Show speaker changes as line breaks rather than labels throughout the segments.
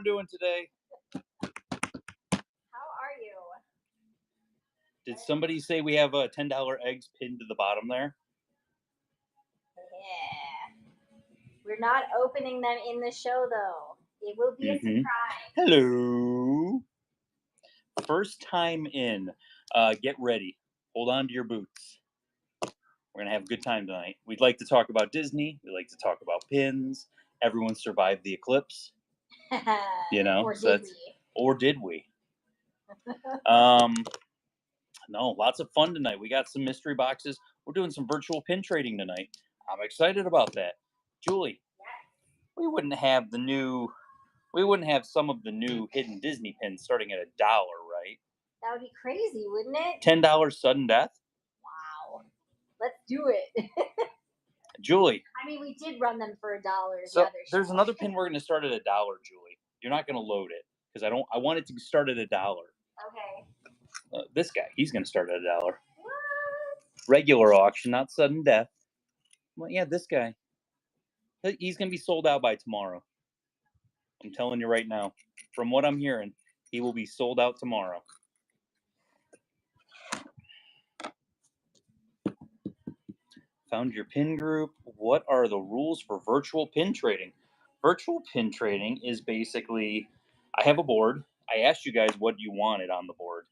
everyone doing today?
How are you?
Did somebody say we have $10 eggs pinned to the bottom there?
Yeah. We're not opening them in the show, though. It will be a surprise.
Hello. First time in. Get ready. Hold on to your boots. We're going to have a good time tonight. We'd like to talk about Disney. We like to talk about pins. Everyone survived the eclipse. You know?
Or did we?
No, lots of fun tonight. We got some mystery boxes. We're doing some virtual pin trading tonight. I'm excited about that. Julie,
Yes.
we wouldn't have some of the new hidden Disney pins starting at $1, right?
That would be crazy, wouldn't it?
$10 sudden death?
Wow. Let's do it.
Julie.
I mean, we did run them for $1.
So there's another pin we're going to start at $1, Julie. You're not going to load it because I want it to start at $1.
Okay.
This guy, he's going to start at $1.
What?
Regular auction, not sudden death. Well, yeah, this guy. He's going to be sold out by tomorrow. I'm telling you right now. From what I'm hearing, he will be sold out tomorrow. Found your pin group. What are the rules for virtual pin trading? Virtual pin trading is basically, I have a board. I asked you guys what you wanted on the board.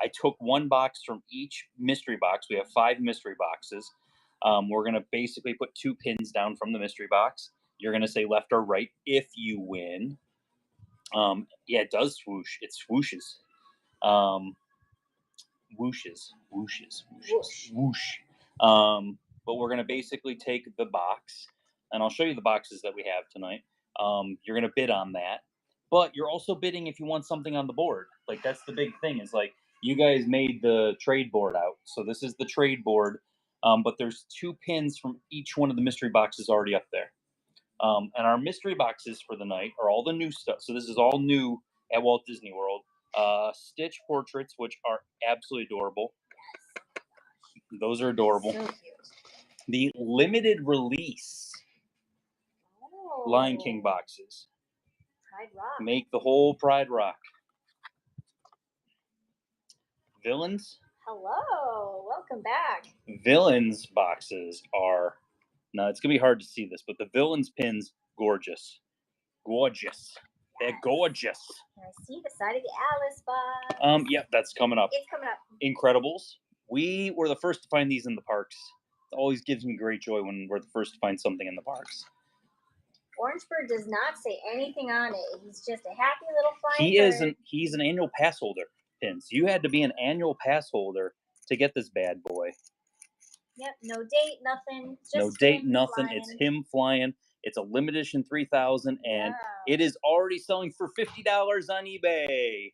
I took one box from each mystery box. We have 5 mystery boxes. We're going to basically put 2 pins down from the mystery box. You're going to say left or right if you win. Yeah, it does swoosh. It swooshes. Whooshes. Whoosh. But we're going to basically take the box, and I'll show you the boxes that we have tonight. You're going to bid on that. But you're also bidding if you want something on the board. Like, that's the big thing is, like, you guys made the trade board out. So this is the trade board. But there's 2 pins from each one of the mystery boxes already up there. And our mystery boxes for the night are all the new stuff. So this is all new at Walt Disney World. Stitch portraits, which are absolutely adorable. Those are adorable.
So cute.
The limited release Lion King boxes.
Pride Rock.
Make the whole Pride Rock. Villains.
Hello. Welcome back.
Villains boxes are, now it's going to be hard to see this, but the Villains pins, gorgeous. Gorgeous. They're gorgeous.
I see the side of the Alice box.
Yep, that's coming up.
It's coming up.
Incredibles. We were the first to find these in the parks. It always gives me great joy when we're the first to find something in the parks.
Orangebird does not say anything on it. He's just a happy little flying bird.
He's an annual pass holder, Pins. You had to be an annual pass holder to get this bad boy.
Yep, no date, nothing. Just
no date, nothing.
Flying.
It's him flying. It's a limited edition 3000, and it is already selling for $50 on eBay.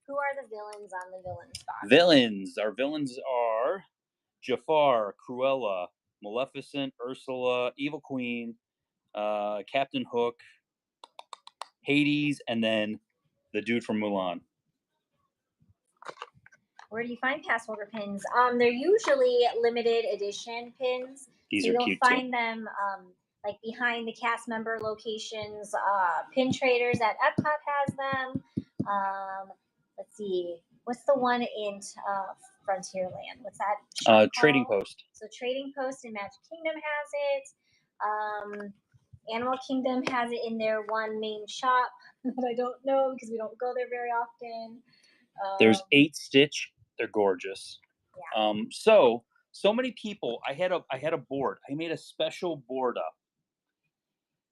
Who are the villains on the villains box?
Villains. Our villains are Jafar, Cruella, Maleficent, Ursula, Evil Queen, Captain Hook, Hades, and then the dude from Mulan.
Where do you find pass holder pins? They're usually limited edition pins.
These
so
are cute
you'll find them like behind the cast member locations. Pin Traders at Epcot has them. Let's see, what's the one in Frontierland? What's that?
Trading Post.
So Trading Post in Magic Kingdom has it. Animal Kingdom has it in their one main shop that I don't know because we don't go there very often.
There's 8 Stitch. They're gorgeous.
Yeah.
So many people. I had a board. I made a special board up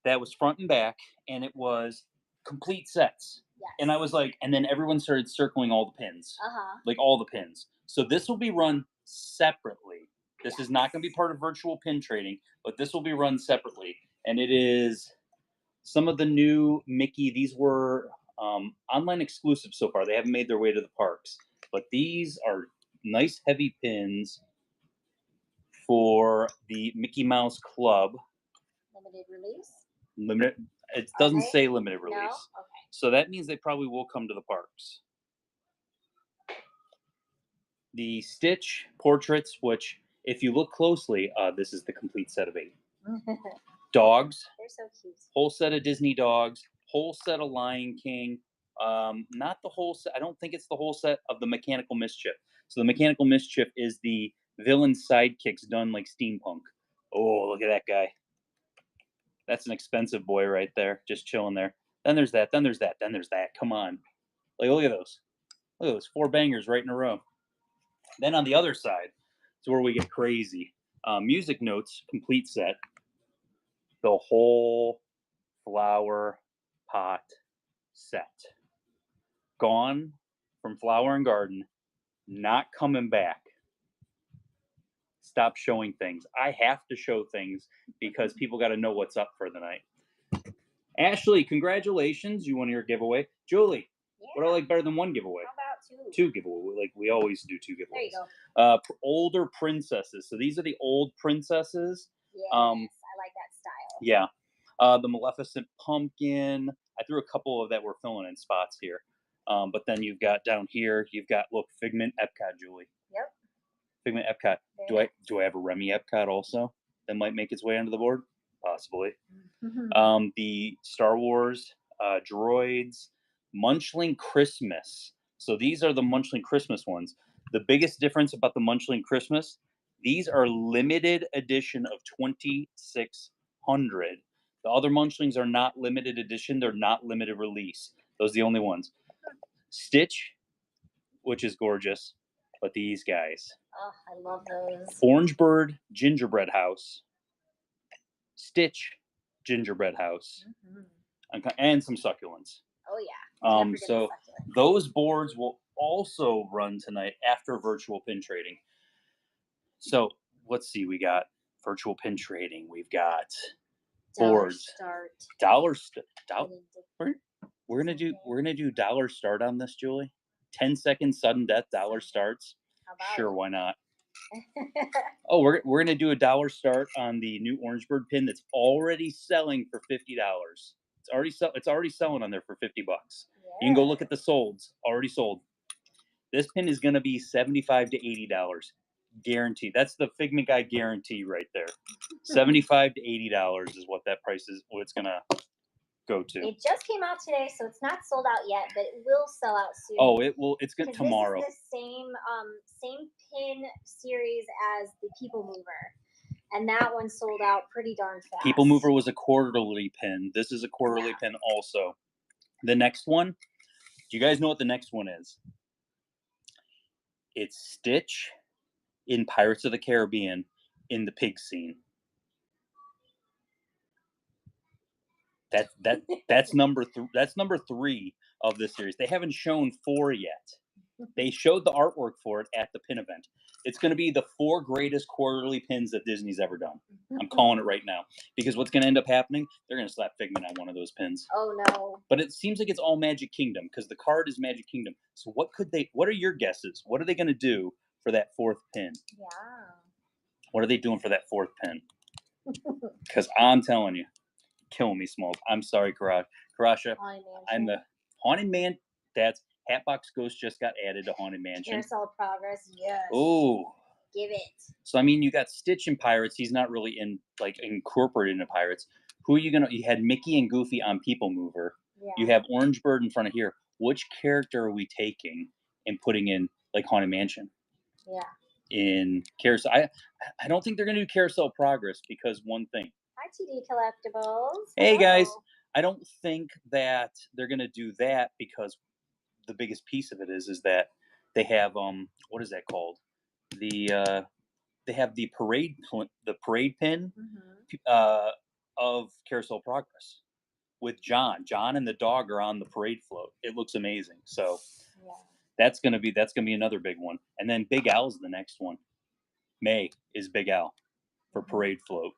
that was front and back, and it was complete sets.
Yes.
And I was like, and then everyone started circling all the pins. Like all the pins. So this will be run separately. This is not going to be part of virtual pin trading, but this will be run separately. And it is some of the new Mickey. These were online exclusive so far. They haven't made their way to the parks. But these are nice heavy pins for the Mickey Mouse Club.
Limited release?
Limited. It doesn't say limited release.
No? Okay.
So that means they probably will come to the parks. The Stitch portraits, which if you look closely, this is the complete set of 8. Dogs.
They're so cute.
Whole set of Disney dogs. whole set of Lion King. Not the whole set. I don't think it's the whole set of the Mechanical Mischief. So the Mechanical Mischief is the villain sidekicks done like steampunk. Oh, look at that guy. That's an expensive boy right there, just chilling there. Then there's that. Then there's that. Then there's that. Come on, like look at those. Look at those 4 bangers right in a row. Then on the other side is where we get crazy. Music Notes complete set. The whole flower pot set. Gone from Flower and Garden. Not coming back. Stop showing things. I have to show things because people got to know what's up for the night. Ashley, congratulations. You won your giveaway. Julie, what do I like better than one giveaway?
How about 2?
2 giveaway. Like we always do 2 giveaways.
There you go.
Older princesses. So these are the old princesses.
Yes, I like that style.
Yeah. The Maleficent pumpkin. I threw a couple of that we're filling in spots here. But then you've got down here, you've got, look, Figment Epcot, Julie.
Yep.
Figment Epcot. Do I have a Remy Epcot also that might make its way onto the board? Possibly. The Star Wars droids, Munchling Christmas. So these are the Munchling Christmas ones. The biggest difference about the Munchling Christmas, these are limited edition of 2,600. The other Munchlings are not limited edition. They're not limited release. Those are the only ones. Stitch, which is gorgeous, but these guys.
Oh, I love those.
Orange Bird Gingerbread House. Stitch Gingerbread House. And some succulents.
Oh, yeah.
So those boards will also run tonight after virtual pin trading. So let's see, we got virtual pin trading. We've got boards. We're gonna do dollar start on this, Julie. 10-second sudden death dollar starts. Sure, why not? Oh, we're gonna do a dollar start on the new Orange Bird pin that's already selling for $50. It's already selling on there for $50. Yeah. You can go look at the solds. Already sold. This pin is gonna be $75 to $80. Guaranteed. That's the Figment Guy guarantee right there. $75 to $80 is what that price is. What it's gonna go to.
It just came out today, so it's not sold out yet, but it will sell out soon.
Oh, it will. It's good tomorrow.
This is the same pin series as the People Mover, and that one sold out pretty darn fast.
People Mover was a quarterly pin. This is a quarterly pin also. The next one. Do you guys know what the next one is? It's Stitch in Pirates of the Caribbean in the pig scene. That's number 3 of this series. They haven't shown 4 yet. They showed the artwork for it at the pin event. It's going to be the 4 greatest quarterly pins that Disney's ever done. I'm calling it right now. Because what's going to end up happening, they're going to slap Figment on one of those pins.
Oh, no.
But it seems like it's all Magic Kingdom because the card is Magic Kingdom. So what are your guesses? What are they going to do for that 4th pin?
Yeah.
What are they doing for that 4th pin? Because I'm telling you. Killing me, Smalls. I'm sorry, Karasha. I'm the Haunted Man. That's Hatbox Ghost just got added to Haunted Mansion.
Carousel of Progress, yes.
Oh.
Give it.
So I mean, you got Stitch in Pirates. He's not really incorporated into Pirates. Who are you gonna? You had Mickey and Goofy on People Mover. Yeah. You have Orange Bird in front of here. Which character are we taking and putting in like Haunted Mansion?
Yeah.
In Carousel, I don't think they're gonna do Carousel of Progress because one thing.
Hi, TD Collectibles.
Hey, guys. I don't think that they're going to do that because the biggest piece of it is that they have, what is that called? They have the parade pin of Carousel of Progress with John. John and the dog are on the parade float. It looks amazing. So that's going to be another big one. And then Big Al's the next one. May is Big Al for parade float.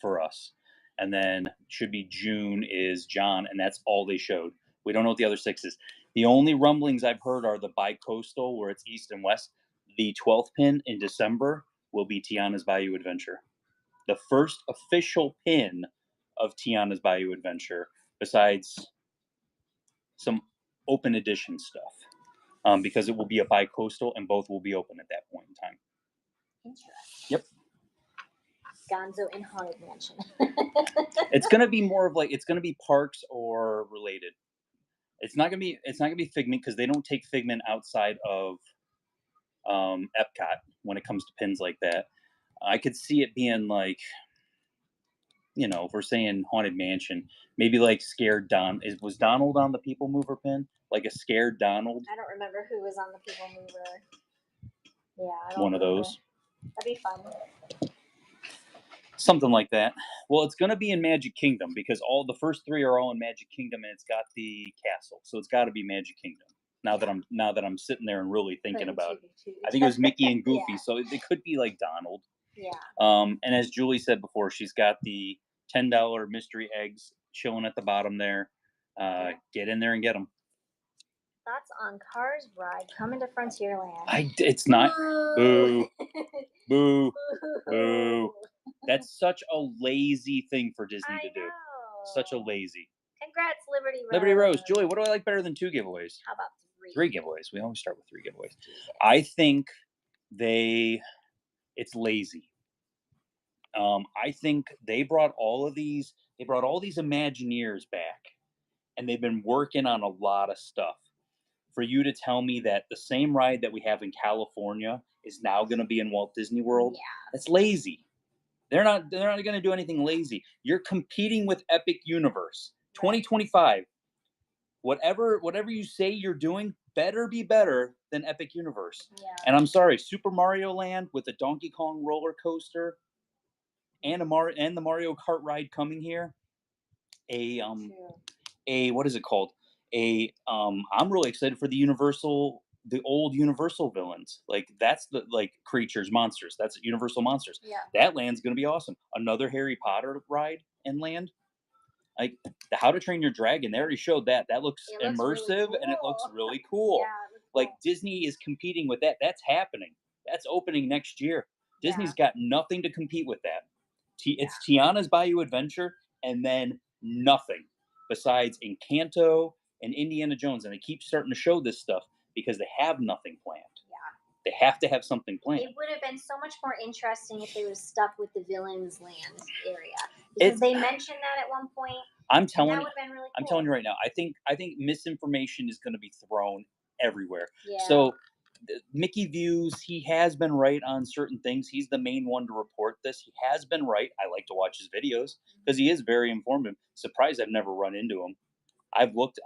For us, and then should be June is John, and that's all they showed. We don't know what the other 6 is. The only rumblings I've heard are the bi-coastal where it's east and west. The 12th pin in December will be Tiana's Bayou Adventure, the first official pin of Tiana's Bayou Adventure, besides some open edition stuff, because it will be a bi-coastal and both will be open at that point in time.
Interesting.
Yep.
Gonzo in Haunted Mansion.
It's gonna be more of like it's gonna be parks or related. It's not gonna be Figment because they don't take Figment outside of Epcot when it comes to pins like that. I could see it being like, if we're saying Haunted Mansion, maybe like Scared Don. Was Donald on the People Mover pin? Like a Scared Donald?
I don't remember who was on the People Mover. Yeah, I don't
One of
remember.
those.
That'd be fun.
Something like that. Well, it's going to be in Magic Kingdom because all the first three are all in Magic Kingdom, and it's got the castle, so it's got to be Magic Kingdom. Now that I'm sitting there and really thinking about it, I think it was Mickey and Goofy,
Yeah.
so it could be like Donald.
Yeah.
And as Julie said before, she's got the $10 mystery eggs chilling at the bottom there. Get in there and get them.
Thoughts on Cars Ride coming to Frontierland?
It's not. Boo. Boo. Boo. That's such a lazy thing for Disney to do. Such a lazy.
Congrats, Liberty Rose.
Liberty Rose. Julie, what do I like better than 2 giveaways?
How about 3?
3 giveaways. We always start with 3 giveaways. I think it's lazy. I think they brought all these Imagineers back, and they've been working on a lot of stuff. For you to tell me that the same ride that we have in California is now going to be in Walt Disney World, that's lazy. They're not going to do anything lazy. You're competing with Epic Universe. 2025. Whatever you say you're doing better be better than Epic Universe.
Yeah.
And I'm sorry, Super Mario Land with a Donkey Kong roller coaster and the Mario Kart ride coming here. What is it called? I'm really excited for the old Universal villains. Like that's the creatures, monsters. That's Universal Monsters.
Yeah.
That land's gonna be awesome. Another Harry Potter ride and land. Like the How to Train Your Dragon, they already showed that. That looks immersive
really cool.
and it looks really cool. Like Disney is competing with that. That's happening. That's opening next year. Disney's got nothing to compete with that. It's Tiana's Bayou Adventure and then nothing besides Encanto and Indiana Jones. And they keep starting to show this stuff because they have nothing planned. They have to have something planned.
It would have been so much more interesting if they were stuck with the Villains Land area. Because they mentioned that at one point.
I'm telling
really cool.
I'm telling you right now, I think misinformation is going to be thrown everywhere.
Yeah.
So Mickey Views, he has been right on certain things. He's the main one to report this. He has been right. I like to watch his videos because he is very informative. Surprised I've never run into him. I've looked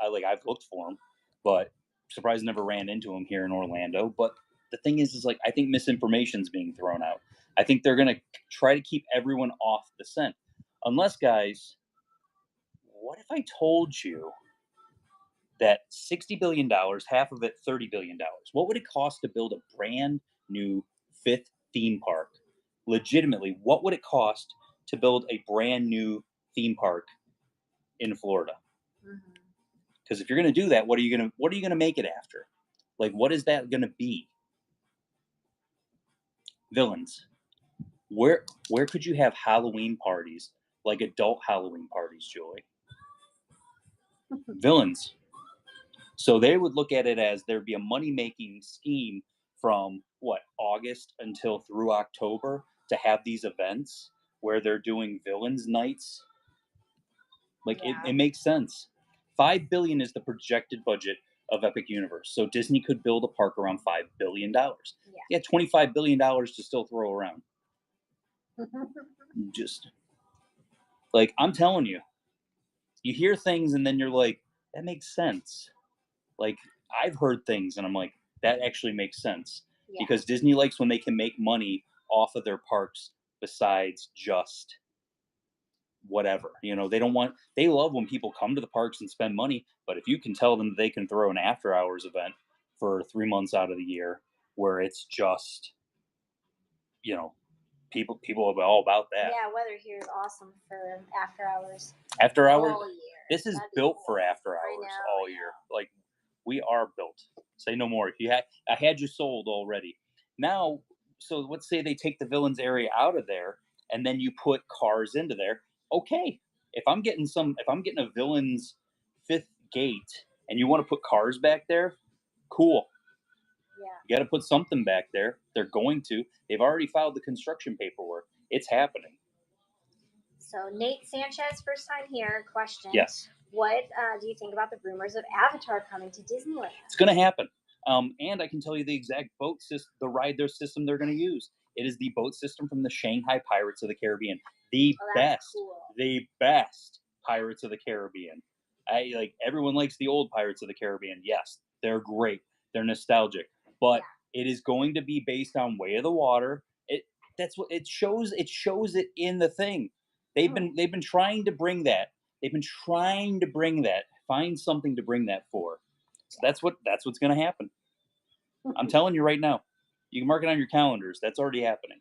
for him, but surprised I never ran into him here in Orlando. But the thing is like I think misinformation is being thrown out. I think they're going to try to keep everyone off the scent. Unless, guys, what if I told you that $60 billion, half of it $30 billion, what would it cost to build a brand new 5th theme park? Legitimately, what would it cost to build a brand new theme park in Florida? Because if you're going to do that, what are you going to make it after? Like, what is that going to be? Villains. Where could you have Halloween parties, like adult Halloween parties, Julie? Villains. So they would look at it as there'd be a money-making scheme from August until through October to have these events where they're doing villains nights. It makes sense. $5 billion is the projected budget of Epic Universe. So Disney could build a park around $5 billion. Yeah, $25 billion to still throw around. Just like I'm telling you, you hear things and then you're like, that makes sense. Like I've heard things and I'm like, that actually makes sense. Because Disney likes when they can make money off of their parks besides just whatever. They love when people come to the parks and spend money, but if you can tell them they can throw an after hours event for 3 months out of the year where it's just, people will be all about that.
Yeah, weather here is awesome for after hours.
After hours?
All year.
This is built for after hours all year. Like, we are built. Say no more. I had you sold already. Now, so let's say they take the Villains area out of there, and then you put cars into there. Okay, if I'm getting a Villains 5th gate, and you want to put cars back there, cool.
Yeah.
You got to put something back there. They're going to. They've already filed the construction paperwork. It's happening.
So Nate Sanchez, first time here. Question.
Yes.
What do you think about the rumors of Avatar coming to Disneyland?
It's going to happen. And I can tell you the exact boat system, their system they're going to use. It is the boat system from the Shanghai Pirates of the Caribbean. The best Pirates of the Caribbean. Everyone likes the old Pirates of the Caribbean. Yes, they're great. They're nostalgic, but it is going to be based on Way of the Water. That's what it shows. It shows it in the thing. They've been trying to bring that. They've been trying to bring that. Find something to bring that for. So that's what's going to happen. I'm telling you right now. You can mark it on your calendars. That's already happening.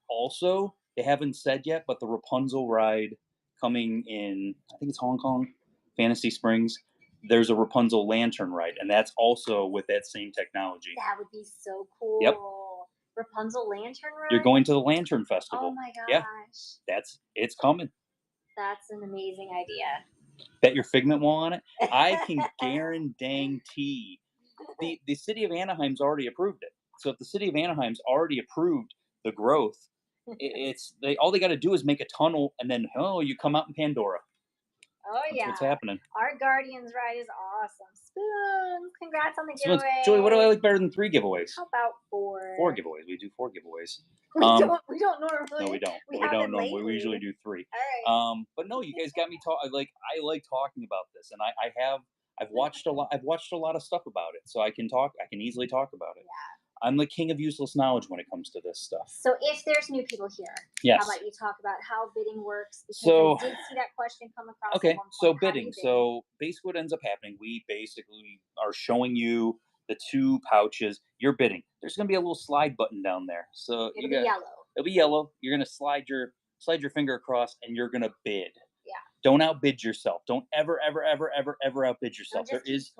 Also, they haven't said yet, but the Rapunzel ride coming in, I think it's Hong Kong, Fantasy Springs. There's a Rapunzel lantern ride, and that's also with that same technology.
That would be so cool.
Yep.
Rapunzel lantern ride?
You're going to the Lantern Festival.
Oh my gosh.
Yeah, it's coming.
That's an amazing idea.
Bet your Figment wall on it. I can guarantee the city of Anaheim's already approved it. So if the city of Anaheim's already approved the growth, all they got to do is make a tunnel, and then you come out in Pandora.
Oh yeah,
that's what's happening.
Our Guardians ride is awesome. Spoons, congrats on the giveaway.
Julie, what do I like better than 3 giveaways?
How about 4?
4 giveaways. We do 4 giveaways.
We don't normally.
No, we don't. We don't normally. We usually do 3.
All right.
But no, you guys got me talking. I like talking about this, and I've watched a lot. I've watched a lot of stuff about it, so I can easily talk about it.
Yeah.
I'm the king of useless knowledge when it comes to this stuff.
So if there's new people here,
yes.
How about you talk about how bidding works? Because I did see that question come across.
Okay, so bidding. So basically what ends up happening, we basically are showing you the 2 pouches. You're bidding. There's going to be a little slide button down there. So
it'll be yellow.
It'll be yellow. You're going to slide your finger across, and you're going to bid.
Yeah.
Don't outbid yourself. Don't ever outbid yourself. There is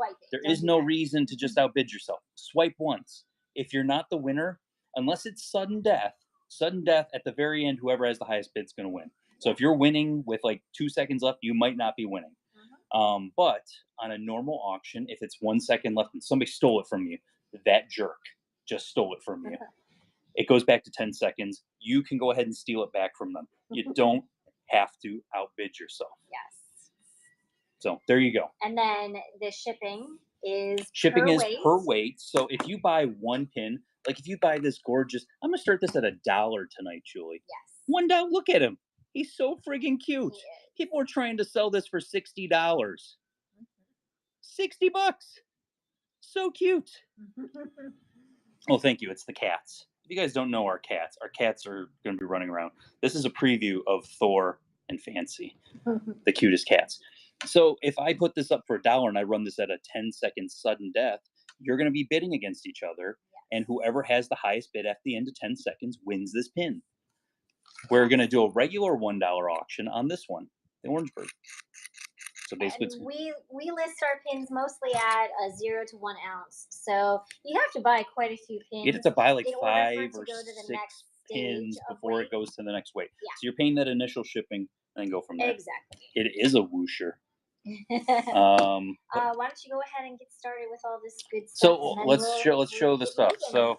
no reason to just outbid yourself. Swipe once. If you're not the winner, unless it's sudden death at the very end, whoever has the highest bid is going to win. So if you're winning with 2 seconds left, you might not be winning. But on a normal auction, if it's 1 second left and somebody stole it from you, that jerk just stole it from you. It goes back to 10 seconds. You can go ahead and steal it back from them. You don't have to outbid yourself.
Yes.
So there you go.
And then the shipping is
per weight. So if you buy 1 pin, if you buy this gorgeous, I'm gonna start this at $1 tonight, Julie.
Yes.
$1. Look at him. He's so friggin' cute. People are trying to sell this for $60. $60. So cute. Oh, thank you. It's the cats. If you guys don't know our cats are going to be running around. This is a preview of Thor and Fancy, the cutest cats. So if I put this up for $1 and I run this at a 10-second sudden death, you're going to be bidding against each other, and whoever has the highest bid at the end of 10 seconds wins this pin. We're going to do a regular $1 auction on this one, the Orangeburg. So basically,
we list our pins mostly at a 0 to 1 ounce. So you have to buy quite a few pins.
You have to buy 5 or 6 pins before it goes to the next weight.
Yeah.
So you're paying that initial shipping and then go from there.
Exactly.
It is a whoosher.
Why don't you go ahead and get started with all this good stuff?
So let's show the stuff. So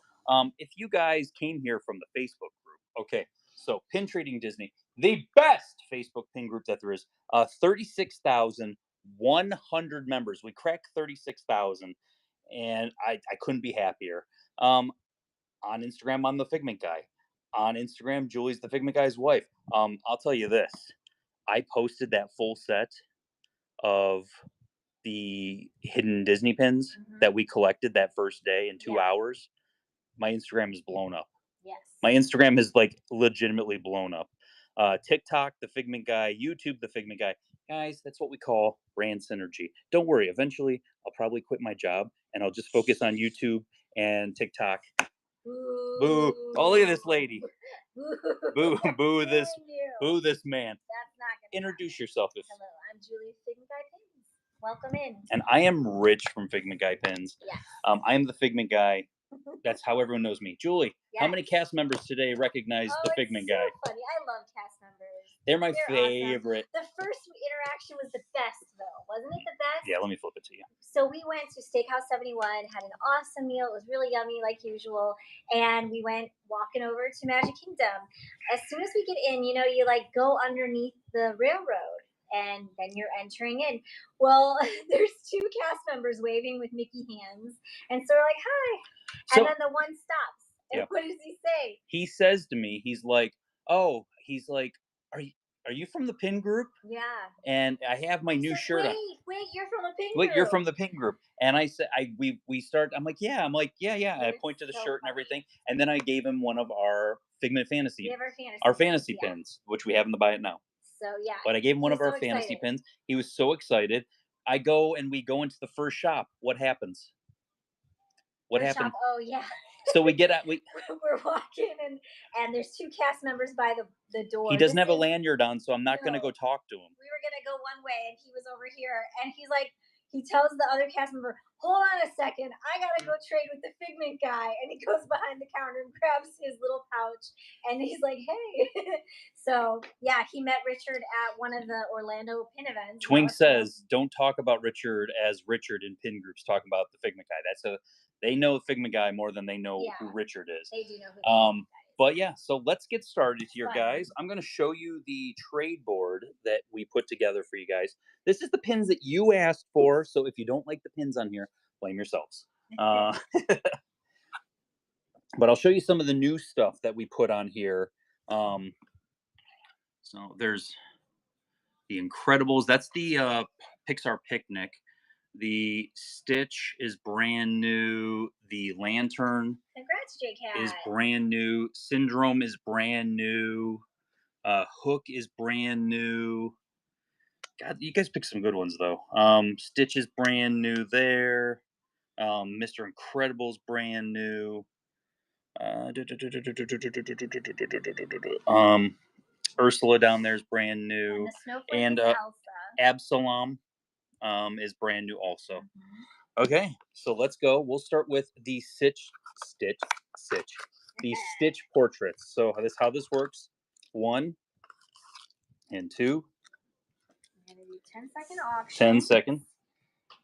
if you guys came here from the Facebook group, okay. So Pin Trading Disney, the best Facebook pin group that there is. 36,100 members. We cracked 36,000, and I couldn't be happier. On Instagram, I'm the Figment Guy. On Instagram, Julie's the Figment Guy's wife. I'll tell you this. I posted that full set of the hidden Disney pins that we collected that first day in 2 hours. My Instagram is blown up.
Yes.
My Instagram is legitimately blown up. TikTok, the Figment Guy, YouTube, the Figment Guy. Guys, that's what we call brand synergy. Don't worry. Eventually, I'll probably quit my job and I'll just focus on YouTube and TikTok.
Boo.
Boo. Oh, look at this lady. Boo. Boo this man.
That's not gonna
Introduce yourself.
Hello, I'm Julie Figment Guy Pins. Welcome in.
And I am Rich from Figment Guy Pins.
Yes.
I am the Figment Guy. That's how everyone knows me. Julie, how many cast members today recognize the Figment Guy?
Funny. I love cast members.
They're my favorite.
Awesome. The first interaction was the best, though. Wasn't it the best?
Yeah, let me flip it to you.
So we went to Steakhouse 71, had an awesome meal. It was really yummy, like usual. And we went walking over to Magic Kingdom. As soon as we get in, you know, you like go underneath the railroad and then you're entering in. Well, there's two cast members waving with Mickey hands. And so we're like, hi. And
So
then the one stops. And
yeah,
what does he say?
he says to me, he's like, "Oh, he's like, are you from the Pin Group?"
Yeah.
And I have my
He
new
said,
shirt on.
wait, you're from a pin
Wait, you're
group.
from the Pin Group. And I said, we start. I'm like, yeah. I'm like, yeah.
It
I
was
point to the
so
shirt and
funny.
everything, and then I gave him one of our Figment
We
Fantasy,
have
our fantasy
yeah.
pins, which we have in the buy it now.
So yeah.
But I gave him
He
one
was
of our
so
fantasy
excited.
pins. He was so excited. I go and we go into the first shop. What happens? What
First
happened?
shop, oh yeah.
So we get at
We're walking and there's two cast members by the door.
He doesn't
This
have a
is-
lanyard on, so I'm not going to
No.
go talk to him.
We were gonna go one way and he was over here and he's like, he tells the other cast member, hold on a second, I gotta go trade with the Figment guy. And he goes behind the counter and grabs his little pouch and he's like, hey. So yeah, he met Richard at one of the Orlando pin events.
Twink says, don't talk about Richard as Richard in Pin Groups, talking about the Figment guy. They know the Figment guy more than they know who Richard is.
They do know who the Figment guy is.
But yeah, so let's get started here,
Fun.
guys. I'm going to show you the trade board that we put together for you guys. This is the pins that you asked for, so if you don't like the pins on here, blame yourselves. But I'll show you some of the new stuff that we put on here. So there's the Incredibles. That's the Pixar Picnic. The Stitch is brand new. The Lantern
Congrats, J-Cat.
is brand new. Syndrome is brand new. Hook is brand new. God, you guys picked some good ones though. Stitch is brand new there. Mr. Incredible's brand new. Ursula down there is brand new.
And Elsa.
Absalom is brand new also. Mm-hmm. Okay, so let's go. We'll start with the Stitch. The Stitch portraits. So how this works. 1 and 2.
I'm gonna do 10-second auction.
10 seconds.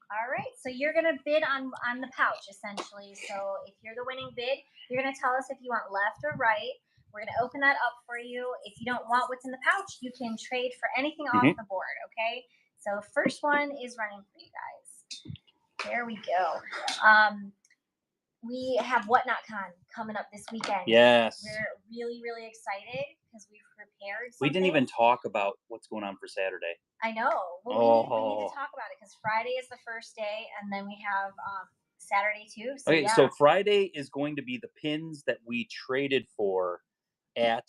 All right, so you're gonna bid on the pouch essentially. So if you're the winning bid, you're gonna tell us if you want left or right. We're gonna open that up for you. If you don't want what's in the pouch, you can trade for anything off the board. Okay. So first one is running for you guys. There we go. We have WhatNotCon coming up this weekend.
Yes.
We're really, really excited because we've prepared something.
We didn't even talk about what's going on for Saturday.
I know. Well, we need to talk about it because Friday is the first day, and then we have Saturday too. So,
okay, so Friday is going to be the pins that we traded for at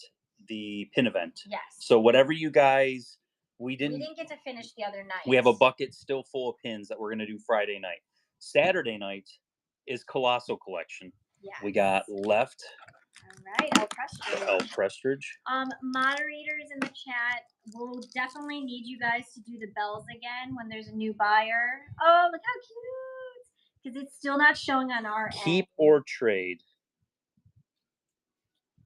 the pin event.
Yes.
So whatever you guys, we didn't
get to finish the other night.
We have a bucket still full of pins that we're going to do Friday night. Saturday night is Colossal Collection. Yeah. We got left.
All right,
El Prestridge.
Moderators in the chat, we'll definitely need you guys to do the bells again when there's a new buyer. Oh, look how cute! Because it's still not showing on our
Keep
end.
or trade.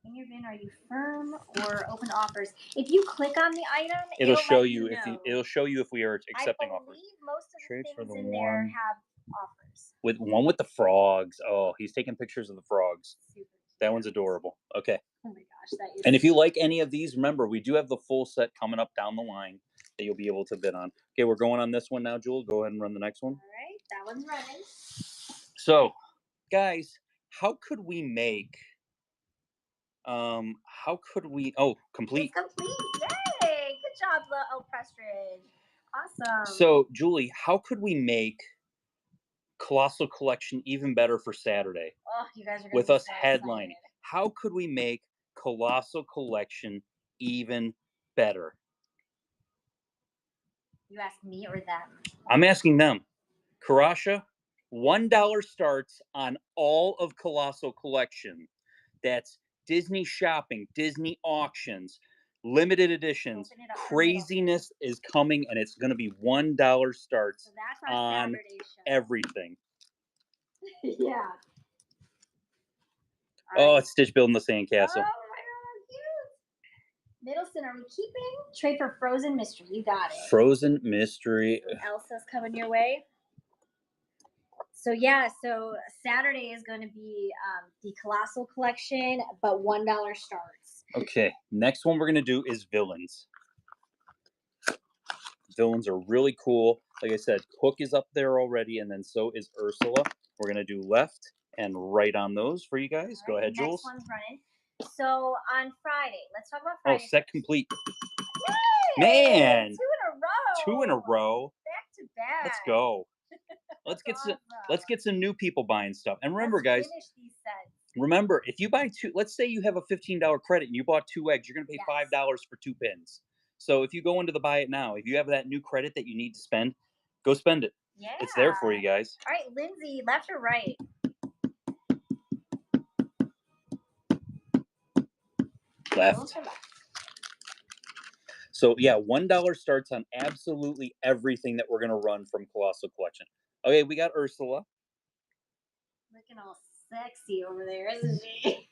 In your bin, are you firm or open offers? If you click on the item,
it'll show you if we are accepting offers.
I believe most of the things in there have offers.
With the frogs. Oh, he's taking pictures of the frogs. Super. That one's adorable. Okay.
Oh my gosh, that is.
And if you like any of these, remember, we do have the full set coming up down the line that you'll be able to bid on. Okay, we're going on this one now, Jewel. Go ahead and run the next one.
All right, that one's running.
So, guys, how could we make... complete.
It's complete. Yay! Good job, El Prestridge. Awesome.
So, Julie, how could we make Colossal Collection even better for Saturday?
Oh, you guys are
with us headlining. Excited. How could we make Colossal Collection even better?
You ask me or them?
I'm asking them. Karasha, $1 starts on all of Colossal Collection. That's Disney shopping, Disney auctions, limited editions. Craziness is coming, and it's going to be $1 starts on everything.
Yeah.
Oh, it's Stitch building the sandcastle.
Oh my God, cute. Middleton, are we keeping? Trade for Frozen Mystery. You got it.
Frozen Mystery.
Elsa's coming your way. So yeah, so Saturday is going to be the Colossal Collection, but $1 starts.
Okay, next one we're gonna do is villains. Villains are really cool. Like I said, Hook is up there already, and then so is Ursula. We're gonna do left and right on those for you guys.
All
Go
right,
ahead,
next
Jules.
one's running. So on Friday, let's talk about
Oh,
Friday.
set complete.
Yay!
Man,
2 in a row.
2 in a row.
Back to back.
Let's go. Let's
That's
let's get some new people buying stuff. And remember,
Let's
guys,
finish these sets.
remember, if you buy two, let's say you have a $15 credit and you bought 2 eggs, you're gonna pay
Yes.
$5 for 2 pins. So if you go into the buy it now, if you have that new credit that you need to spend, go spend it.
Yeah.
It's there for you guys.
All right, Lindsay, left or right?
Left. So yeah, $1 starts on absolutely everything that we're gonna run from Colossal Collection. Okay, we got Ursula.
Looking all sexy over there, isn't she?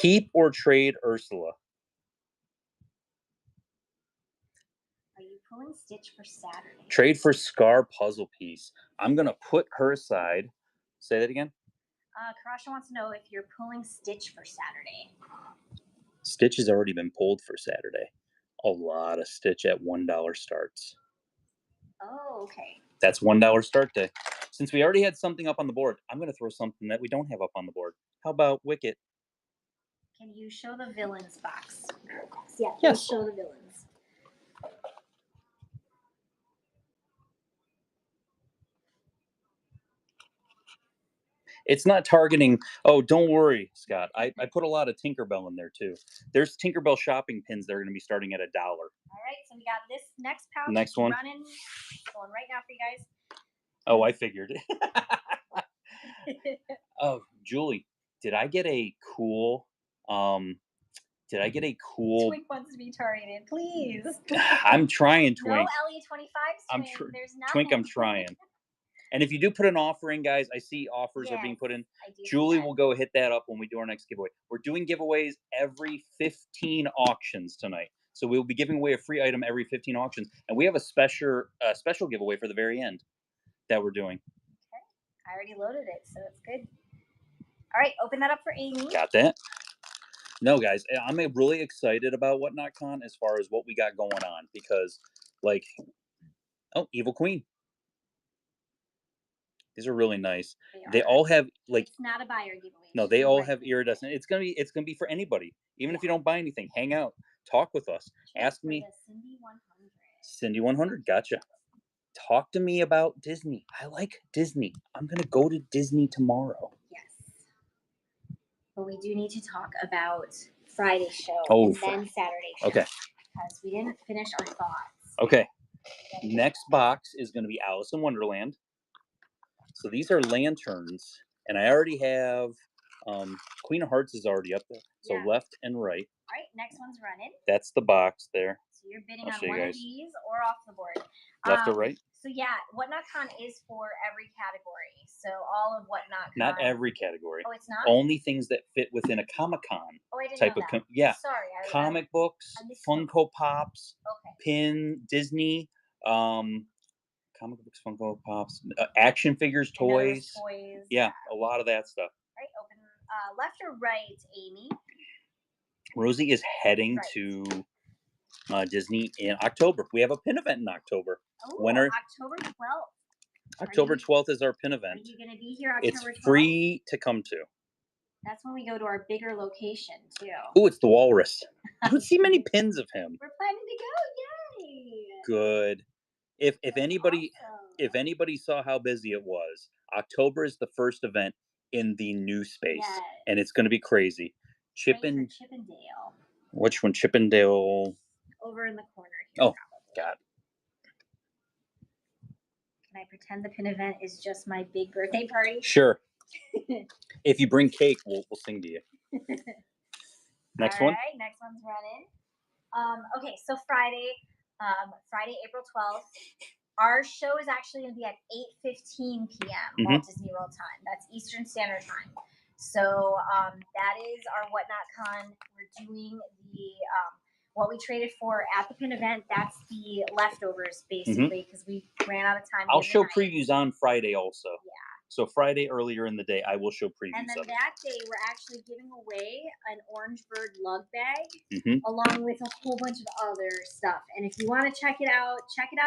Keep or trade Ursula.
Are you pulling Stitch for Saturday?
Trade for Scar puzzle piece. I'm gonna put her aside. Say that again.
Karasha wants to know if you're pulling Stitch for Saturday.
Stitch has already been pulled for Saturday. A lot of Stitch at $1 starts.
Oh, okay.
That's $1 start day. Since we already had something up on the board, I'm gonna throw something that we don't have up on the board. How about Wicket?
Can you show the villains box? Yeah,
Yes.
show the villains.
It's not targeting. Oh, don't worry, Scott. I put a lot of Tinkerbell in there too. There's Tinkerbell shopping pins that are going to be starting at $1.
All right, so we got this next pouch.
Next one.
Running, going right now for you guys.
Oh, I figured. Oh, Julie, did I get a cool?
Twink wants to be targeted, please.
I'm trying, Twink.
No LE25s, Twink. There's nothing.
Twink, I'm trying. And if you do put an offer in, guys, I see offers are being put in. Julie will go hit that up when we do our next giveaway. We're doing giveaways every 15 auctions tonight. So we'll be giving away a free item every 15 auctions. And we have a special giveaway for the very end that we're doing.
Okay. I already loaded it, so it's good. All right, open that up for Amy.
Got that? No, guys, I'm really excited about WhatNotCon as far as what we got going on. Because, like, oh, Evil Queen. These are really nice. They all have like.
It's not a buyer giveaway.
No, they all have iridescent. It's gonna be for anybody, even if you don't buy anything. Hang out, talk with us, ask me.
Cindy 100.
Cindy 100, gotcha. Talk to me about Disney. I like Disney. I'm gonna go to Disney tomorrow.
Yes, but we do need to talk about Friday's show and then Saturday's show.
Okay.
Because we didn't finish our thoughts.
Okay. Next box is gonna be Alice in Wonderland. So these are lanterns, and I already have Queen of Hearts is already up there. So left and right.
All right, next one's running.
That's the box there.
So you're bidding on one of these or off the board.
Left or right?
So yeah, WhatNotCon is for every category. So all of WhatNotCon.
Not every category.
Oh, it's not?
Only things that fit within a Comic-Con type of
Sorry,
comic books, Funko Pops, pin, Disney, comic books, Funko Pops, action figures, toys. Yeah, a lot of that stuff.
All right, open left or right, Amy?
Rosie is heading to Disney in October. We have a pin event in October.
Oh, October 12th.
October 12th is our pin event.
Are you going to be here October 12th?
It's free to come to.
That's when we go to our bigger location, too.
Oh, it's the Walrus. I don't see many pins of him.
We're planning to go. Yay!
Good. If anybody saw how busy it was, October is the first event in the new space, and it's going to be crazy.
Chippendale.
Which one? Chippendale.
Over in the corner here.
Oh, God.
Can I pretend the pin event is just my big birthday party?
Sure. If you bring cake, we'll sing to you. Next one.
All right, next one's running. Okay, so Friday, April 12th. Our show is actually going to be at 8:15 p.m. Walt Disney World time. That's Eastern Standard Time. So that is our WhatNotCon. We're doing the what we traded for at the pin event. That's the leftovers, basically, because we ran out of time.
I'll show previews on Friday also.
Yeah.
So Friday earlier in the day, I will show previews
And then
of it.
that day, we're actually giving away an Orange Bird lug bag
Mhm.
along with a whole bunch of other stuff. And if you want to check it out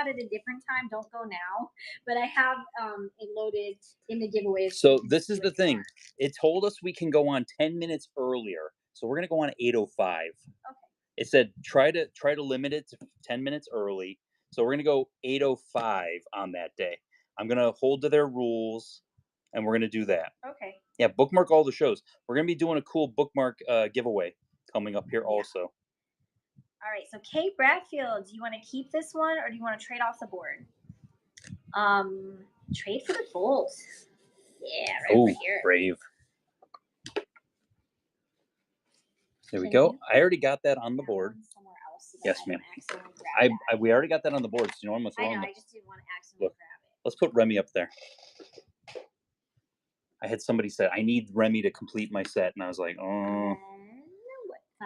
at a different time. Don't go now. But I have it loaded in the giveaways.
So this is the thing. It told us we can go on 10 minutes earlier. So we're going to go on at 8:05.
Okay.
It said try to limit it to 10 minutes early. So we're going to go 8:05 on that day. I'm going to hold to their rules and we're going to do that.
Okay.
Yeah, bookmark all the shows. We're going to be doing a cool bookmark giveaway coming up here also.
All right. So Kate Bradfield, do you want to keep this one or do you want to trade off the board? Trade for the gold. Yeah, right over here.
Brave. There we go. I already got that on the board.
Somewhere else so
Yes, ma'am.
I
We already got that on the board. So you know I'm gonna throw
know.
on
I just didn't want to accidentally
Look.
grab it.
Let's put Remy up there. I had somebody say I need Remy to complete my set, and I was like, oh.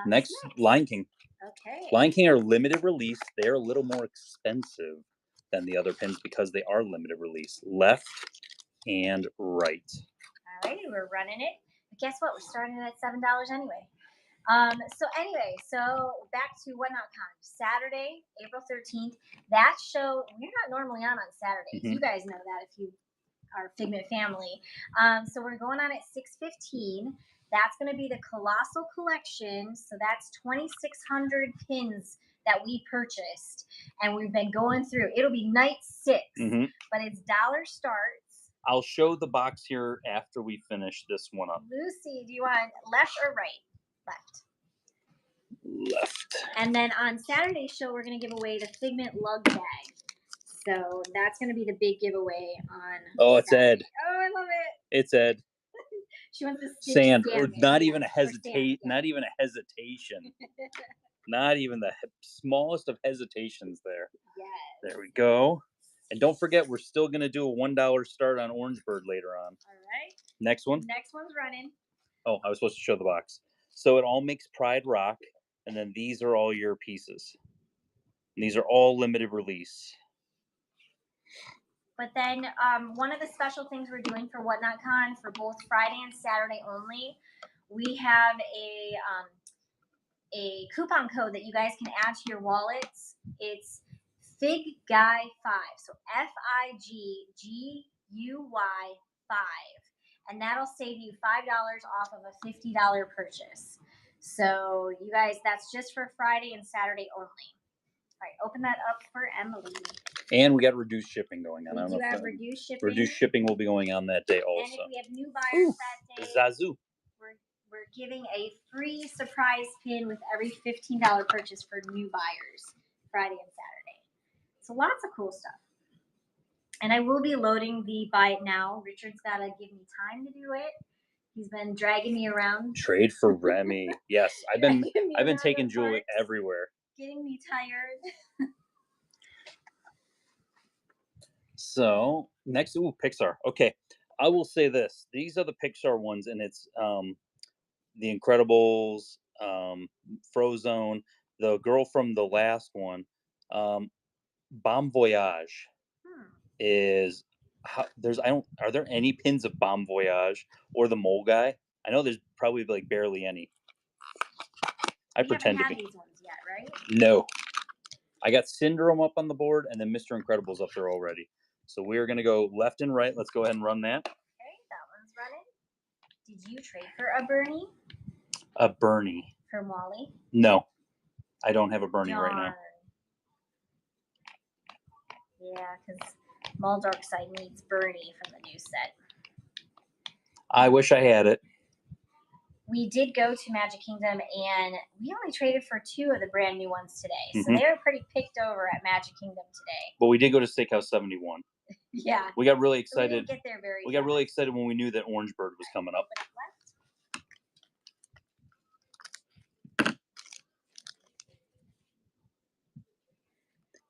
Next, Lion King.
Okay.
Lion King are limited release. They're a little more expensive than the other pins because they are limited release. Left and right.
All righty, we're running it. But guess what? We're starting at $7 anyway. So back to Whatnot Con. Saturday, April 13th. That show, we're not normally on Saturdays.
Mhm.
You guys know that if you are Figment family. So we're going on at 6:15. That's going to be the Colossal Collection. So that's 2,600 pins that we purchased. And we've been going through. It'll be night 6, but it's dollar starts.
I'll show the box here after we finish this one up.
Lucy, do you want left or right? Left.
Left.
And then on Saturday's show, we're going to give away the Figment lug bag. So that's going to be the big giveaway on.
Oh, it's
Saturday.
Ed.
Oh, I love it.
It's Ed.
She wants to
Sand, or
Sandman.
not
Yeah,
even a
or Sand,
hesitate,
yeah.
not even a hesitation. Not even the smallest of hesitations there.
Yes.
There we go. And don't forget, we're still going to do a $1 start on Orange Bird later on.
All right.
Next one.
Next one's running.
Oh, I was supposed to show the box. So it all makes Pride rock, and then these are all your pieces. And these are all limited release.
But then one of the special things we're doing for Whatnot Con for both Friday and Saturday only, we have a coupon code that you guys can add to your wallets. It's FIGGUY5. So FIGGUY 5. And that'll save you $5 off of a $50 purchase. So you guys, that's just for Friday and Saturday only. All right, open that up for Emily.
And we got reduced shipping going on.
We do have reduced shipping.
Reduced shipping will be going on that day also.
And if we have new buyers that day,
Zazu.
We're giving a free surprise pin with every $15 purchase for new buyers Friday and Saturday. So lots of cool stuff. And I will be loading the buy it now. Richard's got to give me time to do it. He's been dragging me around.
Trade for Remy. Yes, I've been taking Julie everywhere.
Getting me tired.
So next, Pixar. Okay, I will say this: these are the Pixar ones, and it's The Incredibles, Frozone, the girl from the last one, Bon Voyage is. Are there any pins of Bon Voyage or the Mole Guy? I know there's probably like barely any. I pretend to be.
These ones yet, right?
No, I got Syndrome up on the board, and then Mr. Incredible's up there already. So we're gonna go left and right. Let's go ahead and run that.
Okay, that one's running. Did you trade for a Bernie?
A Bernie.
For Wally?
No, I don't have a Bernie right now.
Yeah, because Mall Dark Side needs Bernie from the new set.
I wish I had it.
We did go to Magic Kingdom, and we only traded for 2 of the brand new ones today. So they were pretty picked over at Magic Kingdom today.
But we did go to Steakhouse 71.
Yeah.
We got really excited.
So we didn't get there very
we got really excited when we knew that Orange Bird was coming up.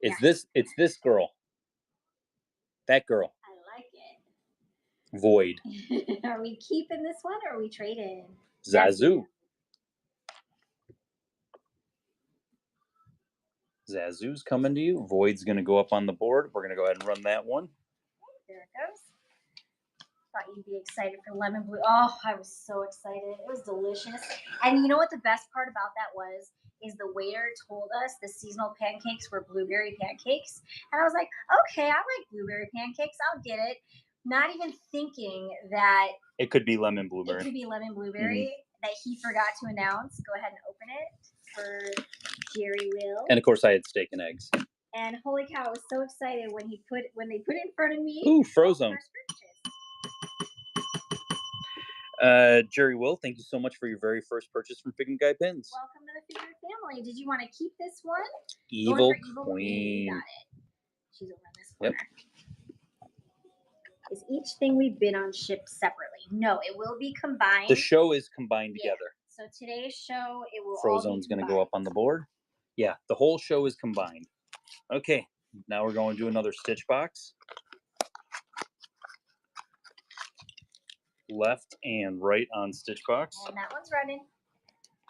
It's this girl. That girl.
I like it.
Void.
Are we keeping this one or are we trading?
Zazu. Zazu's coming to you. Void's going to go up on the board. We're going to go ahead and run that one.
There it goes. Thought you'd be excited for lemon blue. Oh, I was so excited. It was delicious. And you know what the best part about that was? Is the waiter told us the seasonal pancakes were blueberry pancakes. And I was like, okay, I like blueberry pancakes. I'll get it. Not even thinking that
it could be lemon
it
blueberry.
could be lemon blueberry that he forgot to announce. Go ahead and open it for Jerry Will.
And of course, I had steak and eggs.
And holy cow, I was so excited when they put it in front of me.
Ooh, Frozone.
First purchase.
Jerry Will, thank you so much for your very first purchase from Pig and Guy Pins.
Welcome to the Figure family. Did you want to keep this one?
Evil
Evil
Queen.
You got it. She's over in this corner. Is each thing we bid on shipped separately? No, it will be combined.
The show is combined together.
So today's show, it will
Frozone's going to go up on the board. Yeah, the whole show is combined. Okay, now we're going to do another Stitch box. Left and right on Stitch box.
And that one's running.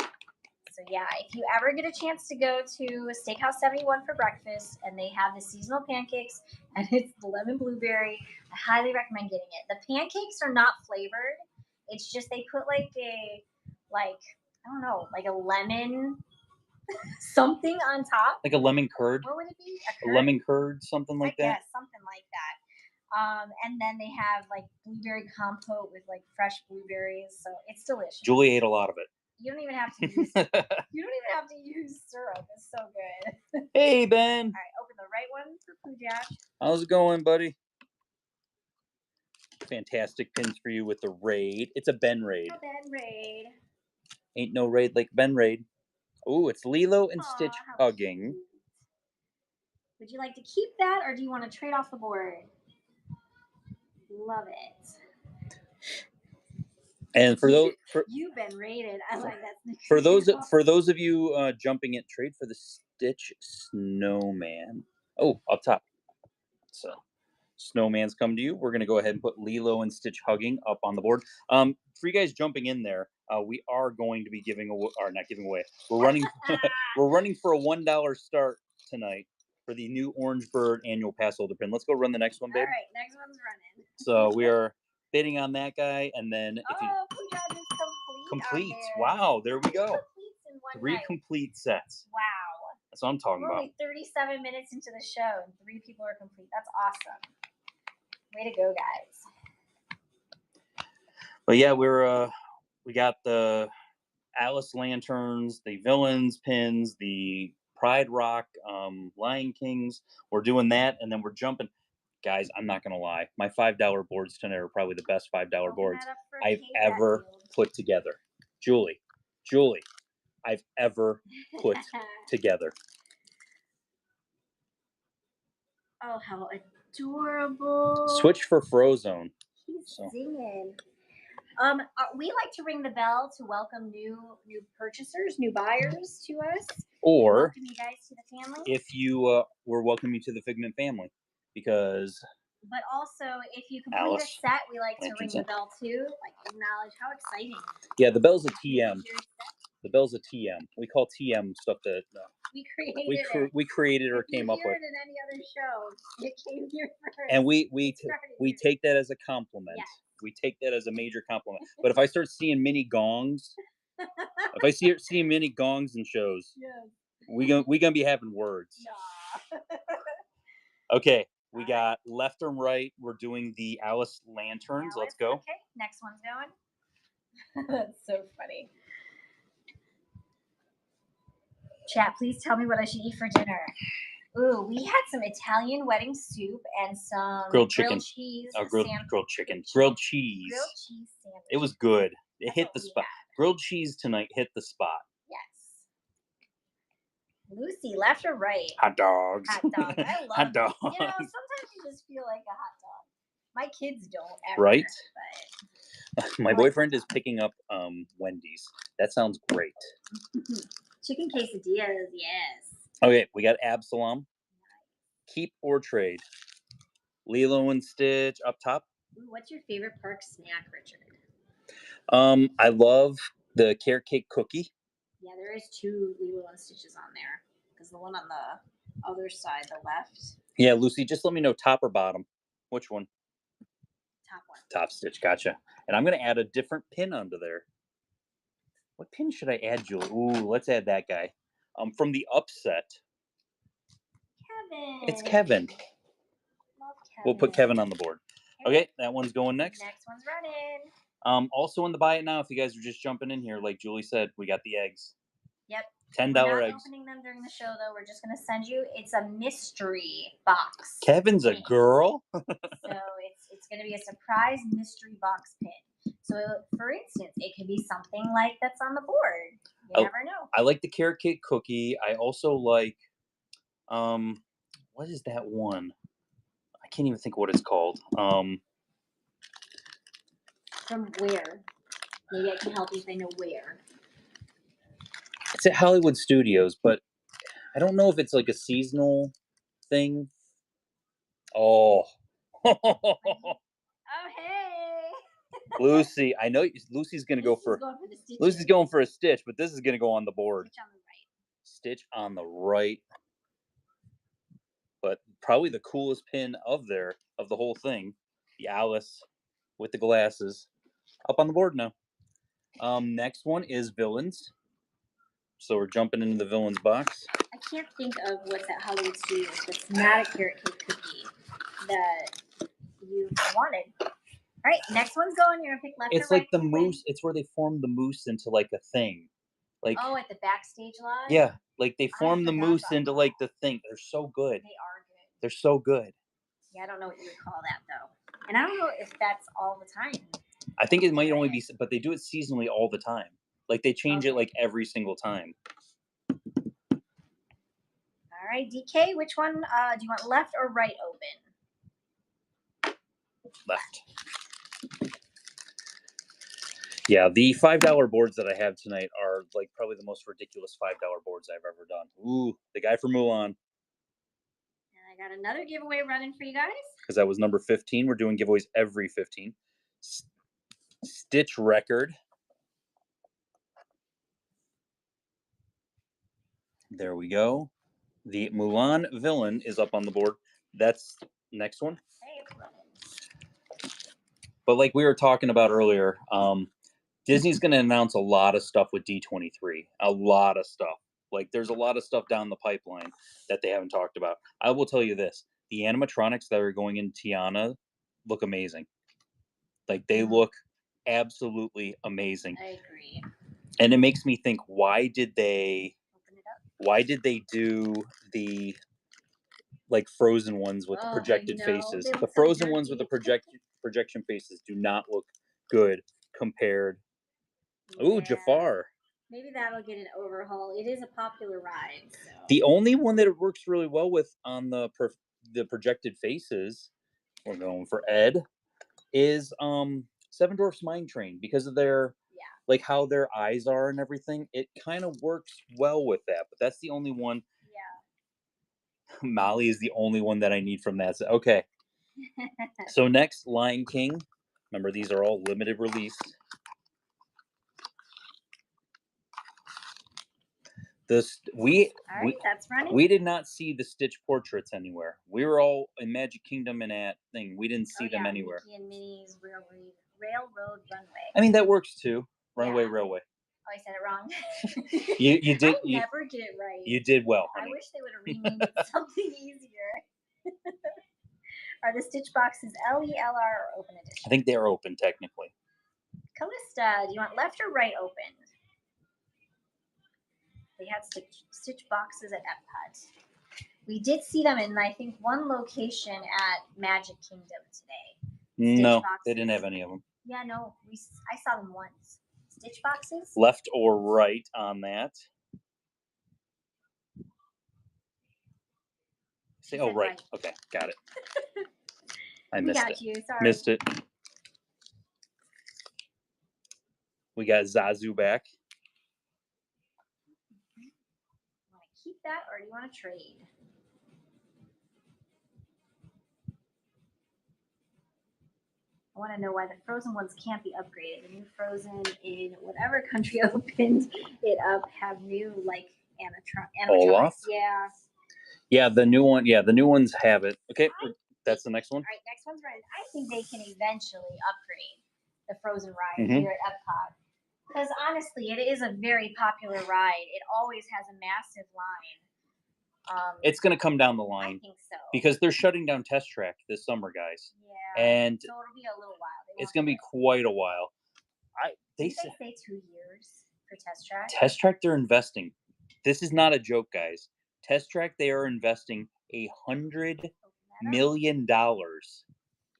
So yeah, if you ever get a chance to go to Steakhouse 71 for breakfast and they have the seasonal pancakes and it's the lemon blueberry, I highly recommend getting it. The pancakes are not flavored. It's just they put like a lemon something on top.
Like a lemon curd?
What would it be?
A lemon curd, something like that?
Yes, something like that. And then they have like blueberry compote with like fresh blueberries. So it's delicious.
Julie ate a lot of it.
You don't even have to use syrup. It's so good.
Hey, Ben.
All right, open the right one for Poojack.
How's it going, buddy? Fantastic pins for you with the raid. It's a Ben raid.
A Ben raid.
Ain't no raid like Ben raid. Oh, it's Lilo and Stitch hugging.
Cute. Would you like to keep that, or do you want to trade off the board? Love it.
And for those,
you've been rated. I like that.
For those of you jumping in, trade for the Stitch Snowman. Oh, up top. So, Snowman's come to you. We're gonna go ahead and put Lilo and Stitch hugging up on the board. For you guys jumping in there, we are going to be giving away, or not giving away. We're running. We're running for a $1 start tonight for the new Orange Bird annual pass holder pin. Let's go run the next one, babe.
All right, next one's running.
So we are bidding on that guy, and then if you
Poojack is
complete. Wow, there we go. 3
night.
complete sets.
Wow.
That's what I'm talking
We're
about.
only 37 minutes into the show, and 3 people are complete. That's awesome. Way to go, guys.
But yeah, we got the Alice lanterns, the villains pins, the Pride Rock Lion Kings. We're doing that, and then we're jumping. Guys, I'm not gonna lie. My $5 boards tonight are probably the best $5 boards I've ever put together. Julie, I've ever put together.
Oh, how adorable!
Switch for Frozone.
He's singing. We like to ring the bell to welcome new purchasers, new buyers to us.
Or
welcome you guys to the family.
If you we're welcoming you to the Figment family, because.
But also, if you complete a set, we like to ring the bell too, like acknowledge how exciting.
Yeah, the bell's a TM. The bell's a TM. We call TM stuff that we created or came up with.
In any other show, it came here first.
And we take that as a compliment. Yes. We take that as a major compliment. But if I start seeing mini gongs, if I see mini gongs in shows, we gonna be having words. Nah. Okay. We got left and right. We're doing the Alice lanterns. Let's go.
Okay, next one's going. That's so funny. Chat, please tell me what I should eat for dinner. Ooh, we had some Italian wedding soup and some
grilled chicken.
Cheese.
Grilled chicken. Grilled cheese.
Grilled cheese sandwich.
It was good. It hit the spot. Grilled cheese tonight hit the spot.
Lucy, left or right?
Hot dogs.
Hot dogs. I love
hot dogs.
You know, sometimes you just feel like a hot dog. My kids don't ever.
Right?
But
my boyfriend is picking up Wendy's. That sounds great.
Chicken quesadillas, yes.
Okay, we got Absalom. Keep or trade. Lilo and Stitch up top.
Ooh, what's your favorite park snack, Richard?
I love the carrot cake cookie.
Yeah, there is 2 Lilo and Stitches on there. Because the one on the other side, the left.
Yeah, Lucy, just let me know top or bottom. Which one?
top one.
Top stitch, gotcha. And I'm going to add a different pin under there. What pin should I add, Julie? Ooh, let's add that guy. From the upset.
Kevin.
It's Kevin.
Love Kevin.
We'll put Kevin on the board. Okay, that one's going next.
Next one's running.
Also in the buy it now, if you guys are just jumping in here, like Julie said, we got the eggs.
Yep.
$10
We're not
eggs.
opening them during the show, though. We're just going to send you. It's a mystery box.
Kevin's a girl.
So it's going to be a surprise mystery box pin. So, for instance, it could be something like that's on the board. You never know.
I like the carrot cake cookie. I also like, what is that one? I can't even think what it's called.
From where? Maybe I can help you if I know where.
It's at Hollywood Studios, but I don't know if it's like a seasonal thing. Oh.
Oh, hey.
Lucy, I know Lucy's going to go for Lucy's going for a stitch, but this is going to go on the board.
Stitch on the right.
Stitch on the right. But probably the coolest pin of the whole thing, the Alice with the glasses, up on the board now. Next one is Villains. So we're jumping into the Villains box.
I can't think of what's at Hollywood Studios that's not a carrot cake cookie that you wanted. All right, next one's going. You're gonna pick left or right.
It's like the moose. It's where they form the moose into like a thing. Like
at the backstage lot.
Yeah, like they form the moose into like the thing. They're so good.
They are good.
They're so good.
Yeah, I don't know what you would call that though, and I don't know if that's all the time.
I think it might only be, but they do it seasonally all the time. Like they change it like every single time.
All right, DK, which one do you want, left or right open?
Left. Yeah, the $5 boards that I have tonight are like probably the most ridiculous $5 boards I've ever done. Ooh, the guy from Mulan.
And I got another giveaway running for you guys.
Because that was number 15. We're doing giveaways every 15. Stitch record. There we go. The Mulan villain is up on the board. That's next one. But like we were talking about earlier, Disney's going to announce a lot of stuff with D23. A lot of stuff. Like there's a lot of stuff down the pipeline that they haven't talked about. I will tell you this. The animatronics that are going in Tiana look amazing. Like they look absolutely amazing.
I agree.
And it makes me think, why did they do the like Frozen ones with the projected faces? The Frozen ones with the projection faces do not look good compared. Ooh, Jafar.
Maybe that'll get an overhaul. It is a popular ride. So.
The only one that it works really well with on the projected faces, we're going for Ed, is Seven Dwarfs Mine Train, because of their like how their eyes are and everything. It kind of works well with that, but that's the only one. Yeah. Molly is the only one that I need from that. Okay. So next, Lion King. Remember, these are all limited release. That's running. We did not see the Stitch portraits anywhere. We were all in Magic Kingdom and at thing. We didn't see them anywhere.
Mickey and Minnie's Railroad Runway.
I mean, that works too. Runaway Railway.
Oh, I said it wrong.
You did.
I never get it right.
You did well, honey.
I wish they would have renamed it something easier. Are the Stitch boxes LE, LR, or open edition?
I think they are open technically.
Callista, do you want left or right open? They had Stitch boxes at Epcot. We did see them in, I think, one location at Magic Kingdom today.
No, they didn't have any of them.
Yeah, no, I saw them once. Stitch boxes?
Left or right on that? Say, oh, right. Okay, got it. I missed it.
You, sorry.
Missed it. We got Zazu back.
Want to keep that, or do you want to trade? I want to know why the Frozen ones can't be upgraded. The new Frozen in whatever country opened it up have new like animatronics.
Olaf?
Yeah.
Yeah, the new one. Yeah, the new ones have it. Okay, That's the next one.
All right, next one's running. I think they can eventually upgrade the Frozen ride
Mhm.
here at Epcot. Because honestly, it is a very popular ride. It always has a massive line.
It's going to come down the
I
line
think so.
because they're shutting down Test Track this summer, guys.
Yeah.
And
so it'll be a little while.
it's going to be quite a while. They
say 2 years for Test Track.
Test Track, they're investing. This is not a joke, guys. Test Track, they are investing $100 million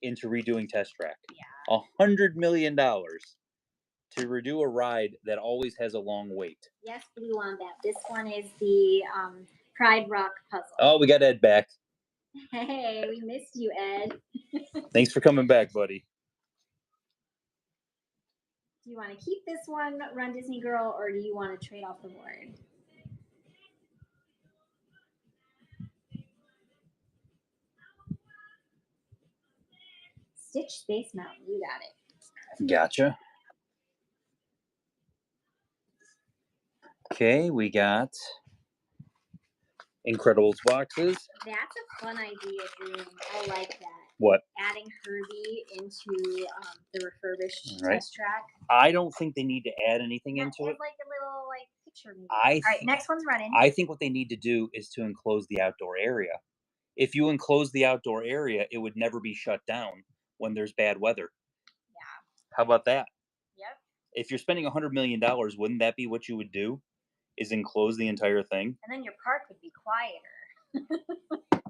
into redoing Test Track.
Yeah.
$100 million to redo a ride that always has a long wait.
Yes, Blue on that. This one is the Pride Rock puzzle.
Oh, we got Ed back.
Hey, we missed you, Ed.
Thanks for coming back, buddy.
Do you want to keep this one, Run Disney Girl, or do you want to trade off the board? Stitch Space Mountain, you got it.
Gotcha. Okay, we got Incredibles boxes.
That's a fun idea, Dream. I like that.
What?
Adding Herbie into the refurbished
Right.
Test Track.
I don't think they need to add anything into it.
Like a little picture.
All
right, next one's running.
I think what they need to do is to enclose the outdoor area. If you enclose the outdoor area, it would never be shut down when there's bad weather.
Yeah.
How about that?
Yep.
If you're spending $100 million, wouldn't that be what you would do? Is enclose the entire thing?
And then your park would be quieter.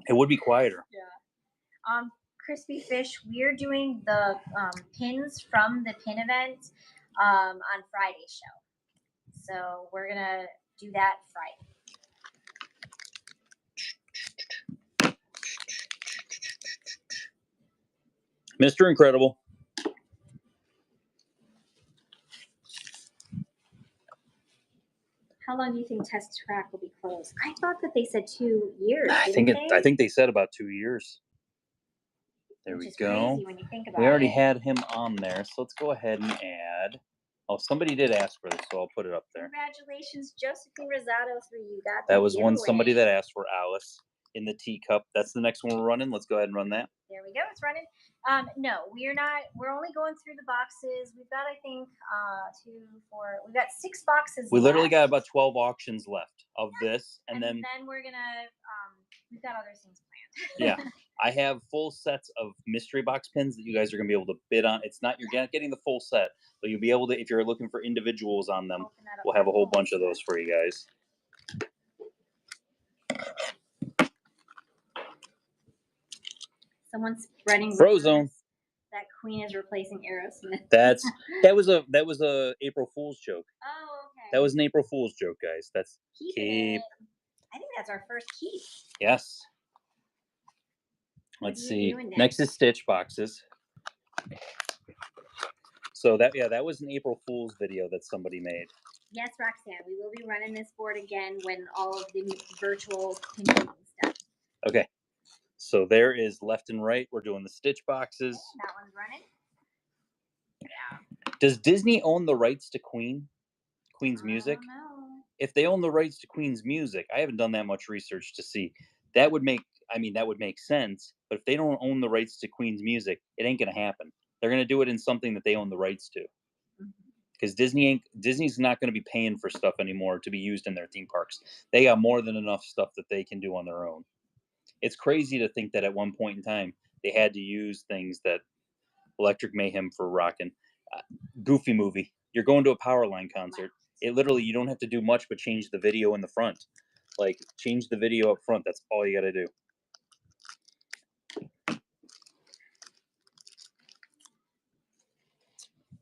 It would be quieter.
Yeah. Crispy Fish, we're doing the pins from the pin event on Friday's show. So we're going to do that Friday.
Mr. Incredible.
How long do you think Test Track will be closed? I thought that they said 2 years.
I think they said about 2 years. There we go.
Crazy when you think about
we already had him on there, so let's go ahead and add. Oh, somebody did ask for this, so I'll put it up there.
Congratulations, Josephine Rosado, for you got
that was one somebody that asked for Alice in the teacup. That's the next one we're running. Let's go ahead and run that.
There we go. It's running. No, we're not. We're only going through the boxes. We've got, I think, 2, 4. We've got 6 boxes.
We literally got about 12 auctions left of this, and then
we're gonna. We've got other things planned.
Yeah, I have full sets of mystery box pins that you guys are gonna be able to bid on. It's not you're not getting the full set, but you'll be able to if you're looking for individuals on them. We'll have a whole bunch of those for you guys.
Someone's spreading
Frozone.
That Queen is replacing Aerosmith.
that was a April Fool's joke.
Oh, okay.
That was an April Fool's joke, guys. That's
keep. I think that's our first keep.
Yes. Let's see. Next is Stitch boxes. So that was an April Fool's video that somebody made.
Yes, Roxanne. We will be running this board again when all of the virtual pinning stuff.
Okay. So there is left and right. We're doing the Stitch boxes.
That one's running. Yeah.
Does Disney own the rights to Queen's music?
I don't know.
If they own the rights to Queen's music, I haven't done that much research to see. That would make sense. But if they don't own the rights to Queen's music, it ain't gonna happen. They're gonna do it in something that they own the rights to. Because Disney's not gonna be paying for stuff anymore to be used in their theme parks. They got more than enough stuff that they can do on their own. It's crazy to think that at one point in time they had to use things that Electric Mayhem for rocking. Goofy movie. You're going to a Powerline concert. It literally, you don't have to do much but change the video in the front. Like, change the video up front. That's all you got to do.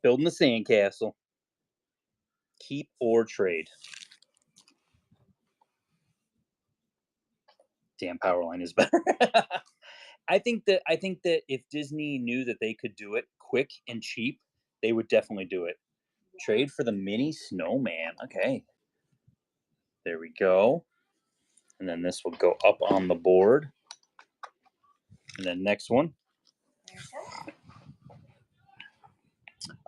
Building the sandcastle. Keep or trade. Damn, Powerline is better. I think that if Disney knew that they could do it quick and cheap, they would definitely do it. Trade for the mini snowman. Okay. There we go. And then this will go up on the board. And then next one.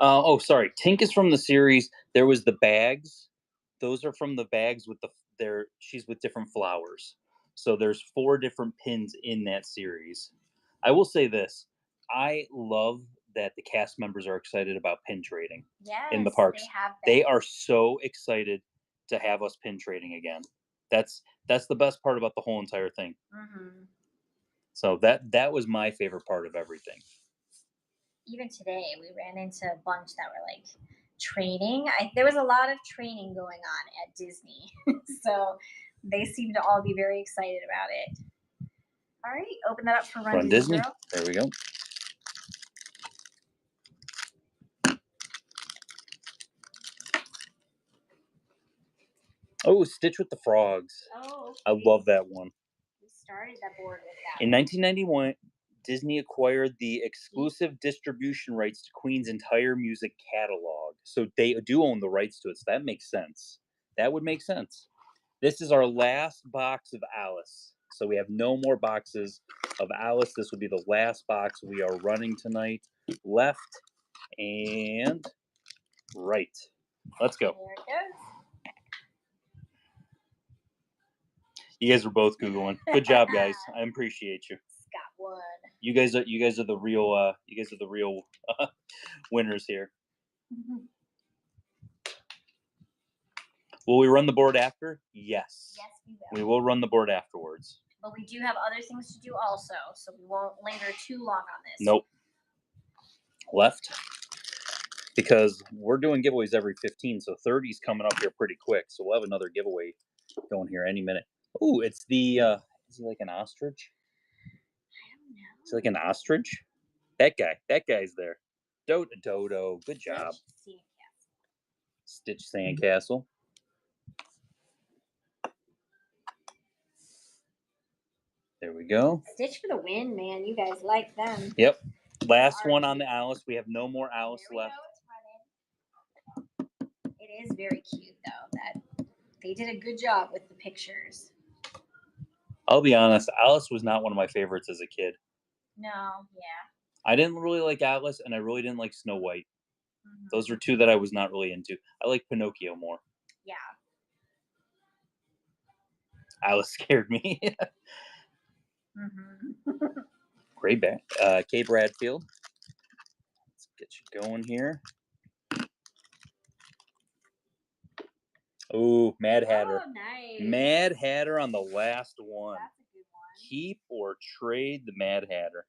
Oh, sorry. Tink is from the series. There was the bags. Those are from the bags with she's with different flowers. So there's 4 different pins in that series. I will say this. I love that the cast members are excited about pin trading in the
Yes,
parks.
they have
They
been.
are so excited to have us pin trading again. That's the best part about the whole entire thing.
Mhm.
So that was my favorite part of everything.
Even today, we ran into a bunch that were like training. There was a lot of training going on at Disney, so they seem to all be very excited about it. All right, open that up for Run Disney. Girl.
There we go. Oh, Stitch with the Frogs.
Oh, okay.
I love that one.
We started that board with that.
In 1991, Disney acquired the exclusive distribution rights to Queen's entire music catalog. So they do own the rights to it. So that makes sense. That would make sense. This is our last box of Alice. So we have no more boxes of Alice. This will be the last box we are running tonight. Left and right. Let's go.
There it goes.
You guys were both Googling. Good job, guys. I appreciate you.
Scott won.
You guys are the real winners here.
Mhm.
Will we run the board after? Yes.
Yes, we will.
We will run the board afterwards.
But we do have other things to do also, so we won't linger too long on this.
Nope. Left. Because we're doing giveaways every 15, so 30's coming up here pretty quick. So we'll have another giveaway going here any minute. Oh, it's the is he like an ostrich?
I don't know.
Is he like an ostrich? That guy's there. Dodo. Good job. Stitch Sandcastle. There we go.
Stitch for the win, man. You guys like them.
Yep. Last one on the Alice. We have no more Alice left.
It is very cute, though. That they did a good job with the pictures.
I'll be honest. Alice was not one of my favorites as a kid.
No, yeah.
I didn't really like Alice, and I really didn't like Snow White.
Mm-hmm.
Those were two that I was not really into. I like Pinocchio more.
Yeah.
Alice scared me.
Mm-hmm.
Great back. Kay Bradfield. Let's get you going here. Oh, Mad Hatter.
Oh, nice.
Mad Hatter on the last one.
That's a good one.
Keep or trade the Mad Hatter.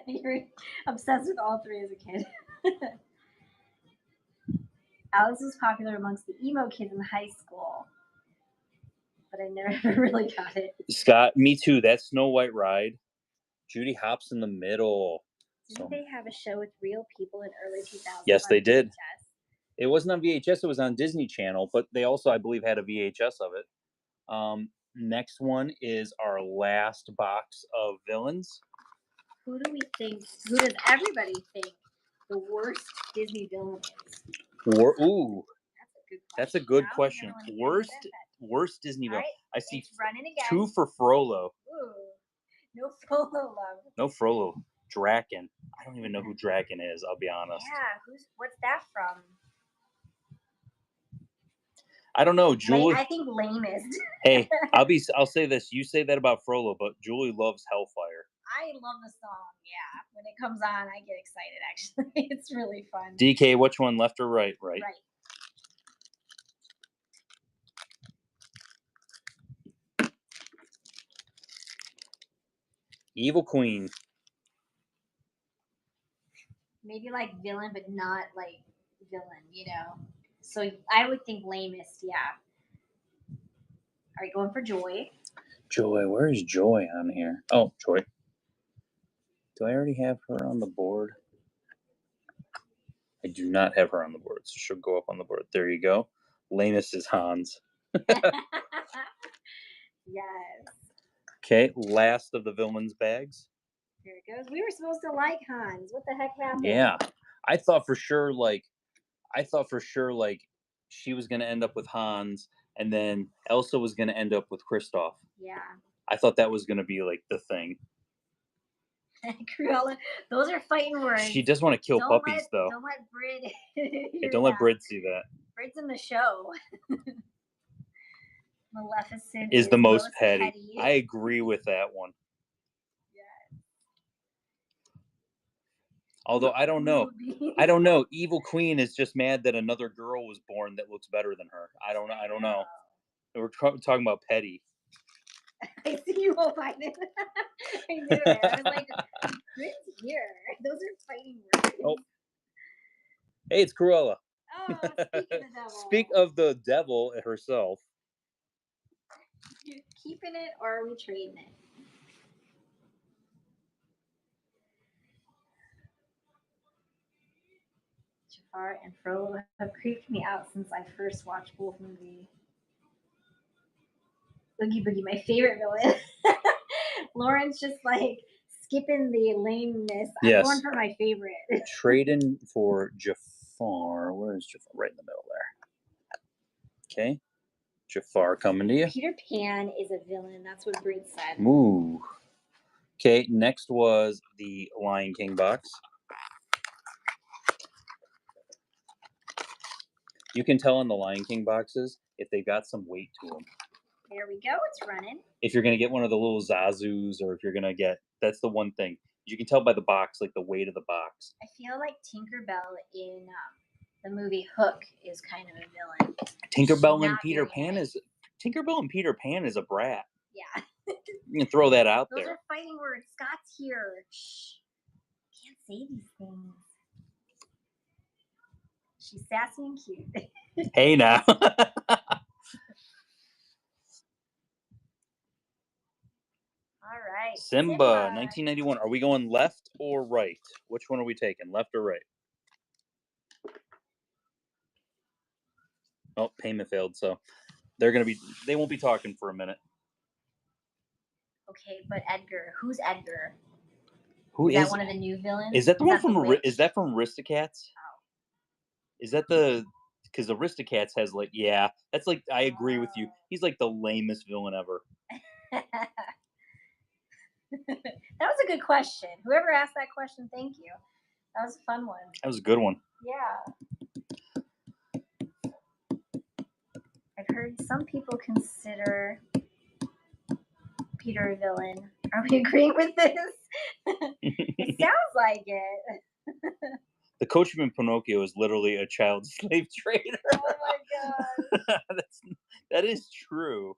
You're obsessed with all three as a kid. Alice was popular amongst the emo kids in high school, but I never really got it.
Scott, me too. That Snow White ride. Judy Hopps in the middle.
Didn't they have a show with real people in early 2000s?
Yes, they did.
VHS?
It wasn't on VHS. It was on Disney Channel, but they also, I believe, had a VHS of it. Next one is our last box of villains.
Who does everybody think the worst Disney villain is?
That's a good question. Worst Disney villain.
Right,
I see
running again.
2 for Frollo.
Ooh, no Frollo love.
No Frollo. Draken. I don't even know who Draken is, I'll be honest.
Yeah, what's that from?
I don't know, Julie.
I think lamest.
Hey, I'll say this. You say that about Frollo, but Julie loves Hellfire.
I love the song, yeah. When it comes on, I get excited, actually. It's really fun.
DK, which one, left or right? Right. Evil Queen.
Maybe like villain, but not like villain, you know? So I would think lamest, yeah. All right, going for Joy.
Joy, where is Joy on here? Oh, Joy. Do I already have her on the board? I do not have her on the board, so she'll go up on the board. There you go. Lamest is Hans.
Yes.
Okay, last of the villains bags.
Here it goes. We were supposed to like Hans. What the heck happened?
Yeah. I thought for sure she was gonna end up with Hans, and then Elsa was gonna end up with Kristoff.
Yeah.
I thought that was gonna be like the thing.
Cruella, those are fighting words.
She does want to kill puppies, though.
Don't let Brid.
Yeah, don't let Brid see that.
Brid's in the show. Maleficent
is the most petty. I agree with that one.
Yeah.
Although I don't know. I don't know. Evil Queen is just mad that another girl was born that looks better than her. I don't know. I don't know. We're talking about petty.
I see you will find it. I knew it. I was like, Prince here. Those are fighting words.
Oh. Hey, it's Cruella.
Oh, speak of the devil.
Speak of the devil herself.
You keeping it or are we trading it? Jafar and Frollo have creeped me out since I first watched both movies. Oogie Boogie, my favorite villain. Lauren's just like skipping the lameness.
Yes.
I'm going for my favorite.
Trading for Jafar. Where is Jafar? Right in the middle there. Okay. Jafar coming to you.
Peter Pan is a villain. That's what Brit said.
Ooh. Okay, next was the Lion King box. You can tell in the Lion King boxes if they've got some weight to them.
There we go. It's running.
If you're going to get one of the little Zazus, or if you're going to get, that's the one thing. You can tell by the box, like the weight of the box.
I feel like Tinkerbell in the movie Hook is kind of a villain.
Tinkerbell and Peter Pan is a brat.
Yeah.
You can throw that out
Those
there.
are fighting words. Scott's here. Shh. Can't say these things. She's sassy and cute.
Hey now.
All right.
Simba, 1991. Are we going left or right? Which one are we taking? Left or right? Oh, payment failed. So they won't be talking for a minute.
Okay, but Edgar. Who's Edgar?
Who
is that one of the new villains?
Is that the one from is that from Aristocats?
Oh.
Is that because Aristocats has like, yeah, that's like, I agree with you. He's like the lamest villain ever.
That was a good question. Whoever asked that question, thank you. That was a fun one.
That was a good one.
Yeah. I've heard some people consider Peter a villain. Are we agreeing with this? It sounds like it.
The coachman Pinocchio is literally a child slave trader.
Oh my god.
That is true.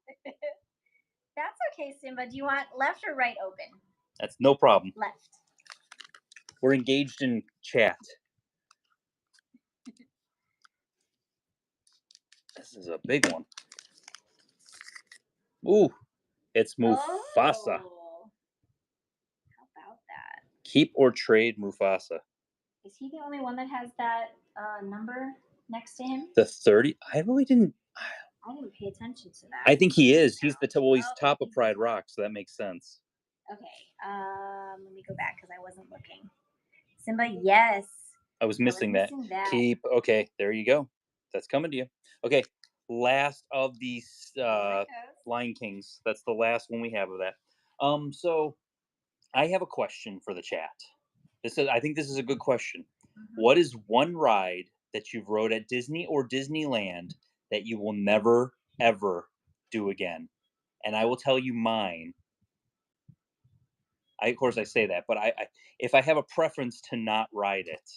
That's okay, Simba. Do you want left or right open?
That's no problem.
Left.
We're engaged in chat. This is a big one. Ooh, it's Mufasa.
Oh. How about that?
Keep or trade Mufasa.
Is he the only one that has that number next to him?
The 30? I really didn't.
I didn't pay attention to that.
I think he is. He's he's top of Pride Rock, so that makes sense.
Okay. Let me go back because I wasn't looking. Simba, yes.
I was missing that. Keep. Okay, there you go. That's coming to you. Okay, last of these Lion Kings. That's the last one we have of that. So I have a question for the chat. I think this is a good question. Mm-hmm. What is one ride that you've rode at Disney or Disneyland that you will never, ever do again? And I will tell you mine. Of course, I say that, but if I have a preference to not ride it,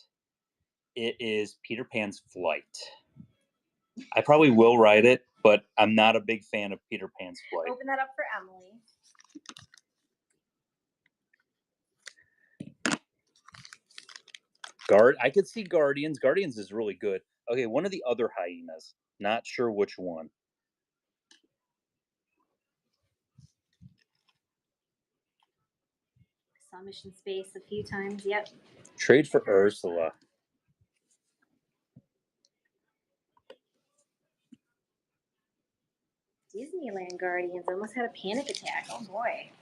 it is Peter Pan's Flight. I probably will ride it, but I'm not a big fan of Peter Pan's Flight.
Open that up for Emily.
I could see Guardians. Guardians is really good. Okay, one of the other hyenas. Not sure which one.
Saw Mission Space a few times. Yep.
Trade for Ursula.
Disneyland Guardians almost had a panic attack. Oh boy.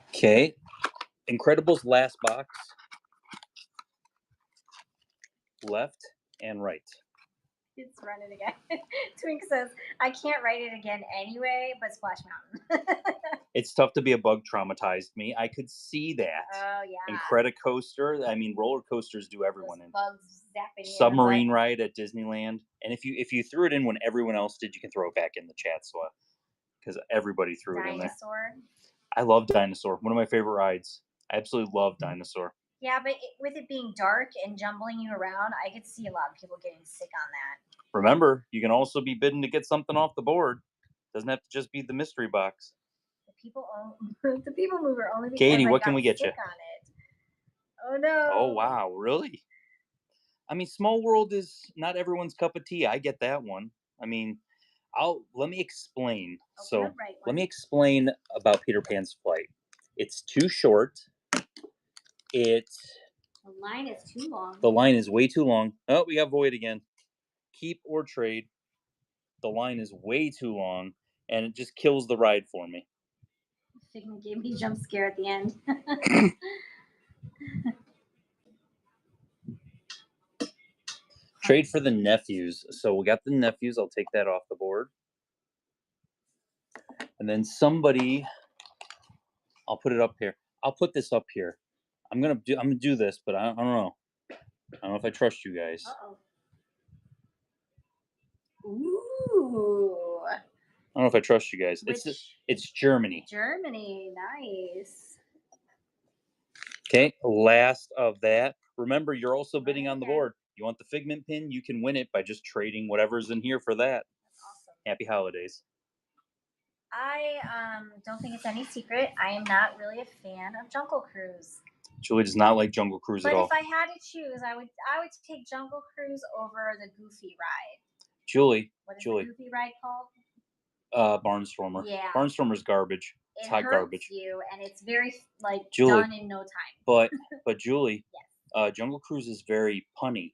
Okay. Incredibles last box. Left and right.
It's running again. Twink says, I can't write it again anyway, but Splash Mountain.
It's tough to be a bug traumatized me. I could see that.
Oh, yeah.
Incredicoaster. I mean, roller coasters do everyone in.
Bugs zapping you.
Submarine ride at Disneyland. And if you threw it in when everyone else did, you can throw it back in the chat. So, because everybody threw it in there.
Dinosaur.
I love Dinosaur. One of my favorite rides. I absolutely love Dinosaur.
Yeah, but with it being dark and jumbling you around, I could see a lot of people getting sick on that.
Remember, you can also be bidding to get something off the board. Doesn't have to just be the mystery box.
The people mover only because
Katie,
I
what
got
can we get
sick
you?
on it. Oh no!
Oh wow, really? I mean, Small World is not everyone's cup of tea. I get that one. I mean, let me explain. So let me explain about Peter Pan's flight. It's too short.
The line is too long.
The line is way too long. Oh, we got void again. Keep or trade. The line is way too long, and it just kills the ride for me.
Figment gave me a jump scare at the end.
Trade for the nephews. So we got the nephews. I'll take that off the board. And then somebody, I'll put it up here. I'll put this up here. I'm gonna do this, but I don't know. I don't know if I trust you guys.
Ooh.
I don't know if I trust you guys. It's Germany.
Germany, nice.
Okay, last of that. Remember, you're also bidding on the board. You want the Figment pin? You can win it by just trading whatever's in here for that.
That's awesome.
Happy holidays.
I don't think it's any secret. I am not really a fan of Jungle Cruise.
Julie does not like Jungle Cruise at all.
But if I had to choose, I would take Jungle Cruise over the Goofy ride.
Julie.
What is the Goofy ride called?
Barnstormer.
Yeah.
Barnstormer's garbage. It's hot garbage.
You, and it's very
Julie,
done in no time.
But Julie,
yes.
Jungle Cruise is very punny.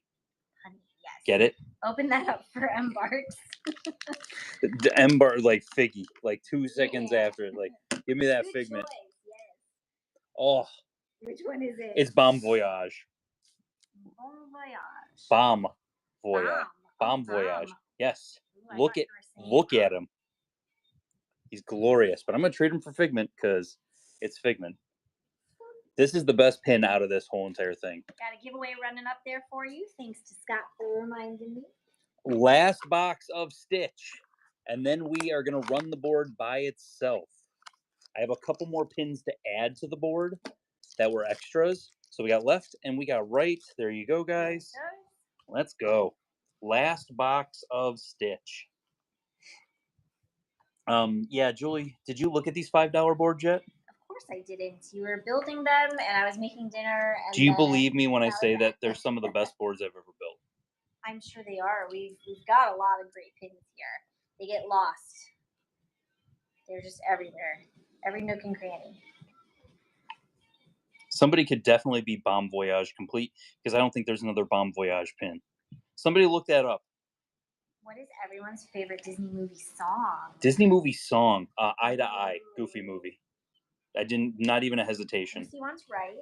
Punny, yes.
Get it?
Open that up for Embarks.
The Embark, like Figgy, like 2 seconds after it, like give me that
Good
Figment.
Choice, yes.
Oh.
Which one is it?
It's Bon Voyage.
Bon Voyage.
Bomb Voyage. Bomb Voyage. Yes.
Ooh,
look at him. He's glorious, but I'm gonna trade him for Figment because it's Figment. This is the best pin out of this whole entire thing.
Got a giveaway running up there for you. Thanks to Scott for reminding me.
Last box of Stitch, and then we are gonna run the board by itself. I have a couple more pins to add to the board that were extras. So we got left and we got right. There you go, guys. Let's go. Last box of Stitch. Yeah, Julie, did you look at these $5 boards yet?
Of course I didn't. You were building them and I was making dinner. And
do you believe me when I say that they're some of the best boards I've ever built?
I'm sure they are. We've got a lot of great pins here. They get lost. They're just everywhere. Every nook and cranny.
Somebody could definitely be Bon Voyage complete because I don't think there's another Bon Voyage pin. Somebody look that up.
What is everyone's favorite Disney movie song?
Disney movie song, Eye to Eye, Goofy movie. Not even a hesitation.
Lucy wants right.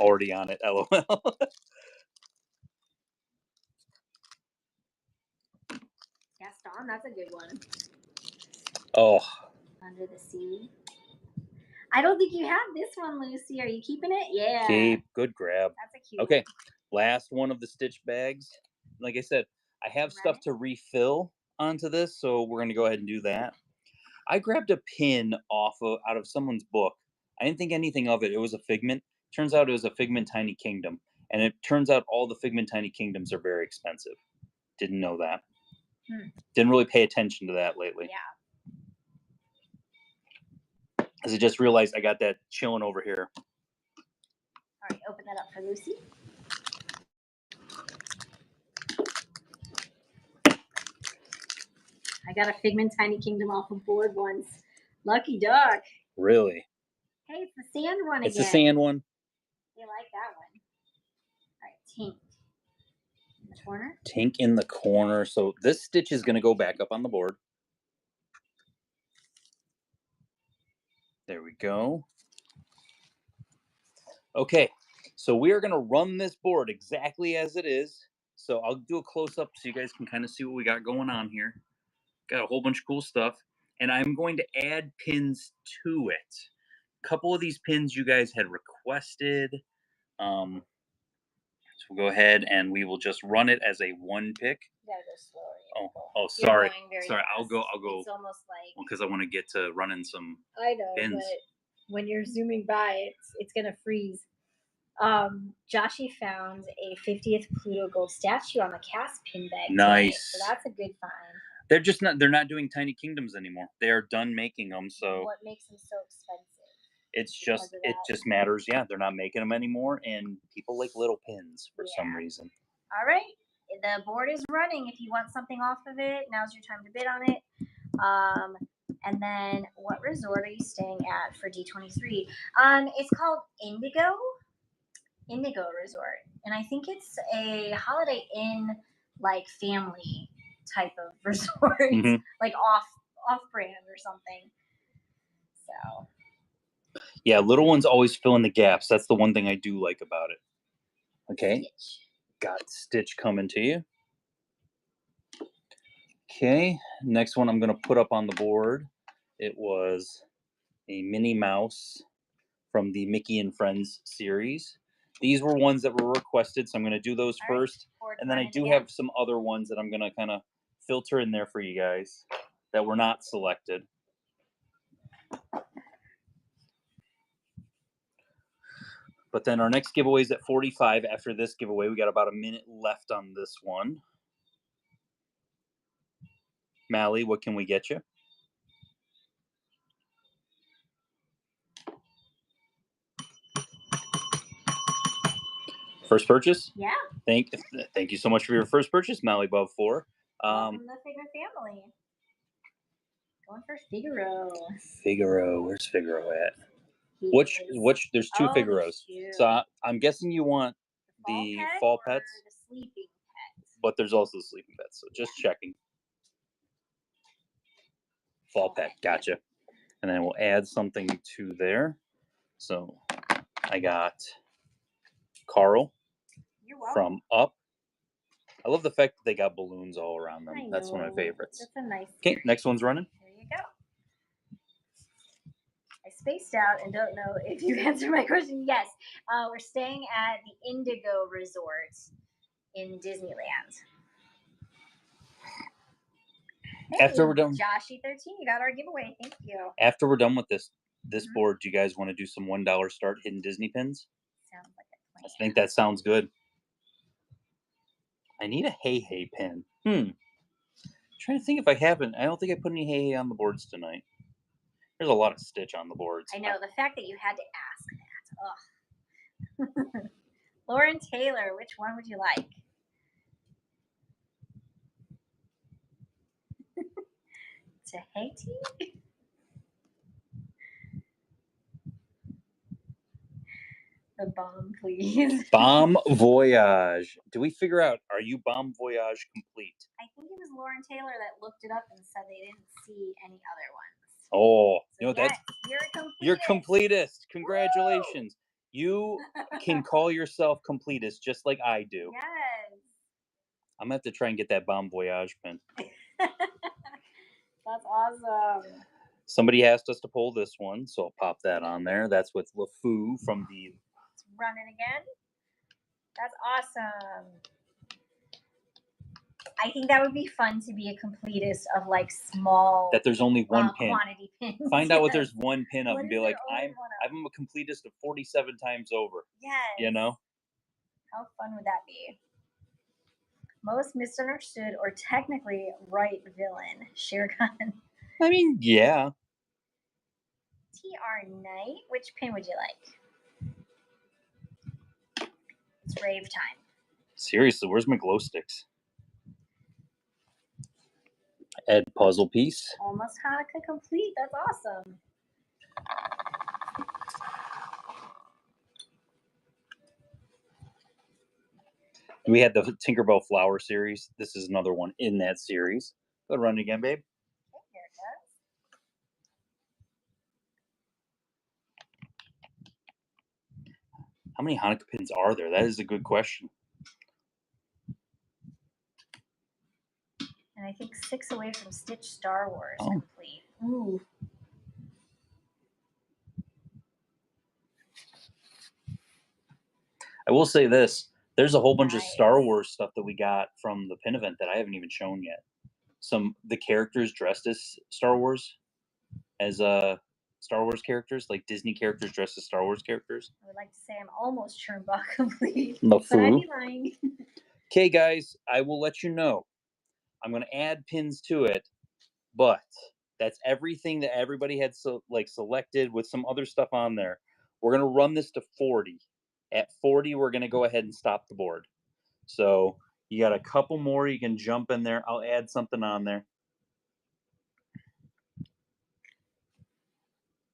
Already on it, LOL.
Gaston, that's a good one.
Oh.
Under the Sea. I don't think you have this one, Lucy. Are you keeping it? Yeah.
Keep. Good grab.
That's a cute
one. Last one of the Stitch bags. Like I said, I have stuff to refill onto this, so we're going to go ahead and do that. I grabbed a pin out of someone's book. I didn't think anything of it. It was a Figment. Turns out it was a Figment Tiny Kingdom. And it turns out all the Figment Tiny Kingdoms are very expensive. Didn't know that. Didn't really pay attention to that lately.
Yeah.
Because I just realized I got that chilling over here.
All right, open that up for Lucy. I got a Figment Tiny Kingdom off of board once. Lucky duck.
Really?
Hey, it's the sand one again.
It's the sand one.
They like that one. All right, Tink. In the corner?
Tink in the corner. So this Stitch is going to go back up on the board. There we go. Okay, so we are going to run this board exactly as it is. So I'll do a close-up so you guys can kind of see what we got going on here. Got a whole bunch of cool stuff. And I'm going to add pins to it. A couple of these pins you guys had requested. So we'll go ahead and we will just run it as a one pick.
You gotta go slower.
Oh, sorry.
Sorry,
I'll go.
It's almost like...
Well, because I want to get to running some
I know,
pins.
but when you're zooming by, it's gonna freeze. Joshy found a 50th Pluto gold statue on the cast pin bag.
Nice.
Tonight, so that's a good find.
They're not doing Tiny Kingdoms anymore. They are done making them. So
what makes them so expensive?
It just matters. Yeah, they're not making them anymore, and people like little pins for some reason.
All right, the board is running. If you want something off of it, now's your time to bid on it. And then, what resort are you staying at for D23? It's called Indigo Resort, and I think it's a Holiday Inn like family type of resort, like off brand or something. So.
Yeah, little ones always fill in the gaps. That's the one thing I do like about it. Okay. Stitch. Got Stitch coming to you. Okay, next one I'm going to put up on the board. It was a Minnie Mouse from the Mickey and Friends series. These were ones that were requested, so I'm going to do those first. And then I do have some other ones that I'm going to kind of filter in there for you guys that were not selected. But then our next giveaway is at 45. After this giveaway, we got about a minute left on this one. Mally, what can we get you? First purchase?
Yeah.
Thank you so much for your first purchase, Mally Above 4.
Welcome to the Figaro family. Going for Figaro.
Figaro, where's Figaro at? Which? There's two Figaros. So I'm guessing you want the fall pets,
the sleeping pets.
But there's also the sleeping pets. So just checking. Fall pet, gotcha. And then we'll add something to there. So I got Carl from Up. I love the fact that they got balloons all around them. That's one of my favorites.
That's a nice.
Okay, next one's running.
There you go. I spaced out and don't know if you answered my question. Yes, we're staying at the Indigo Resort in Disneyland. Hey,
after we're done,
Joshy13, you got our giveaway. Thank you.
After we're done with this board, do you guys want to do some $1 start hidden Disney pins?
Sounds like a plan.
I think that sounds good. I need a Hey Hey pin. I'm trying to think if I haven't. I don't think I put any Hey Hey on the boards tonight. There's a lot of Stitch on the boards.
I know. The fact that you had to ask that. Ugh. Lauren Taylor, which one would you like? Tahiti? The bomb, please.
Bomb Voyage. Do we figure out, are you Bomb Voyage complete?
I think it was Lauren Taylor that looked it up and said they didn't see any other ones.
Oh,
so
you know, that's you're completist. Congratulations. Woo! You can call yourself completist just like I do.
Yes.
I'm gonna have to try and get that Bomb Voyage pin.
That's awesome.
Somebody asked us to pull this one, so I'll pop that on there. That's with LeFou from the.
It's running again. That's awesome. I think that would be fun to be a completist of like small.
That there's only one pin.
Quantity pins.
Find out what there's one pin of and be like, I'm a completist of 47 times over.
Yes.
You know?
How fun would that be? Most misunderstood or technically right villain, Shere Khan.
I mean, yeah.
TR Knight, which pin would you like? It's rave time.
Seriously, where's my glow sticks? Ed puzzle piece.
Almost Hanukkah complete. That's awesome.
We had the Tinkerbell Flower series. This is another one in that series. Go run again, babe.
Okay, here it
goes. How many Hanukkah pins are there? That is a good question.
And I think 6 away from Stitch Star Wars complete. Ooh.
I will say this. There's a whole bunch of Star Wars stuff that we got from the pin event that I haven't even shown yet. The characters dressed as Star Wars, as Star Wars characters, like Disney characters dressed as Star Wars characters.
I would like to say I'm almost Chernbach complete,
LeFou.
but I'd be lying.
Okay, guys, I will let you know. I'm going to add pins to it, but that's everything that everybody had selected with some other stuff on there. We're going to run this to 40. At 40, we're going to go ahead and stop the board. So you got a couple more you can jump in there. I'll add something on there.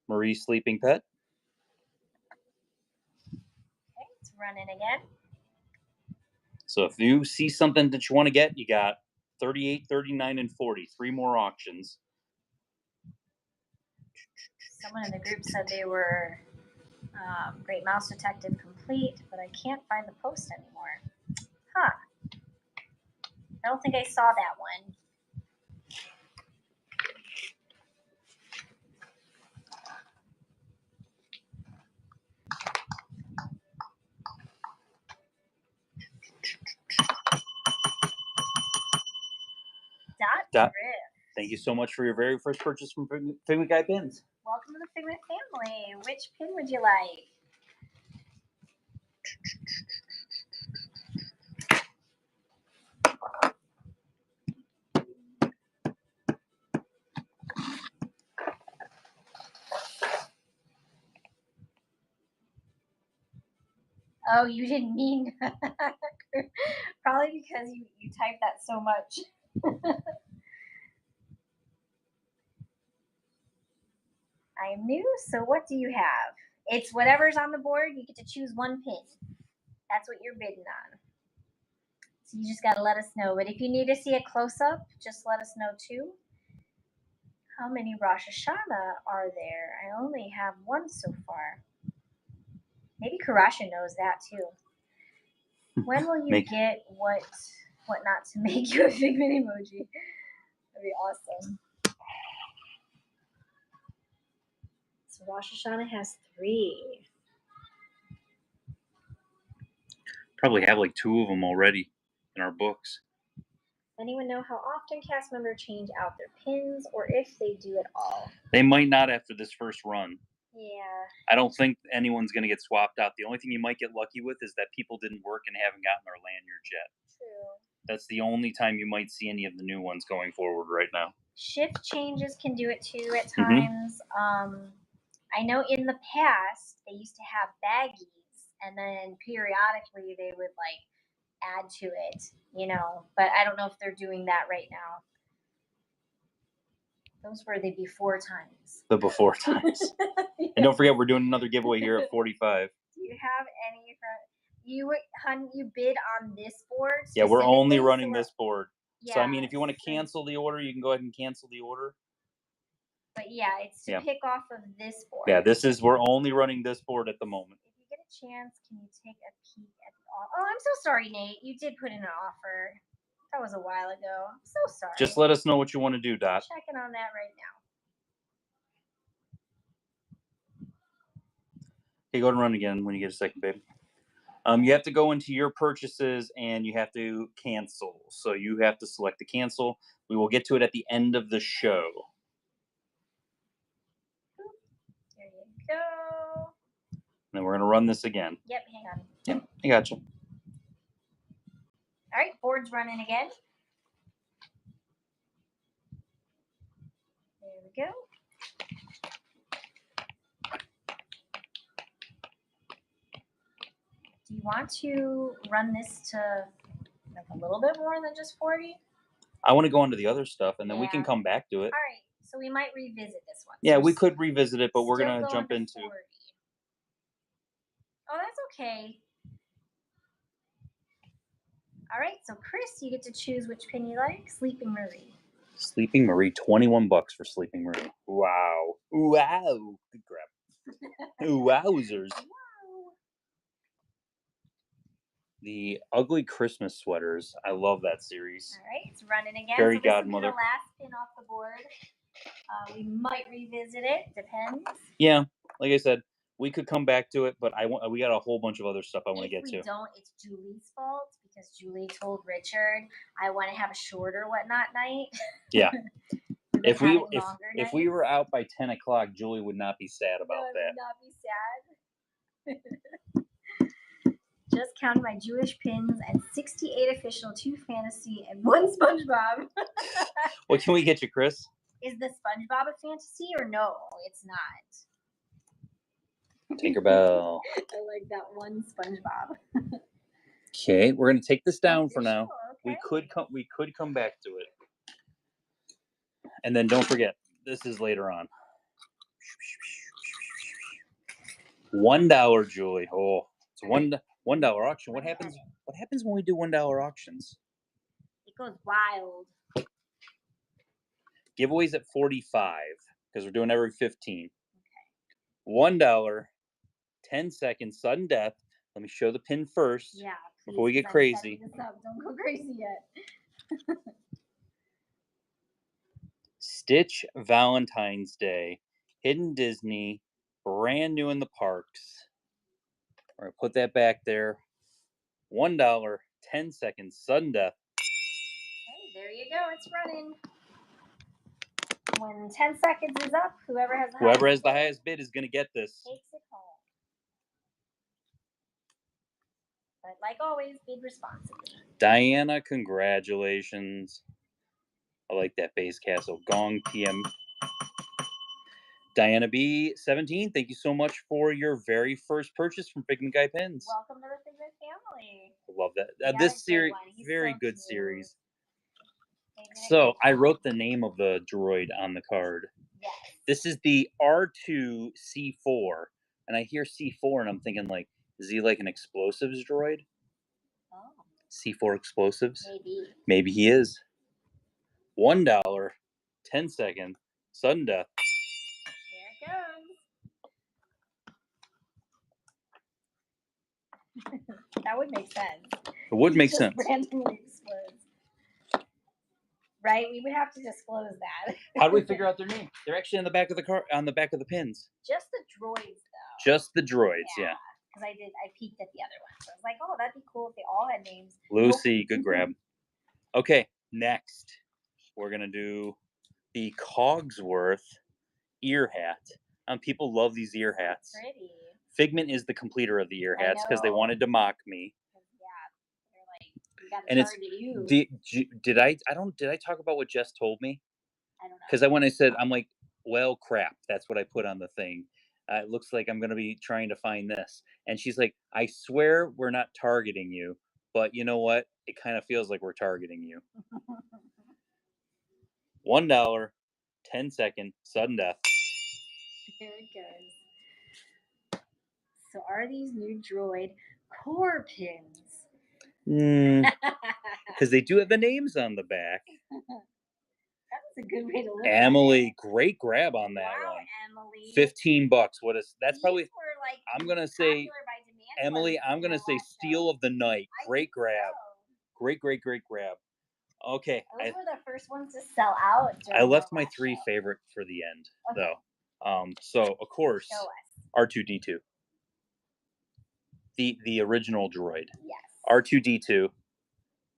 Marie Sleeping Pet.
Okay, it's running again.
So if you see something that you want to get, you got 38, 39, and 40. 3 more auctions.
Someone in the group said they were Great Mouse Detective complete, but I can't find the post anymore. Huh. I don't think I saw that one. Dot.
Thank you so much for your very first purchase from Figment Guy Pins.
Welcome to the Figment family. Which pin would you like? Oh, you didn't mean probably because you typed that so much. I am new, so what do you have? It's whatever's on the board. You get to choose one pin. That's what you're bidding on. So you just got to let us know. But if you need to see a close-up, just let us know too. How many Rosh Hashanah are there? I only have one so far. Maybe Karasha knows that too. When will you get what not to make you a Figment emoji? That'd be awesome. So Rosh Hashanah has 3.
Probably have like 2 of them already in our books.
Anyone know how often cast members change out their pins, or if they do at all?
They might not after this first run.
Yeah.
I don't think anyone's going to get swapped out. The only thing you might get lucky with is that people didn't work and haven't gotten their lanyards yet.
True.
That's the only time you might see any of the new ones going forward right now.
Shift changes can do it too at times. I know in the past they used to have baggies, and then periodically they would like add to it, you know. But I don't know if they're doing that right now. Those were the before times.
The before times. Yeah. And don't forget, we're doing another giveaway here at 45.
Do you have any from you bid on this board?
Yeah, we're only running this board.
Yeah,
so I mean, if you want to cancel the order, you can go ahead and cancel the order.
But yeah, it's to pick off of this board.
Yeah, we're only running this board at the moment.
If you get a chance, can you take a peek at the offer? Oh, I'm so sorry, Nate. You did put in an offer. That was a while ago. I'm so sorry.
Just let us know what you want to do, Dot.
I'm checking on that right now.
Okay, go ahead and run again when you get a second, babe. You have to go into your purchases and you have to cancel. So you have to select the cancel. We will get to it at the end of the show.
There you go.
And then we're going to run this again.
Yep, hang on.
Yep, I got you.
All right, board's running again. There we go. Do you want to run this to like a little bit more than just 40?
I want to go on to the other stuff, and then we can come back to it.
All right, so we might revisit this one.
Yeah, we could revisit it, but we're going to jump into...
40. Oh, that's okay. All right, so Chris, you get to choose which pin you like. Sleeping Marie.
Sleeping Marie, $21 for Sleeping Marie. Wow. Wow. Good crap. Wowzers.
Wow.
The Ugly Christmas Sweaters. I love that series.
All right, it's running again.
Fairy
so this
Godmother.
will be the last pin off the board. We might revisit it. Depends.
Yeah, like I said, we could come back to it, but we got a whole bunch of other stuff I want to get to.
If we don't, it's Julie's fault because Julie told Richard, I want to have a shorter whatnot night.
Yeah.
Do they
If we
have any
if
longer
if we
nights?
were out by 10 o'clock, Julie would not be sad
No,
about
I
that.
would not be sad. Just counted my Jewish pins and 68 official, 2 fantasy, and 1 SpongeBob.
What can we get you, Chris?
Is the SpongeBob a fantasy or no? It's not.
Tinkerbell.
I like that 1 SpongeBob.
Okay, we're gonna take this down for now.
Official, okay.
We could come back to it. And then don't forget, this is later on. $1, Julie. Oh, it's $1 auction. What happens when we do $1 auctions?
It goes wild.
Giveaways at 45 because we're doing every 15. Okay. $1, 10 seconds, sudden death. Let me show the pin first.
Yeah. Please,
before we get crazy.
This up. Don't go crazy yet.
Stitch Valentine's Day, Hidden Disney, brand new in the parks. We're gonna put that back there. $1, 10 seconds, sudden death.
Okay, there you go. It's running. When 10 seconds is up, whoever has the
highest bid is gonna get this.
Takes it home. But like always, bid responsibly.
Diana, congratulations. I like that base castle. Gong PM. Diana B 17, thank you so much for your very first purchase from Figment Guy Pins.
Welcome to the Figment family.
I love that. This series, very good
cute.
series. So I wrote the name of the droid on the card.
Yes.
This is the R2C4, and I hear C4, and I'm thinking like, is he like an explosives droid?
Oh.
C4 explosives?
Maybe. Maybe
he is. $1, 10 seconds, sudden death.
There it goes. That would make sense.
It would make sense.
Randomly explodes. Right? We would have to disclose that.
How do we figure out their name? They're actually on the back of the car, on the back of the pins.
Just the droids, though.
Just the droids, yeah.
Because I peeked at the other one. So I was like, oh, that'd be cool if they all had names.
Lucy, good grab. Okay, next we're gonna do the Cogsworth ear hat. People love these ear hats.
Pretty.
Figment is the completer of the ear hats because they wanted to mock me.
Yeah, they're like, we got to target you.
Did I talk about what Jess told me?
I don't know.
Because when I said, I'm like, well, crap. That's what I put on the thing. It looks like I'm going to be trying to find this. And she's like, I swear we're not targeting you. But you know what? It kind of feels like we're targeting you. $1, 10 second, sudden death.
There it goes. So are these new droid core pins?
Because they do have the names on the back.
That was a good way to look
Emily,
at it.
great grab on that one.
Emily.
$15. That's
These
probably.
were, like,
I'm gonna say, Emily. I'm gonna say steal of the night. Great grab.
So.
Great grab. Okay.
Those were the first ones to sell out.
I left my 3 favorite for the end, though. So of course, R2D2. The original droid.
Yes.
R2D2.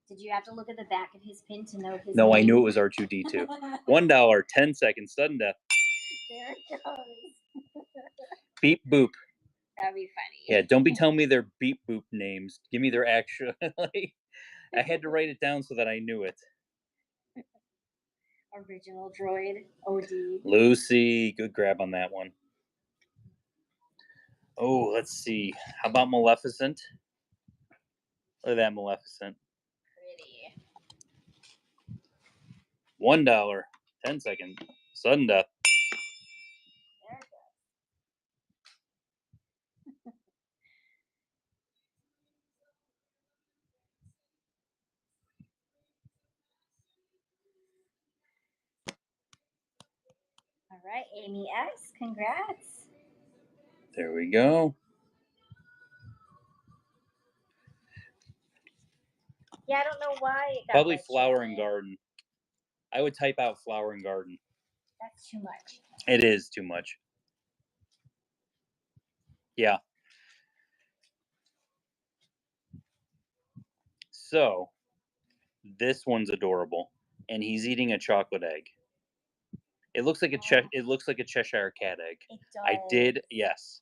Did you have to look at the back of his pin to know his
No,
name?
I knew it was R2D2. $1, 10 seconds, sudden death.
There it goes.
Beep boop.
That'd be funny.
Yeah, don't be telling me their beep boop names. Give me their actual. I had to write it down so that I knew it.
Original droid, OD.
Lucy, good grab on that one. Oh, let's see. How about Maleficent? Look at that Maleficent.
Pretty.
$1, 10 seconds, sudden death.
There it goes. All right, Amy S. Congrats.
There we go.
Yeah, I don't know why it got
Probably Flower and Garden. I would type out Flower and Garden.
That's too much.
It is too much. Yeah. So, this one's adorable. And he's eating a chocolate egg. It looks like a
Oh.
It looks like a Cheshire cat egg.
It does.
I did, yes.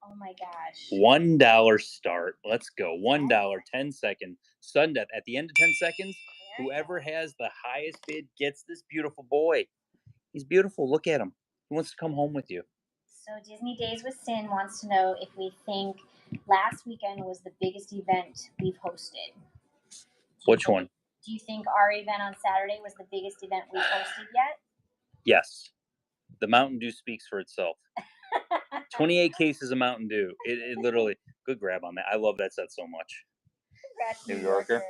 Oh my gosh.
$1 start. Let's go. $1, 10 seconds. Sudden death. At the end of 10 seconds,
There you
whoever
go.
has the highest bid gets this beautiful boy. He's beautiful. Look at him. He wants to come home with you.
So Disney Days with Sin wants to know if we think last weekend was the biggest event we've hosted.
Which one?
Do you think our event on Saturday was the biggest event we've hosted yet?
Yes. The Mountain Dew speaks for itself. 28 cases of Mountain Dew. It literally, good grab on that. I love that set so much.
Congrats,
New Yorker.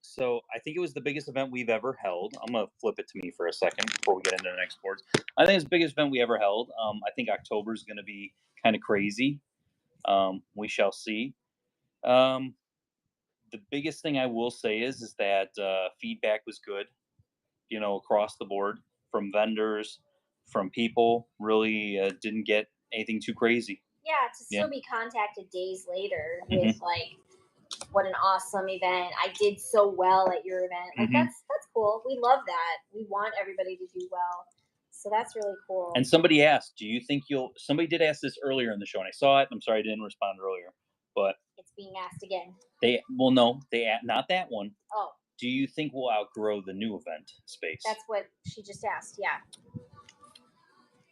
So I think it was the biggest event we've ever held. I'm gonna flip it to me for a second before we get into the next sports. I think it's the biggest event we ever held. I think October is gonna be kind of crazy. We shall see. The biggest thing I will say is that feedback was good. You know, across the board from vendors, from people. Really didn't get anything too crazy.
Yeah, to still be contacted days later with
Mhm.
like, what an awesome event! I did so well at your event. Like
Mhm.
that's cool. We love that. We want everybody to do well. So that's really cool.
And somebody asked, "Do you think you'll?" Somebody did ask this earlier in the show, and I saw it. I'm sorry I didn't respond earlier, but
It's being asked again.
not that one.
Oh,
Do you think we'll outgrow the new event space?
that's what she just asked. Yeah.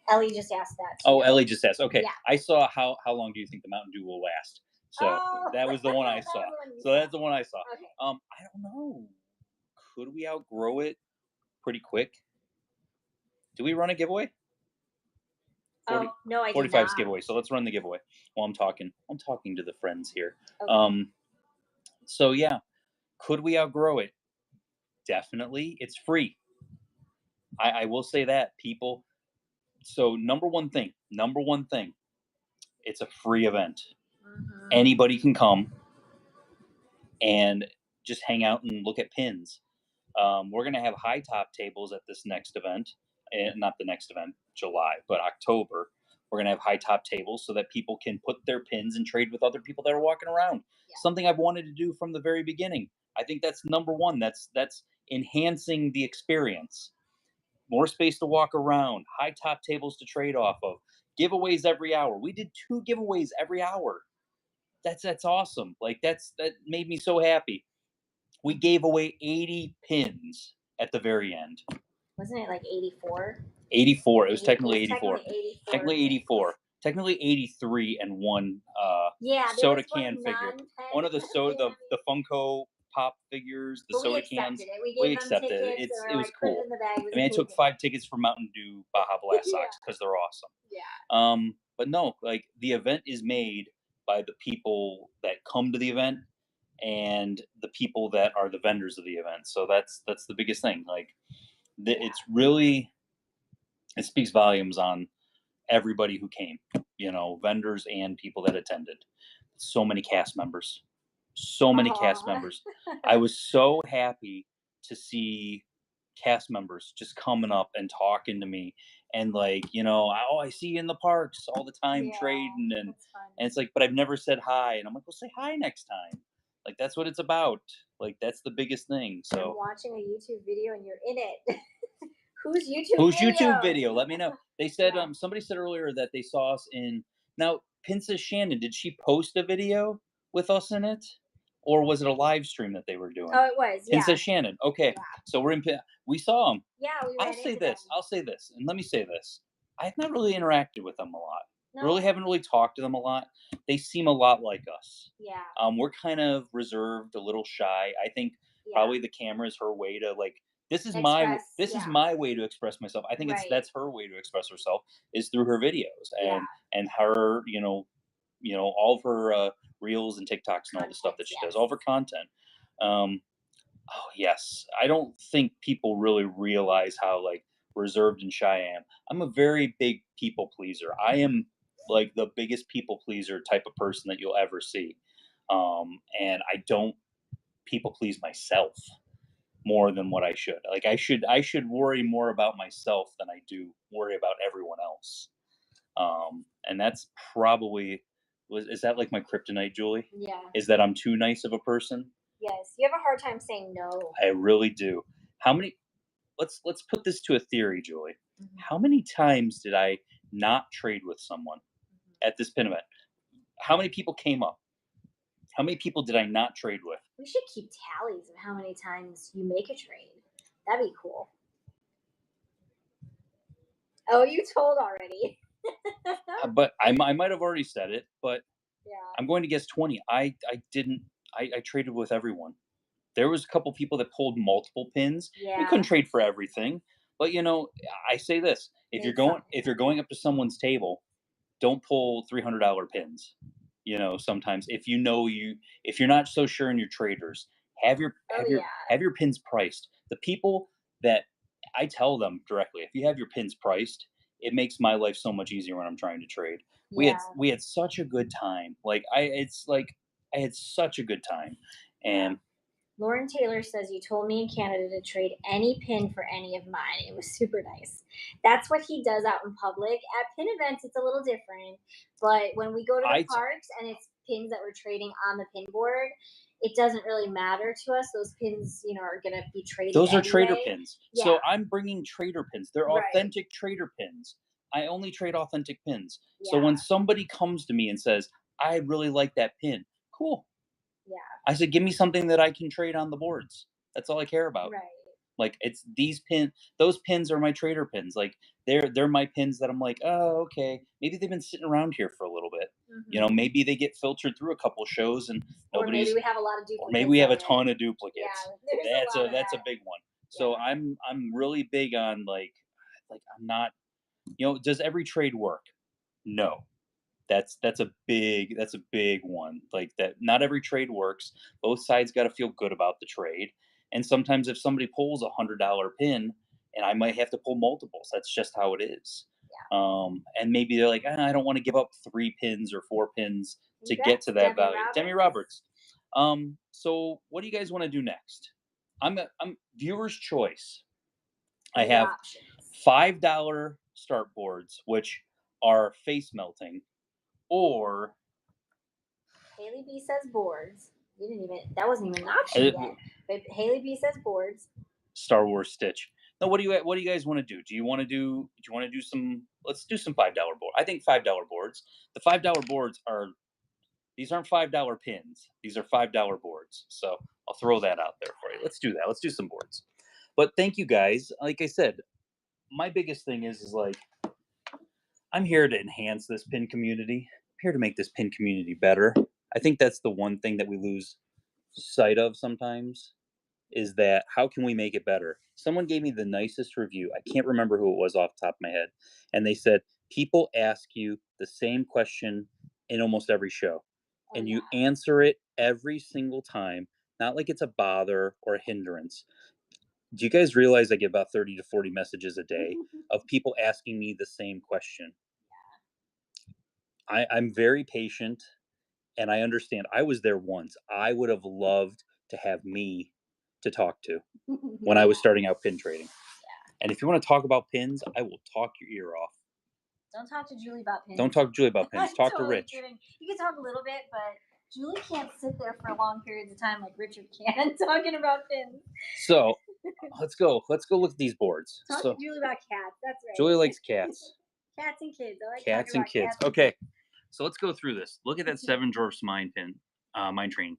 Ellie just asked that.
Oh,
too.
Ellie just asked. Okay,
Yeah.
I saw how long do you think the Mountain Dew will last? So
Oh.
that was the one I
That
saw.
was the one you
So
saw.
that's the one I saw.
Okay.
I don't know. Could we outgrow it pretty quick? Do we run a giveaway? 40,
Oh no, I did
45
not.
giveaway. So let's run the giveaway while I'm talking. I'm talking to the friends here.
Okay.
So yeah, could we outgrow it? Definitely. It's free. I will say that people. So number one thing, it's a free event.
Mhm.
Anybody can come and just hang out and look at pins. We're going to have high top tables at this next event, not the next event, July, but October. We're going to have high top tables so that people can put their pins and trade with other people that are walking around.
Yeah.
Something I've wanted to do from the very beginning. I think that's number one. That's enhancing the experience. More space to walk around, high top tables to trade off of, giveaways every hour. We did 2 giveaways every hour. That's awesome. Like that made me so happy. We gave away 80 pins at the very end.
Wasn't it like 84?
84. It was technically 84.
Technically 84.
Technically 83 and one
Yeah,
soda can figure. One of the the Funko Pop figures, the soda cans. We accepted it. It was cool. I mean, I took 5 tickets for Mountain Dew Baja Blast socks because they're awesome.
Yeah.
But no, like the event is made by the people that come to the event and the people that are the vendors of the event. So that's the biggest thing. Like it's really, it speaks volumes on everybody who came, you know, vendors and people that attended. So many cast members. So many cast members. I was so happy to see cast members just coming up and talking to me and like, you know, oh, I see you in the parks all the time trading and it's like, but I've never said hi. And I'm like, well, say hi next time. Like that's what it's about. Like that's the biggest thing.
I'm
So
watching a YouTube video and you're in it. Whose
YouTube video? Let me know. They said
Yeah.
somebody said earlier that they saw us in now Princess Shannon, did she post a video with us in it? Or was it a live stream that they were doing?
Oh, it was. Yeah.
Princess Shannon. Okay.
Yeah.
So we saw them.
Yeah, we
I'll
ran
say
into
this.
them.
I'll say this. And let me say this. I've not really interacted with them a lot.
No.
Really haven't really talked to them a lot. They seem a lot like us.
Yeah.
We're kind of reserved, a little shy. I think probably the camera is her way to like this is my way to express myself. I think that's her way to express herself is through her videos and her, you know, all of her reels and TikToks and all the stuff that she does, all of her content. Oh yes, I don't think people really realize how like reserved and shy I am. I'm a very big people pleaser. I am like the biggest people pleaser type of person that you'll ever see. And I don't people please myself more than what I should. Like I should worry more about myself than I do worry about everyone else. And that's probably is that like my kryptonite, Julie?
Yeah.
Is that I'm too nice of a person?
Yes. You have a hard time saying no.
I really do. How many let's put this to a theory, Julie.
Mhm.
How many times did I not trade with someone at this pin event? How many people came up? How many people did I not trade with?
We should keep tallies of how many times you make a trade. That'd be cool. Oh, you told already.
But I might have already said it, but
Yeah.
I'm going to guess 20. I didn't. I traded with everyone. There was a couple people that pulled multiple pins. We couldn't
Yeah.
trade for everything, but I say this:
Made something.
if you're going up to someone's table, don't pull $300 pins. Sometimes if if you're not so sure in your traders, have your
Oh
have your
yeah.
have your pins priced. The people that I tell them directly, if you have your pins priced, it makes my life so much easier when I'm trying to trade.
Yeah.
We had such a good time. I had such a good time,
Yeah.
and
Lauren Taylor says you told me in Canada to trade any pin for any of mine. It was super nice. That's what he does out in public. At pin events, it's a little different. But when we go to
I
the
t-
parks and it's pins that we're trading on the pin board, it doesn't really matter to us. Those pins, are going to be traded
those are trader
anyway.
pins.
Yeah.
So I'm bringing trader pins. They're
Right.
authentic trader pins. I only trade authentic pins. So
Yeah.
when somebody comes to me and says, "I really like that pin," cool.
Yeah.
I said, "Give me something that I can trade on the boards." That's all I care about.
Right.
Like it's those pins are my trader pins. Like they're my pins that I'm like, oh, okay. Maybe they've been sitting around here for a little bit.
Mhm.
Maybe they get filtered through a couple shows and
Or maybe
nobody's
we have a lot of duplicates.
or maybe we have a
of it.
ton of duplicates.
Yeah, there's a lot of
That's a
that.
big one. So
Yeah.
I'm really big on like I'm not does every trade work? No. That's a big one. Like that not every trade works. Both sides got to feel good about the trade. And sometimes if somebody pulls $100 pin and I might have to pull multiples, that's just how it is. And maybe they're like, I don't want to give up 3 pins or 4 pins to get to that
Demi
value. Demi Roberts.
Roberts.
So what do you guys want to do next? I'm viewer's choice. I
What are your
have
options?
$5 start boards, which are face melting, or
Haley B says boards. You didn't even. That wasn't even an option
it-
yet. But Haley B says boards.
Star Wars Stitch. No, what do you guys want to do? Do you want to do some? Let's do some $5 board. I think $5 boards. The $5 boards these aren't $5 pins. These are $5 boards. So I'll throw that out there for you. Let's do that. Let's do some boards. But thank you guys. Like I said, my biggest thing is like I'm here to enhance this pin community. I'm here to make this pin community better. I think that's the one thing that we lose sight of sometimes is that how can we make it better? Someone gave me the nicest review. I can't remember who it was off the top of my head. And they said, people ask you the same question in almost every show. And you answer it every single time, not like it's a bother or a hindrance. Do you guys realize I get about 30 to 40 messages a day of people asking me the same question? I'm very patient and I understand. I was there once. I would have loved to have me to talk to when I was starting out pin trading. And if you want to talk about pins, I will talk your ear off.
Don't talk to Julie about pins.
Don't talk to Julie about pins.
I'm
Talk
totally
to Rich.
Kidding. You can talk a little bit, but Julie can't sit there for long periods of time like Richard can talking about pins.
So let's go. Let's go look at these boards.
Talk to Julie about cats. That's right.
Julie likes cats.
Cats and kids. I like
cats and kids.
Cats
okay. So let's go through this. Look at that 7 Dwarfs Mine Train.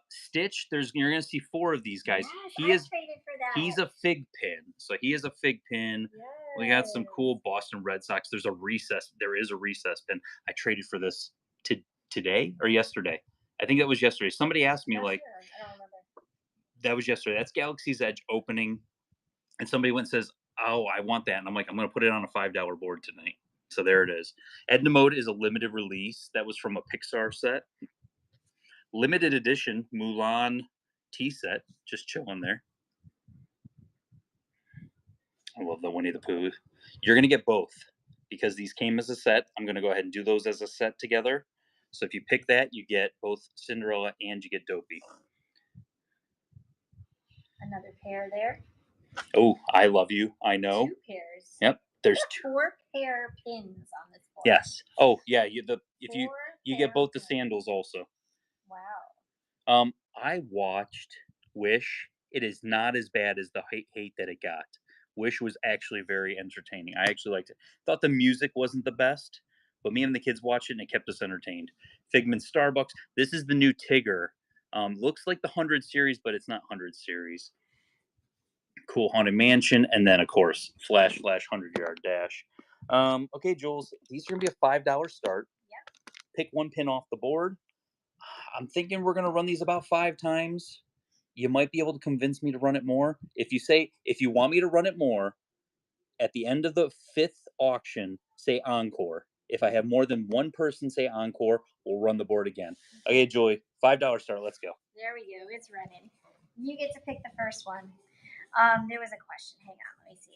Stitch, you're gonna see 4 of these guys.
Yes, traded for that.
He's a fig pin. So he is a fig pin.
Yes.
We got some cool Boston Red Sox. There is a recess pin. I traded for this today or yesterday. I think that was yesterday. Somebody asked me I don't remember. That was yesterday. That's Galaxy's Edge opening. And somebody went and says, "Oh, I want that." And I'm like, "I'm going to put it on a $5 board tonight." So there it is. Edna Mode is a limited release. That was from a Pixar set. Limited edition Mulan tea set. Just chilling there. I love the Winnie the Pooh. You're going to get both because these came as a set. I'm going to go ahead and do those as a set together. So if you pick that, you get both Cinderella and you get Dopey.
Another pair there.
Oh, I love you. I know.
2 pairs.
Yep. There's
4 pair pins on this board.
Yes. Oh, yeah. You get both the sandals also.
Wow.
I watched Wish it is not as bad as the hate that it got. Wish was actually very entertaining. I actually liked it. Thought the music wasn't the best, but me and the kids watched it and it kept us entertained. Figment Starbucks. This is the new Tigger. Looks like the 100 series, but it's not 100 series. Cool Haunted Mansion, and then of course Flash 100-yard dash. Okay, Jules, these are gonna be a $5 start.
Yep.
Pick one pin off the board. I'm thinking we're gonna run these about 5 times. You might be able to convince me to run it more. If you want me to run it more, at the end of the 5th auction, say encore. If I have more than one person say encore, we'll run the board again. Okay, Julie, $5 start. Let's go.
There we go. It's running. You get to pick the first one. There was a question. Hang on. Let me see.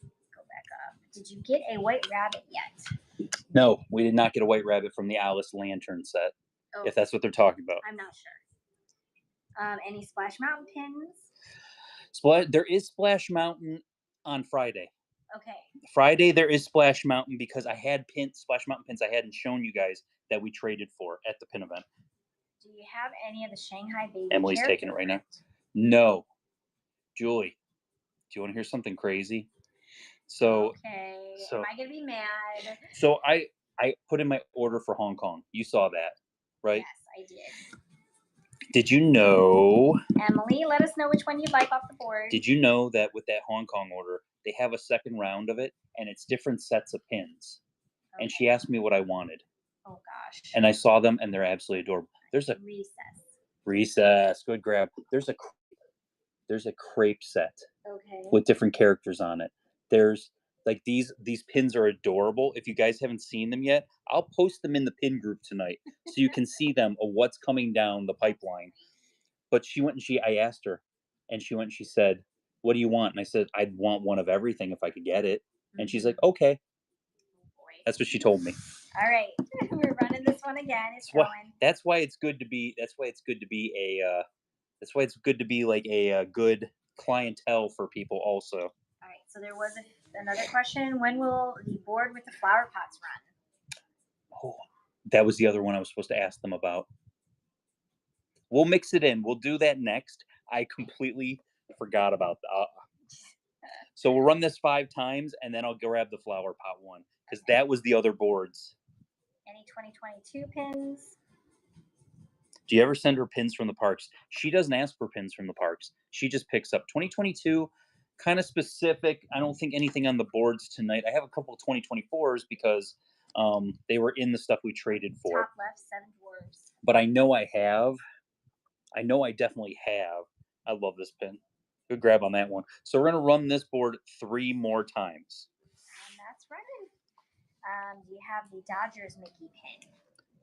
Go back up. Did you get a white rabbit yet?
No, we did not get a white rabbit from the Alice Lantern set. Oh, if that's what they're talking about.
I'm not sure. Any Splash Mountain pins?
There is Splash Mountain on Friday.
Okay.
Friday there is Splash Mountain because I had Splash Mountain pins I hadn't shown you guys that we traded for at the pin event.
Do you have any of the Shanghai Baby?
Emily's taking it right now. No. Julie, do you want to hear something crazy?
Okay. Am I gonna be mad?
So I put in my order for Hong Kong. You saw that, right?
Yes, I did.
Did you know,
Emily, let us know which one you'd like off the board.
Did you know that with that Hong Kong order, they have a second round of it, and it's different sets of pins? Okay. And she asked me what I wanted.
Oh, gosh.
And I saw them, and they're absolutely adorable. There's a... Recess. Good grab. There's a crepe set.
Okay.
With different characters on it. There's... Like, these pins are adorable. If you guys haven't seen them yet, I'll post them in the pin group tonight so you can see them of what's coming down the pipeline. But I asked her, and she said, what do you want? And I said, I'd want one of everything if I could get it. And she's like, okay. That's what she told me.
All right. We're running this one again.
That's why it's good to be like a good clientele for people also.
All right. So there was another question. When will the board with the flower pots run?
Oh, that was the other one I was supposed to ask them about. We'll mix it in. We'll do that next. I completely forgot about that. So we'll run this 5 times, and then I'll grab the flower pot one, because that was the other boards.
Any 2022 pins?
Do you ever send her pins from the parks? She doesn't ask for pins from the parks. She just picks up 2022. Kind of specific. I don't think anything on the boards tonight. I have a couple of 2024s because they were in the stuff we traded for.
Top left, 7 dwarves.
But I know I definitely have. I love this pin. Good grab on that one. So we're going to run this board 3 more times.
And that's running. Do you have the Dodgers Mickey pin?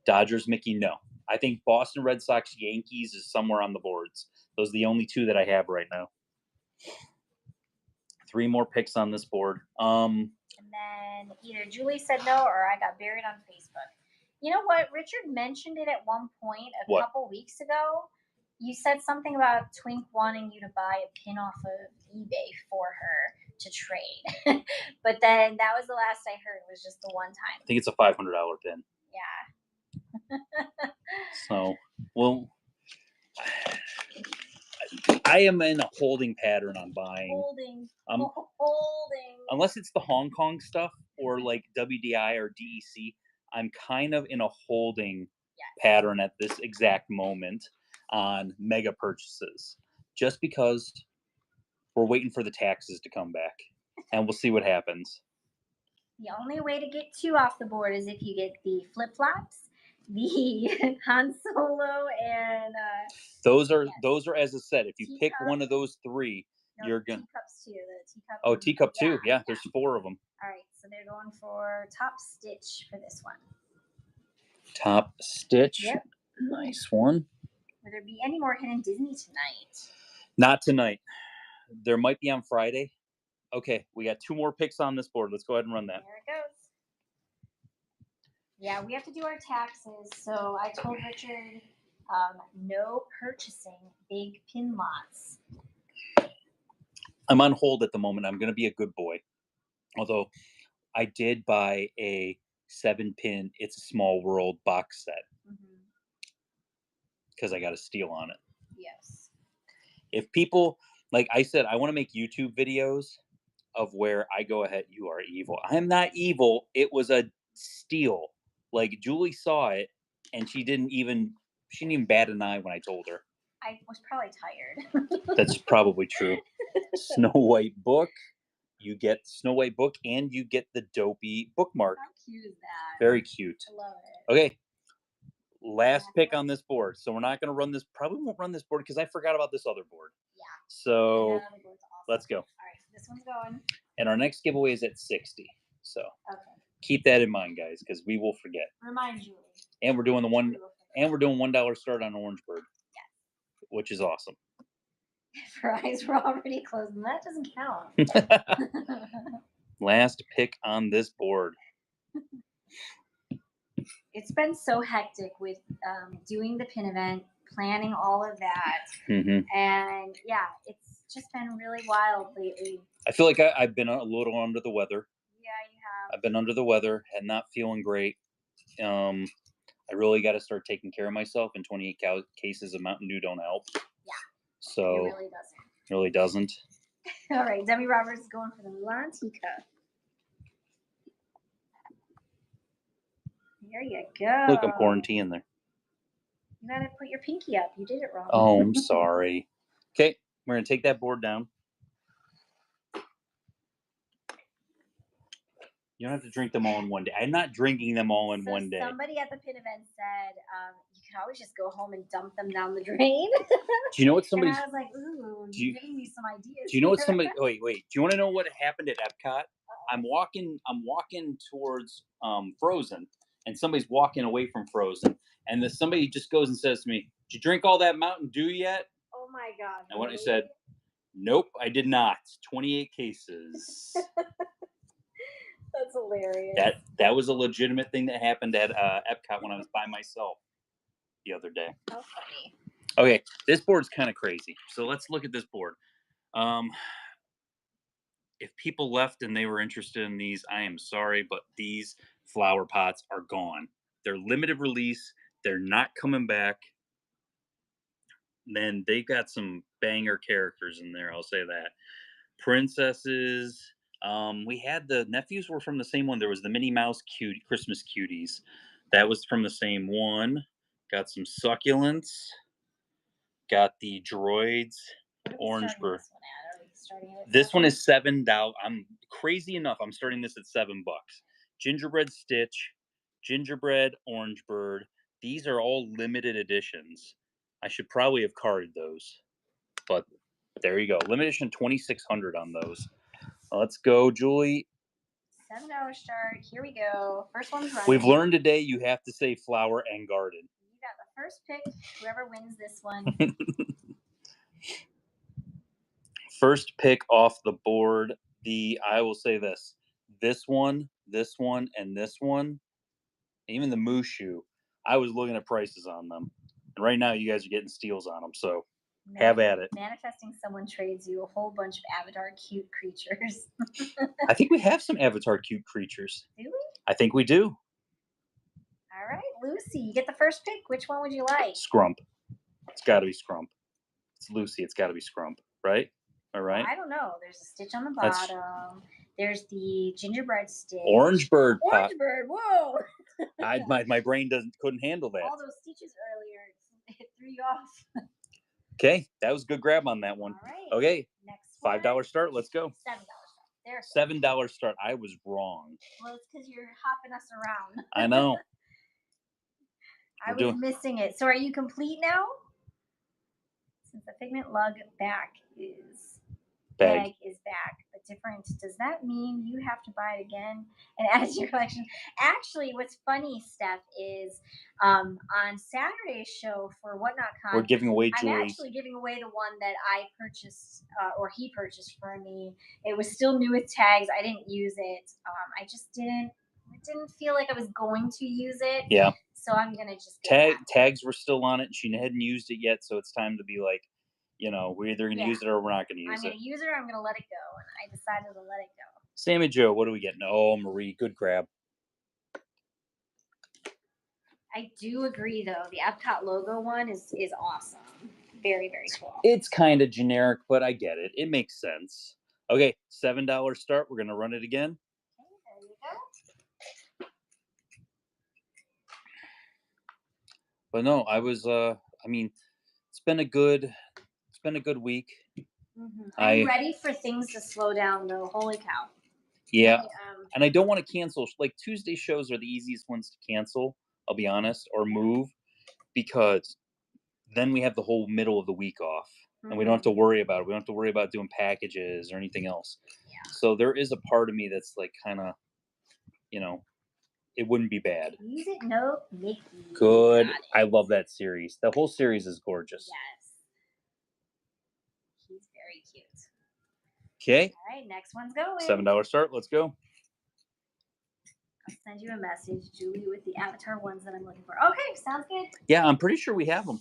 Dodgers Mickey, no. I think Boston Red Sox Yankees is somewhere on the boards. Those are the only 2 that I have right now. 3 more picks on this board.
And then either Julie said no or I got buried on Facebook. You know what? Richard mentioned it at one point couple weeks ago. You said something about Twink wanting you to buy a pin off of eBay for her to trade. But then that was the last I heard. It was just the one time.
I think it's a $500 pin.
Yeah.
So, well... I am in a holding pattern on buying.
Holding.
Unless it's the Hong Kong stuff or like WDI or DEC, I'm kind of in a holding pattern at this exact moment on mega purchases. Just because we're waiting for the taxes to come back. And we'll see what happens.
The only way to get 2 off the board is if you get the flip-flops, the Han Solo, and
those are as I said. If you pick one of those 3, you're gonna
teacups too. The teacup.
Oh, teacup too. Yeah, there's 4 of them.
All right, so they're going for Top Stitch for this one.
Top Stitch.
Yep.
Nice one.
Will there be any more Hidden Disney tonight?
Not tonight. There might be on Friday. Okay, we got 2 more picks on this board. Let's go ahead and run that.
There it goes. Yeah, we have to do our taxes. So I told Richard, no purchasing big pin lots.
I'm on hold at the moment. I'm going to be a good boy. Although I did buy a 7-pin It's a Small World box set. Because I got a steal on it.
Yes.
If people, like I said, I want to make YouTube videos of where I go ahead. You are evil. I am not evil. It was a steal. Like Julie saw it, and she didn't even bat an eye when I told her.
I was probably tired.
That's probably true. Snow White book. You get Snow White book, and you get the dopey bookmark.
How cute is that?
Very cute.
I love it.
Okay. Last pick on this board. So we're not going to run this. Probably won't run this board because I forgot about this other board.
Yeah.
So
Awesome.
let's go.
All right. This one's going.
And our next giveaway is at 60. So
okay.
Keep that in mind, guys, because we will forget.
Remind Julie.
And we're doing $1 start on Orange Bird.
Yes.
Which is awesome.
Her eyes were already closed, and that doesn't count.
Last pick on this board.
It's been so hectic with doing the pin event, planning all of that.
Mm-hmm.
And yeah, it's just been really wild lately.
I feel like I've been a little under the weather.
Yeah, you have.
I've been under the weather and not feeling great. I really got to start taking care of myself, and 28 cases of Mountain Dew don't help.
Yeah.
So
it really doesn't.
Really doesn't.
All right, Demi Roberts is going for the Lantica. There you go.
Look, I'm pouring tea in there.
You gotta put your pinky up. You did it wrong.
Oh, I'm sorry. Okay, we're gonna take that board down. You don't have to drink them all in one day. I'm not drinking them all in one day.
Somebody at the pin event said you can always just go home and dump them down the drain.
Do you know what somebody?
I was like, ooh, you're giving me some ideas.
Do you know what somebody? Wait. Do you want to know what happened at Epcot?
Uh-oh.
I'm walking towards Frozen, and somebody's walking away from Frozen, and somebody just goes and says to me, "Did you drink all that Mountain Dew yet?"
Oh my God!
And when I said, "Nope, I did not." 28 cases.
That's hilarious.
That was a legitimate thing that happened at Epcot when I was by myself the other day.
How funny.
Okay, this board's kind of crazy. So let's look at this board. If people left and they were interested in these, I am sorry, but these flower pots are gone. They're limited release. They're not coming back. Then they got some banger characters in there, I'll say that. Princesses. We had the nephews were from the same one. There was the Minnie Mouse Christmas cuties. That was from the same one. Got some succulents. Got the droids. Orange Bird. This one is $7. I'm crazy enough. I'm starting this at $7. Gingerbread Stitch, Gingerbread Orange Bird. These are all limited editions. I should probably have carded those, but there you go. Limited edition 2,600 on those. Let's go, Julie.
$7 start. Here we go. First one's running.
We've learned today you have to say flower and garden.
You got the first pick. Whoever wins this one.
First pick off the board. I will say this. This one, and this one. Even the Mushu. I was looking at prices on them. And right now you guys are getting steals on them. So have at it.
Manifesting someone trades you a whole bunch of Avatar cute creatures.
I think we have some Avatar cute creatures.
Do we?
I think we do.
All right, Lucy, you get the first pick. Which one would you like?
Scrump. It's got to be Scrump. It's Lucy. It's got to be Scrump, right? All right.
I don't know. There's a stitch on the bottom. There's the gingerbread stitch.
Orange Bird.
Orange Bird. Whoa.
My brain couldn't handle that.
All those stitches earlier, it threw you off.
Okay, that was a good grab on that one.
All right.
Okay,
next
$5 start. Let's go.
$7 start. There.
$7 start. I was wrong.
Well, it's because you're hopping us around.
I know.
I was missing it. So are you complete now? Since the Figment Lug bag is back, but different. Does that mean you have to buy it again and add it to your collection? Actually, what's funny, Steph, is on Saturday's show for WhatNotCon,
we're giving away
I'm
Julie's.
actually giving away the one that I purchased, or he purchased for me. It was still new with tags. I didn't use it. I just didn't feel like I was going to use it.
Yeah.
So I'm gonna just
tags were still on it, and she hadn't used it yet. So it's time to be like, we're either going to use it or we're not going to use it.
I'm going to use it or I'm going to let it go. And I decided to let it go.
Sammy Joe, what are we getting? Oh, Marie, good grab.
I do agree, though. The Epcot logo one is awesome. very, very cool.
It's kind of generic, but I get it. It makes sense. Okay, $7 start. We're gonna run it again.
Okay, there you go.
But no, I was. I mean, it's been a good week.
I'm ready for things to slow down, though. Holy cow!
Yeah, and I don't want to cancel. Like Tuesday shows are the easiest ones to cancel. I'll be honest, or move, because then we have the whole middle of the week off, and we don't have to worry about it. We don't have to worry about doing packages or anything else.
Yeah.
So there is a part of me that's like kind of, it wouldn't be bad.
Use it, no, Mickey.
Good. I love that series. The whole series is gorgeous.
Yes. He's very cute.
Okay.
All right, next one's going.
$7 start. Let's go.
I'll send you a message, Julie, with the avatar ones that I'm looking for. Okay, sounds good.
Yeah, I'm pretty sure we have them.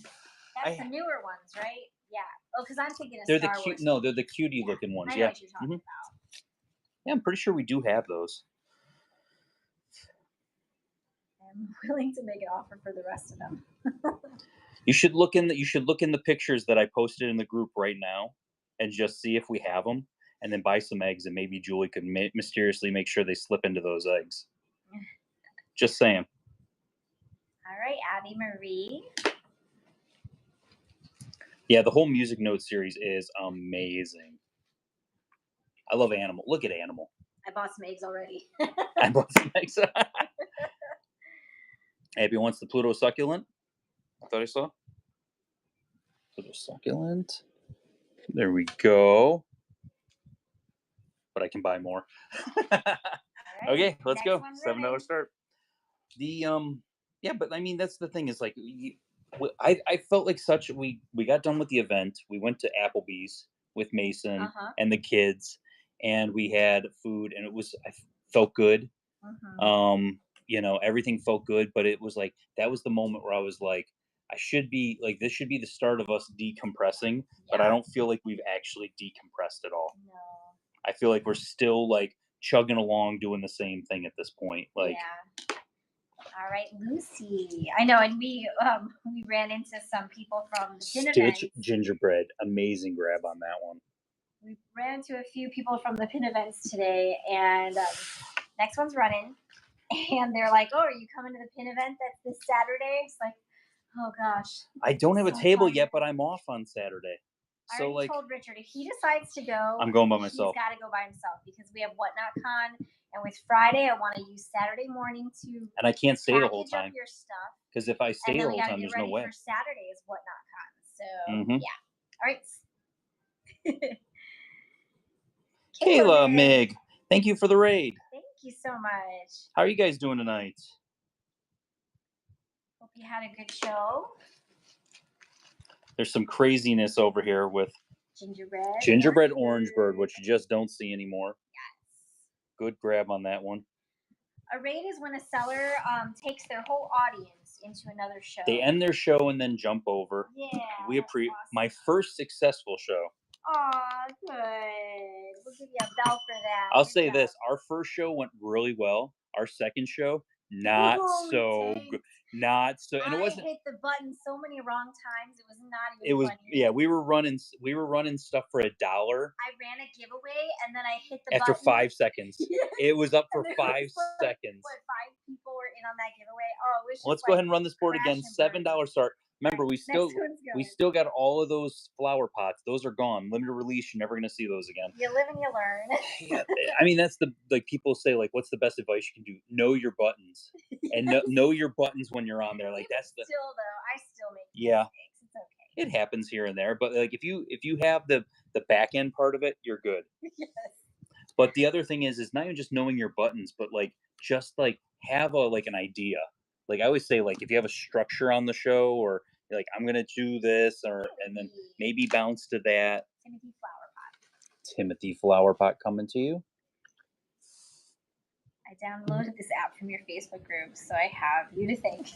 That's the newer ones, right? Yeah. Oh, because I'm thinking of
They're
Star
the cute.
Wars.
No, they're the cutie looking ones.
I know what you're talking about.
Yeah, I'm pretty sure we do have those.
I'm willing to make an offer for the rest of them.
You should look in the pictures that I posted in the group right now, and just see if we have them, and then buy some eggs, and maybe Julie could mysteriously make sure they slip into those eggs. Just saying.
All right, Abby Marie.
Yeah, the whole Music Note series is amazing. I love Animal. Look at Animal.
I bought some eggs already.
I bought some eggs. Abby wants the Pluto succulent. I thought I saw. Pluto succulent. There we go. But I can buy more. Right, okay, let's go. $7 start. Yeah, but I mean that's the thing is like I felt like we got done with the event. We went to Applebee's with Mason and the kids, and we had food, and I felt good. Everything felt good, but it was like that was the moment where I was like, this should be the start of us decompressing, but I don't feel like we've actually decompressed at all.
No.
I feel like we're still like chugging along doing the same thing at this point. Like,
yeah. All right, Lucy. I know, and we ran into some people from the Pin
Stitch
events.
Gingerbread, amazing grab on that one.
We ran into a few people from the Pin events today, and next one's running, and they're like, "Oh, are you coming to the Pin event that's this Saturday?" It's like, oh gosh.
I don't have a table yet, but I'm off on Saturday.
I already told Richard if he decides to go,
I'm going by myself.
He's got to go by himself because we have Whatnot Con, and with Friday, I want to use Saturday morning to.
And I can't stay the whole time.
Your stuff.
Because if I stay the whole time, there's no way.
For Saturday is Whatnot Con, so yeah. All right.
Kayla Mig, thank you for the raid.
Thank you so much.
How are you guys doing tonight?
Hope you had a good show.
There's some craziness over here with Gingerbread Orange Bird, which you just don't see anymore. Yes. Good grab on that one.
A raid is when a seller takes their whole audience into another show.
They end their show and then jump over.
Yeah.
Awesome. My first successful show.
Aw, good. We'll give you a bell for that.
I'll say this. Our first show went really well. Our second show, not so good. Not so, and it wasn't.
I hit the button so many wrong times. It was not even. Funny.
Yeah. We were running stuff for $1.
I ran a giveaway and then I hit the
after
button.
5 seconds. It was up for 5 seconds.
What, 5 people were in on that giveaway? Oh, it was just
let's go ahead and run this board again. $7 start. Remember, we still got all of those flower pots. Those are gone. Limited release. You're never gonna see those again.
You live and you learn.
Yeah, I mean that's people say like, what's the best advice you can do? Know your buttons, and know your buttons when you're on there. Like that's the.
Still though, I still make
mistakes.
It's okay.
It happens here and there, but like if you have the back end part of it, you're good.
Yes.
But the other thing is not even just knowing your buttons, but like just like have an idea. Like I always say, like if you have a structure on the show, or you're like I'm gonna do this, and then maybe bounce to that. Timothy Flower Pot coming to you.
I downloaded this app from your Facebook group, so I have you to thank.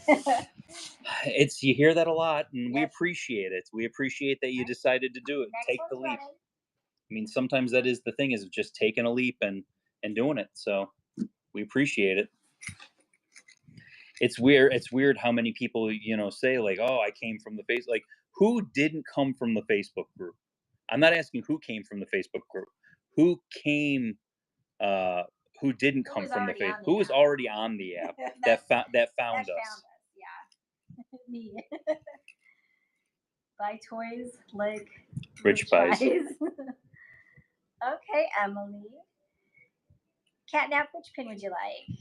You hear that a lot, and we appreciate it. We appreciate that you decided to do it. Take the leap. I mean, sometimes that is the thing, is just taking a leap and doing it. So we appreciate it. It's weird how many people, say like, oh, I came from the face. Like who didn't come from the Facebook group? I'm not asking who came from the Facebook group. Who came? Who didn't come from the Facebook? Who was already on the app that found us?
Yeah, me. Buy toys like
Rich buys.
Okay, Emily. Catnap, which pin would you like?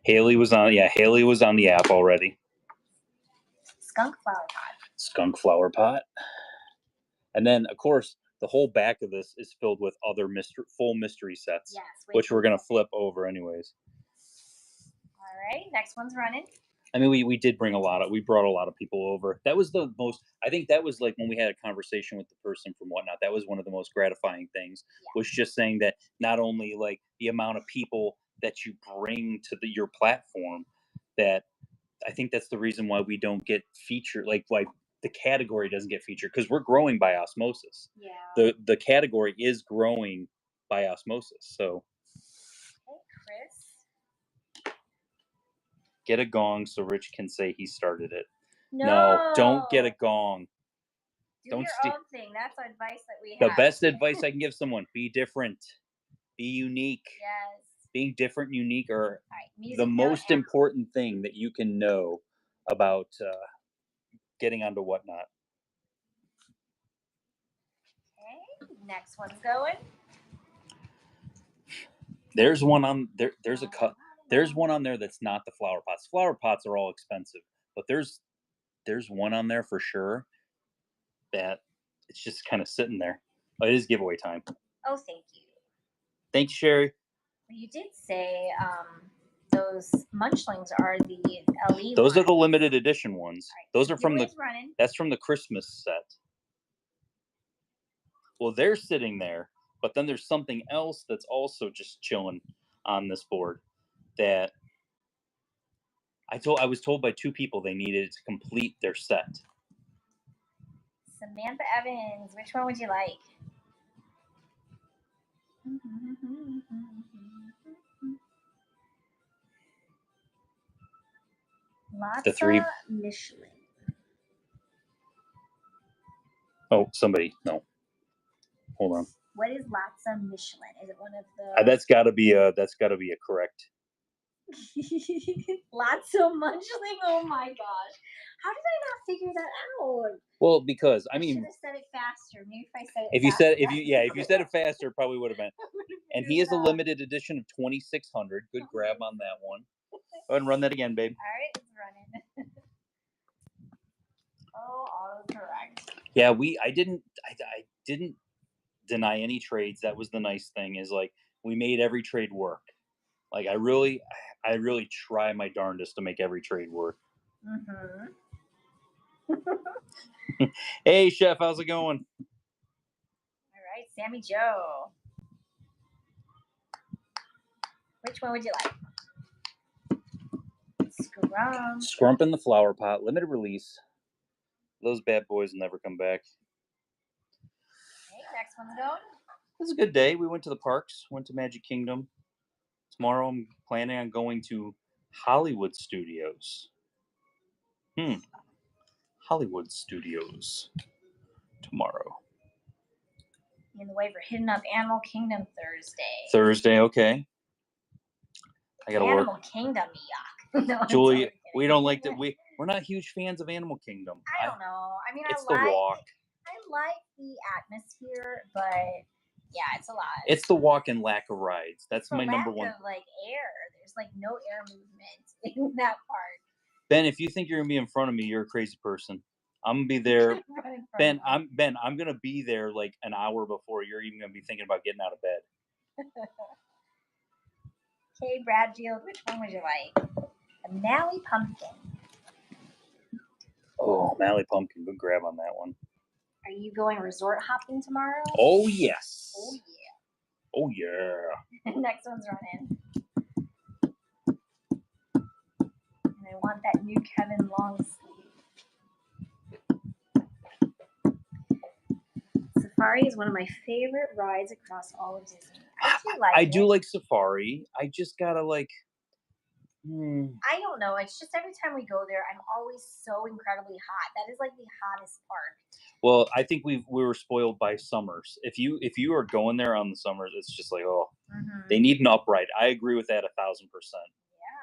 Haley was on. Yeah, Haley was on the app already.
Skunk flower pot.
Skunk flower pot. And then, of course, the whole back of this is filled with other full mystery sets,
yes,
which we're going to flip over anyways.
All right, next one's running.
I mean, we did bring we brought a lot of people over. That was the most, I think that was like when we had a conversation with the person from Whatnot, that was one of the most gratifying things, was just saying that not only like the amount of people that you bring to your platform, that I think that's the reason why we don't get featured, like the category doesn't get featured, because we're growing by osmosis.
Yeah.
The category is growing by osmosis. So.
Hey, Chris.
Get a gong so Rich can say he started it. No, don't get a gong.
Do your own thing. That's advice that we have.
The best advice I can give someone: be different, be unique.
Yes.
Being different and unique are
right,
the most important thing that you can know about getting onto Whatnot.
Okay, next one's going.
There's one on there. There's a cut. There's one on there that's not the flower pots. Flower pots are all expensive, but there's one on there for sure that it's just kind of sitting there. Oh, it is giveaway time.
Oh, thank you.
Thanks, Sherry.
You did say those Munchlings are the LE.
Those are the limited edition ones. Right. Those are from
running.
That's from the Christmas set. Well, they're sitting there, but then there's something else that's also just chilling on this board that I was told by two people they needed to complete their set.
Samantha Evans, which one would you like?
The three
Michelin.
Oh, somebody no. Hold on.
What is Latza Michelin? Is it one of the?
That's got to be a correct.
Latza Munchling. Oh my gosh! How did I not figure that out?
Well, because I
should have said it faster. Maybe if I said it.
If you said it faster, it probably would have been. And he is a limited edition of 2600. Good grab on that one. Go ahead and run that again, babe.
All right, it's running. Oh, autocorrect.
Yeah, I didn't deny any trades. That was the nice thing, is like we made every trade work. Like I really try my darndest to make every trade work. Hey, Chef, how's it going?
All right, Sammy Joe. Which one would you like?
Scrump in the flower pot, limited release. Those bad boys will never come back.
Okay, next one's going.
It was a good day. We went to the parks, went to Magic Kingdom. Tomorrow I'm planning on going to Hollywood Studios. Hollywood Studios tomorrow.
In the way for hitting up Animal Kingdom Thursday.
Thursday, okay. I gotta
Animal Kingdom, yuck. No,
Julie, we don't like that. We're not huge fans of Animal Kingdom.
I don't know. I mean,
it's the walk.
I like the atmosphere, but yeah, it's a lot.
It's the walk and lack of rides. That's my number one.
Of, like air. There's like no air movement in that park.
Ben, if you think you're gonna be in front of me, you're a crazy person. I'm gonna be there. Ben, I'm gonna be there like an hour before you're even gonna be thinking about getting out of bed.
Okay, Bradfield, which one would you like? A Maui Pumpkin.
Oh, Maui Pumpkin, good grab on that one.
Are you going resort hopping tomorrow?
Oh yes.
Oh yeah.
Oh yeah.
Next one's running. And I want that new Kevin long sleeve. Safari is one of my favorite rides across all of Disney.
I do like Safari. I just gotta like.
I don't know. It's just every time we go there, I'm always so incredibly hot. That is like the hottest part.
Well, I think we were spoiled by summers. If you are going there on the summers, it's just like, oh, they
Mm-hmm.
need an upright. I agree with that 1,000%.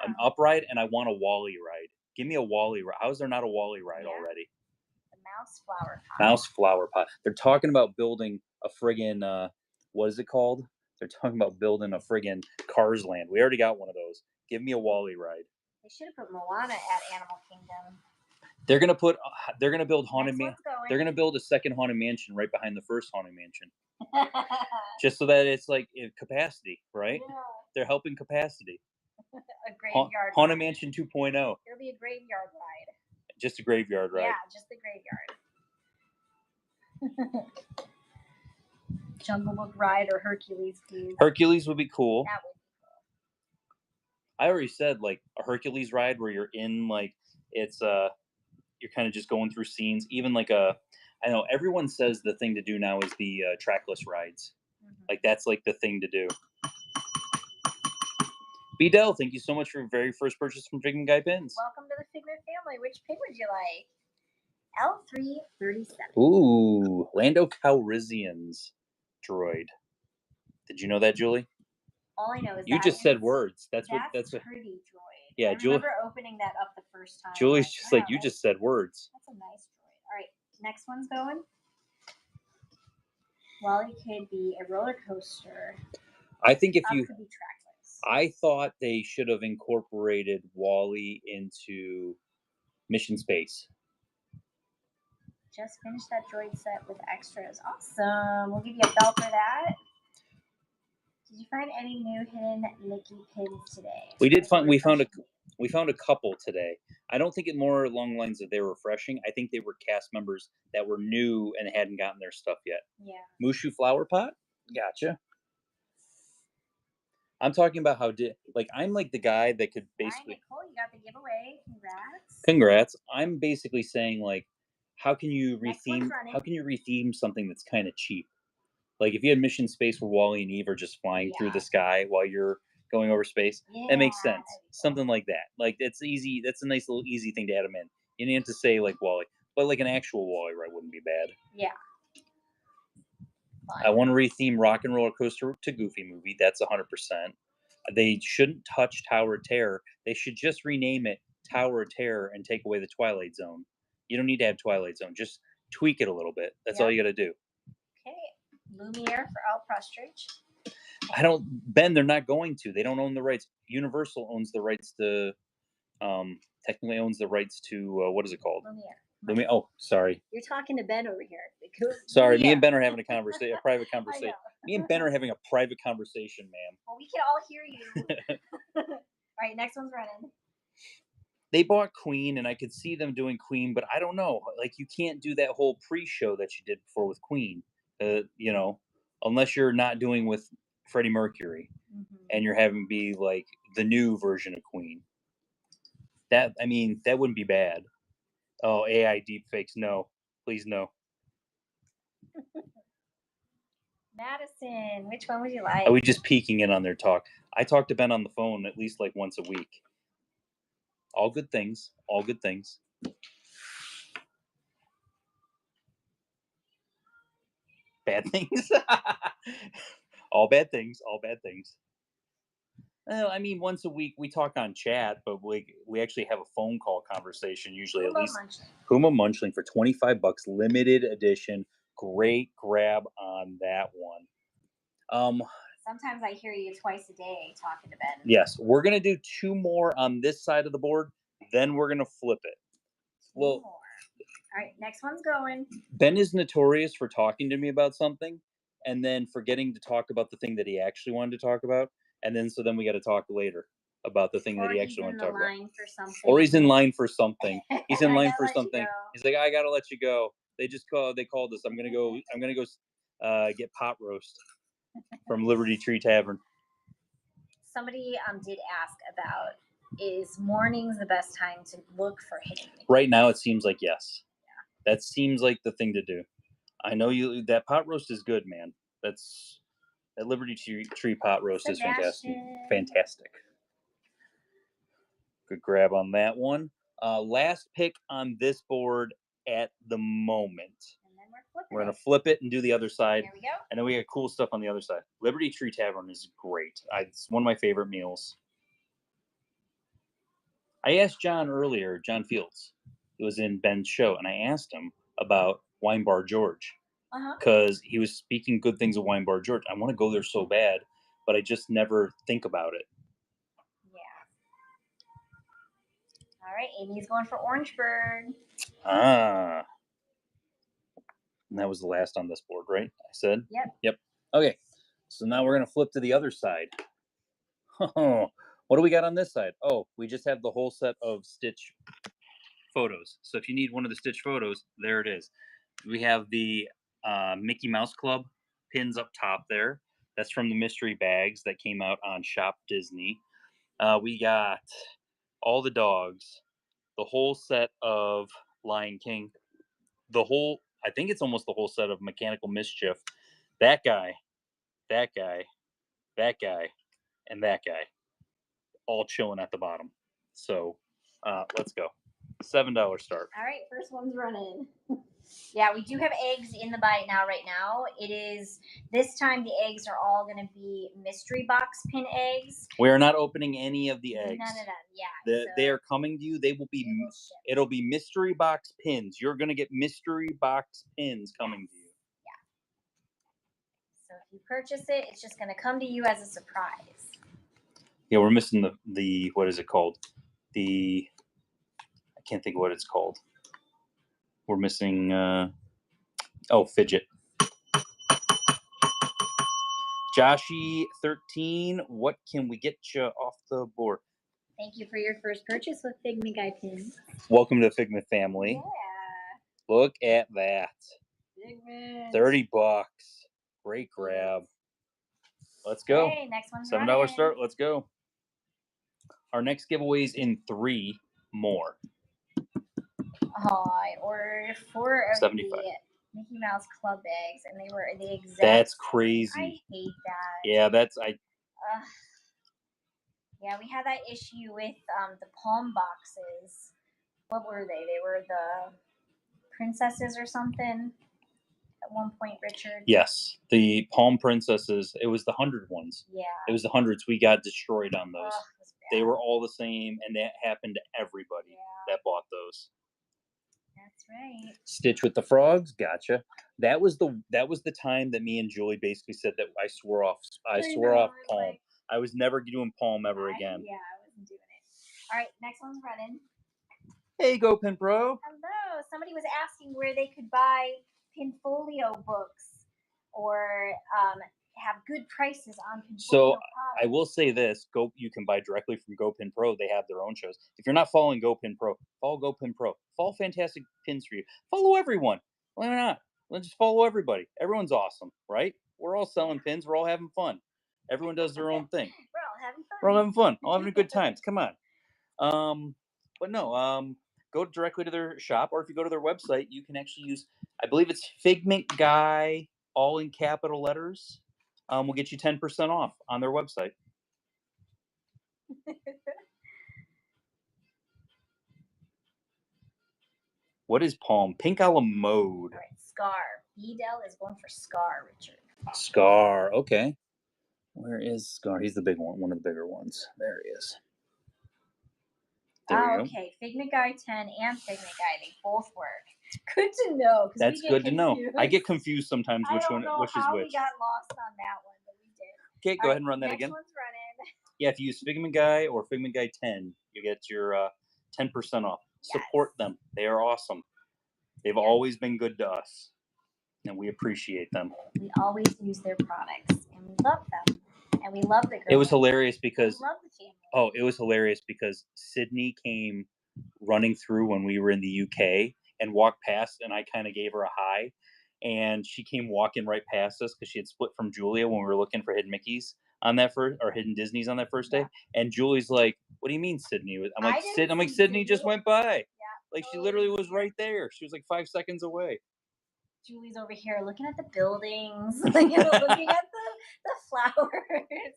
An
Yeah.
upright, and I want a Wally ride. Give me a Wally ride. How is there not a Wally ride
Yeah.
already?
The mouse flower pot.
Mouse flower pot. They're talking about building a friggin' what is it called? They're talking about building a friggin' Cars Land. We already got one of those. Give me a Wally ride.
They should have put Moana at Animal Kingdom.
They're gonna put. They're gonna build haunted.
Next one's going.
They're gonna build a second haunted mansion right behind the first haunted mansion, just so that it's like in capacity, right?
Yeah.
They're helping capacity.
A graveyard.
Haunted
ride.
Mansion 2.0.
It'll be a graveyard ride.
Just a graveyard ride.
Yeah, just the graveyard. Jungle Book ride or Hercules, please.
Hercules would be cool.
That would be cool.
I already said like a Hercules ride where you're in like it's you're kind of just going through scenes. Even like I know everyone says the thing to do now is the trackless rides.
Mm-hmm.
Like that's like the thing to do. B Dell, thank you so much for your very first purchase from Figment Guy Pins.
Welcome to the Figment family. Which pin would you like? L337.
Ooh, Lando Calrissian's droid. Did you know that, Julie?
All I know is
you
that
just said words. That's
a pretty droid.
Yeah,
I remember opening that up the first time.
Julie's just like, you just said words.
That's a nice droid. All right, next one's going. Wally could be a roller coaster.
I think if you,
could be trackless.
I thought they should have incorporated Wally into Mission Space.
Just finished that droid set with extras. Awesome. We'll give you a bell for that. Did you find any new hidden Mickey pins today?
We did find. We found a couple today. I don't think it more along the lines of they were refreshing. I think they were cast members that were new and hadn't gotten their stuff yet.
Yeah.
Mushu flower pot. Gotcha. I'm talking about how I'm like the guy that could basically.
Nicole, you got the giveaway. Congrats.
Congrats. I'm basically saying like, how can you retheme something that's kind of cheap? Like if you had Mission Space where Wally and Eve are just flying through the sky while you're going over space, that makes sense. Something like that. Like it's easy. That's a nice little easy thing to add them in. You didn't have to say like Wally, but like an actual Wally ride wouldn't be bad.
Yeah.
I want to retheme Rock and Roller Coaster to Goofy Movie. That's 100%. They shouldn't touch Tower of Terror. They should just rename it Tower of Terror and take away the Twilight Zone. You don't need to have Twilight Zone. Just tweak it a little bit. That's all you got to do.
Okay. Lumiere for Al Prestridge.
Ben, they're not going to. They don't own the rights. Universal owns the rights to, technically owns the rights to, what is it called? Lumiere. Oh, sorry.
You're talking to Ben over here.
Sorry, me and Ben are having a private conversation. Me and Ben are having a private conversation, ma'am.
Well, we can all hear you. All right, next one's running.
They bought Queen, and I could see them doing Queen, but I don't know. Like, you can't do that whole pre-show that you did before with Queen, unless you're not doing with Freddie Mercury, and you're having be like the new version of Queen. That wouldn't be bad. Oh, AI deepfakes, no. Please, no.
Madison, which one would you like?
Are we just peeking in on their talk? I talk to Ben on the phone at least like once a week. All good things. All good things. Bad things. All bad things. All bad things. Well, once a week we talk on chat, but we actually have a phone call conversation usually. At least Puma Munchling for $25, limited edition. Great grab on that one.
Sometimes I hear you twice a day talking to Ben.
Yes, we're gonna do 2 more on this side of the board. Then we're gonna flip it. Well,
all right, next one's going.
Ben is notorious for talking to me about something and then forgetting to talk about the thing that he actually wanted to talk about. And then we got to talk later about the thing that he actually wanted to talk about. Or he's in line for something. He's in line for something. He's like, I gotta let you go. They called us. I'm gonna go get pot roast from Liberty Tree Tavern.
Somebody did ask about, is mornings the best time to look for hidden?
Right now, it seems like yes. Yeah. That seems like the thing to do. I know that pot roast is good, man. That Liberty Tree pot roast is fantastic. Fantastic. Good grab on that one. Last pick on this board at the moment.
And then we're flipping
We're going
it.
to flip it and do the other side.
There we go.
And then we got cool stuff on the other side. Liberty Tree Tavern is great. It's one of my favorite meals. I asked John earlier, John Fields, who was in Ben's show, and I asked him about Wine Bar George. Because he was speaking good things of Wine Bar George. I want to go there so bad, but I just never think about it.
All right, Amy's going for Orangeburg.
Ah. And that was the last on this board, right? I said?
Yep.
Okay. So now we're going to flip to the other side. What do we got on this side? Oh, we just have the whole set of Stitch photos. So if you need one of the Stitch photos, there it is. We have the Mickey Mouse Club pins up top there. That's from the mystery bags that came out on Shop Disney. We got all the dogs, the whole set of Lion King, I think it's almost the whole set of Mechanical Mischief, that guy, that guy, that guy, and that guy, all chilling at the bottom. So let's go. $7 start.
All right, first one's running. Yeah, we do have eggs in the buy it now right now. It is, this time the eggs are all going to be mystery box pin eggs.
We are not opening any of the eggs.
None of them, yeah.
They are coming to you. They will be, it'll be mystery box pins. You're going to get mystery box pins coming to you.
Yeah. So if you purchase it, it's just going to come to you as a surprise.
Yeah, we're missing the what is it called? I can't think of what it's called. We're missing, Fidget. Joshy13, what can we get you off the board?
Thank you for your first purchase with Figment Guy pins.
Welcome to the Figment family.
Yeah.
Look at that.
Figment.
$30. Great grab. Let's go.
Okay, next one's
$7
running.
start. Let's go. Our next giveaway is in 3 more.
Oh, I ordered 4 of
75.
the Mickey Mouse Club eggs, and they were the exact.
That's crazy.
I hate that.
Yeah,
yeah, we had that issue with the palm boxes. What were they? They were the princesses or something. At one point, Richard.
Yes, the Palm Princesses. It was the 100 ones.
Yeah.
It was the hundreds. We got destroyed on those.
Oh,
they were all the same, and that happened to everybody that bought those.
That's right.
Stitch with the Frogs. Gotcha. That was the time that me and Julie basically said that I swore off Palm.
Like,
I was never doing Palm ever again.
Yeah, I wasn't doing it. All right, next one's running.
Hey, GoPin Pro.
Hello. Somebody was asking where they could buy Pinfolio books or have good prices on Pinfolio
So
products.
I will say this: you can buy directly from GoPin Pro. They have their own shows. If you're not following GoPin Pro, follow GoPin Pro. Follow Fantastic Pins for You. Follow everyone. Why not? Let's just follow everybody. Everyone's awesome, right? We're all selling pins. We're all having fun. Everyone does their own thing.
We're all having fun.
We're all having fun. All having good times. Come on. But no. Go directly to their shop, or if you go to their website, you can actually use. I believe it's Figment Guy, all in capital letters. We'll get you 10% off on their website. What is Palm? Pink a la mode.
All right, Scar. B-Del is going for Scar, Richard.
Scar. Okay. Where is Scar? He's the big one. One of the bigger ones. There he is. There
okay. Figment Guy 10 and Figment Guy. They both work. Good to know.
That's good to know. I get confused sometimes which is which.
We got lost on that one, but we did.
Okay, go ahead and run that again.
Next one's running.
Yeah, if you use Figment Guy or Figment Guy 10, you get your 10% off. Yes. Support them. They are awesome. They've always been good to us, and we appreciate them.
We always use their products, and we love them. And we love the girls.
It was hilarious because
we love the family.
Oh, it was hilarious because Sydney came running through when we were in the UK and walked past, and I kind of gave her a hi, and she came walking right past us because she had split from Julia when we were looking for Hidden Mickeys on that first, or Hidden Disneys on that first day. And Julie's like, "What do you mean, Sydney?" I'm like, Sydney just went by.
Yeah.
Like she literally was right there. She was like 5 seconds away.
Julie's over here looking at the buildings, looking at the flowers,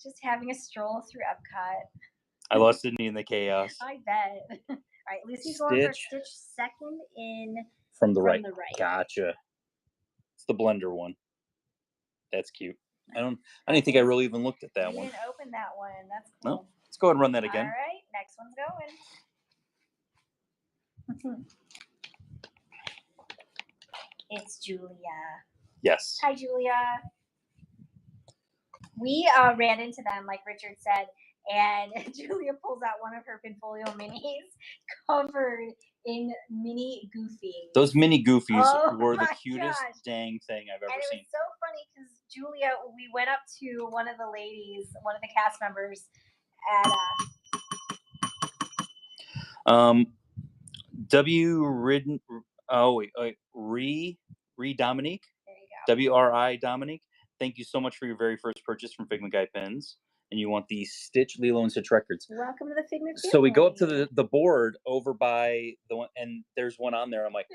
just having a stroll through Epcot.
I lost Sydney in the chaos.
I bet. All right, Lucy's going for Stitch second in
from the right. Gotcha. It's the blender one. That's cute. I didn't think I really even looked at that one.
You didn't open that one. That's cool.
No. Let's go ahead and run that again.
All right, next one's going. It's Julia.
Yes.
Hi, Julia. We ran into them, like Richard said, and Julia pulls out one of her Pinfolio minis covered in mini Goofies.
Those mini Goofies were the cutest dang thing I've ever seen.
And it was so funny because Julia, we went up to one of the ladies, one of the cast members at Re Dominique. There you go.
WRI Dominique. Thank you so much for your very first purchase from Figment Guy Pens. And you want the Stitch, Lilo, and Stitch records.
Welcome to the Figment family.
So we go up to the board over by the one, and there's one on there. I'm like,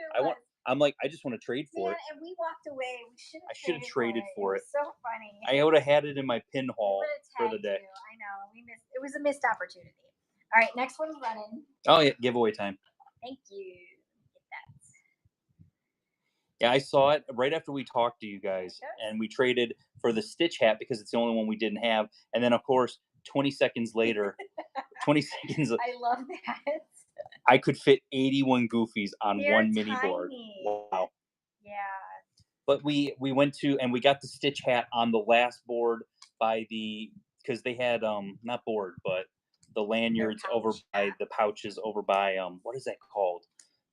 I just want to trade for it.
And we walked away.
I should have traded for it.
So funny.
I would have had it in my pin haul for the day.
I know. It was a missed opportunity. All right, next one's running.
Oh yeah, giveaway time.
Thank you.
Yeah, I saw it right after we talked to you guys, and we traded for the Stitch hat because it's the only one we didn't have. And then, of course, 20 seconds later, I
love that.
I could fit 81 Goofies on one mini board. Wow.
Yeah.
But we went to, and we got the Stitch hat on the last board because they had, not board, but the lanyards over by the pouches over by, what is that called?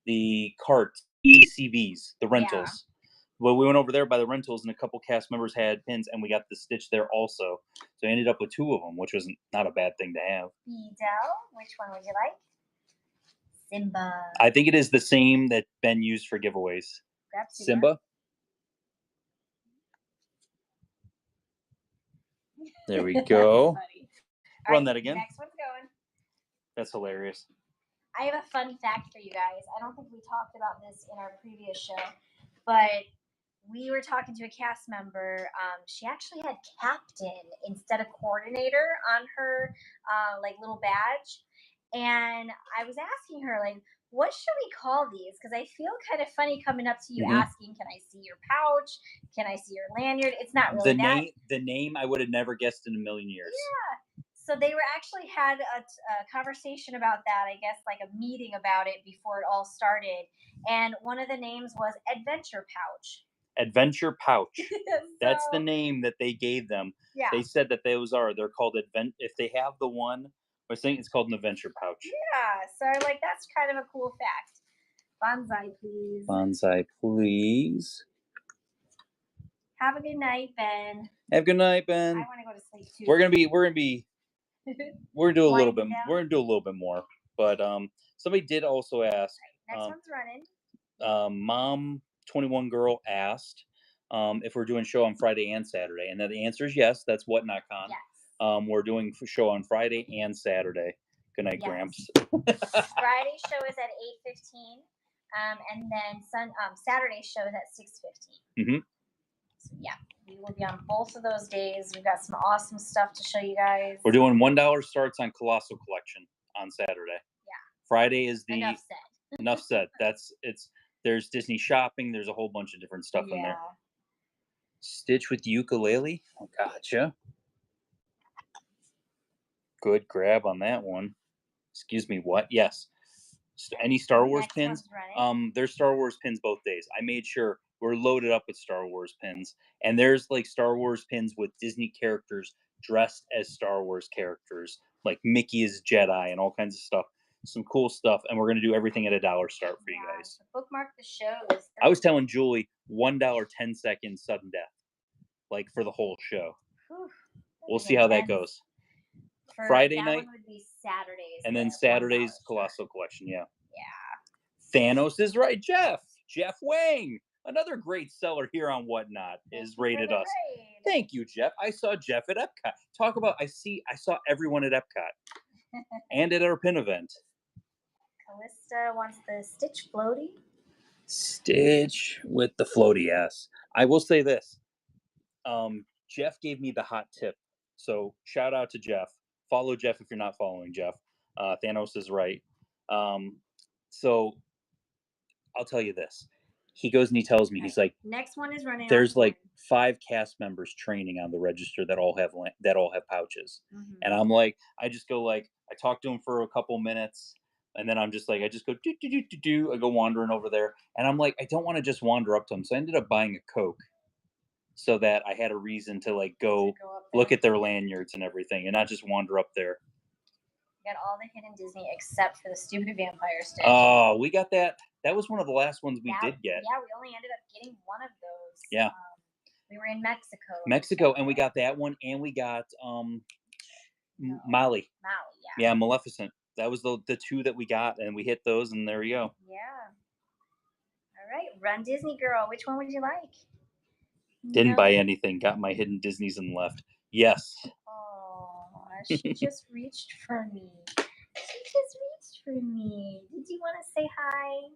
The carts. ECVs, the rentals. Yeah. Well, we went over there by the rentals, and a couple cast members had pins, and we got the Stitch there also. So I ended up with 2 of them, which was not a bad thing to have.
Beedle, which one would you like? Simba.
I think it is the same that Ben used for giveaways.
Grab
Simba. There we go. Run that again.
Next one's going.
That's hilarious.
I have a fun fact for you guys. I don't think we talked about this in our previous show, but we were talking to a cast member. She actually had captain instead of coordinator on her little badge. And I was asking her, what should we call these? Because I feel kind of funny coming up to you asking, can I see your pouch? Can I see your lanyard? It's not really
the name I would have never guessed in a million years.
Yeah. So they had a conversation about that, I guess, like a meeting about it before it all started. And one of the names was Adventure Pouch.
Adventure Pouch. That's the name that they gave them.
Yeah.
They said that they're called if they have the one, I think it's called an Adventure Pouch.
Yeah. So that's kind of a cool fact. Bonsai, please.
Bonsai, please.
Have a good night, Ben.
Have a good night, Ben.
I want to go to sleep too.
We're gonna do a little bit. We're gonna do a little bit more, but somebody did also ask.
Right, next one's running.
Mom 21 Girl asked if we're doing show on Friday and Saturday, and the answer is yes. That's WhatNotCon.
Yes.
We're doing show on Friday and Saturday. Good night, Gramps.
Friday show is at 8:15, and then Saturday show is at 6:15.
Mm-hmm.
So yeah. We will be on both of those days. We've got some awesome stuff to show you guys.
We're doing $1 starts on Colossal Collection on Saturday.
Yeah.
Friday is the
Enough said.
Enough said. There's Disney shopping. There's a whole bunch of different stuff in there. Stitch with ukulele. Oh, gotcha. Good grab on that one. Excuse me. What? Yes. Any Star Wars pins? There's Star Wars pins both days. I made sure. We're loaded up with Star Wars pins. And there's Star Wars pins with Disney characters dressed as Star Wars characters. Like Mickey is Jedi and all kinds of stuff. Some cool stuff. And we're going to do everything at $1 start for you guys.
So bookmark the show.
I was telling Julie, $1, 10 seconds, sudden death. For the whole show.
Whew,
we'll see how that goes. Friday night.
One would be Saturdays.
And then Saturday's Colossal Collection. Yeah.
Yeah.
Thanos is right. Jeff Wang. Another great seller here on Whatnot is rated us. Thank you, Jeff. I saw Jeff at Epcot. Talk about I saw everyone at Epcot and at our pin event.
Callista wants the Stitch floaty.
Stitch with the floaty, yes. I will say this. Jeff gave me the hot tip. So shout out to Jeff. follow Jeff if you're not following Jeff. Thanos is right. So I'll tell you this. He goes and he tells me, he's like,
next one is running.
there's like 5 cast members training on the register that all have pouches. And I'm like, I just go like, I talk to him for a couple minutes, and then I'm just like, I just go do do do do do. I go wandering over there, and I'm like, I don't want to just wander up to him, so I ended up buying a Coke, so that I had a reason to like go look at their lanyards and everything, and not just wander up there.
Got all the hidden Disney except for the stupid vampire Stitch.
Oh, we got that. That was one of the last ones we did get.
Yeah, we only ended up getting one of those.
Yeah.
We were in Mexico.
Mexico, and we got that one, and we got Molly. Yeah, Maleficent. That was the 2 that we got, and we hit those, and there you go.
Yeah. All right, Run Disney Girl. Which one would you like?
Didn't buy anything. Got my hidden Disneys and left. Yes.
Oh, she just reached for me. Did you want to say hi?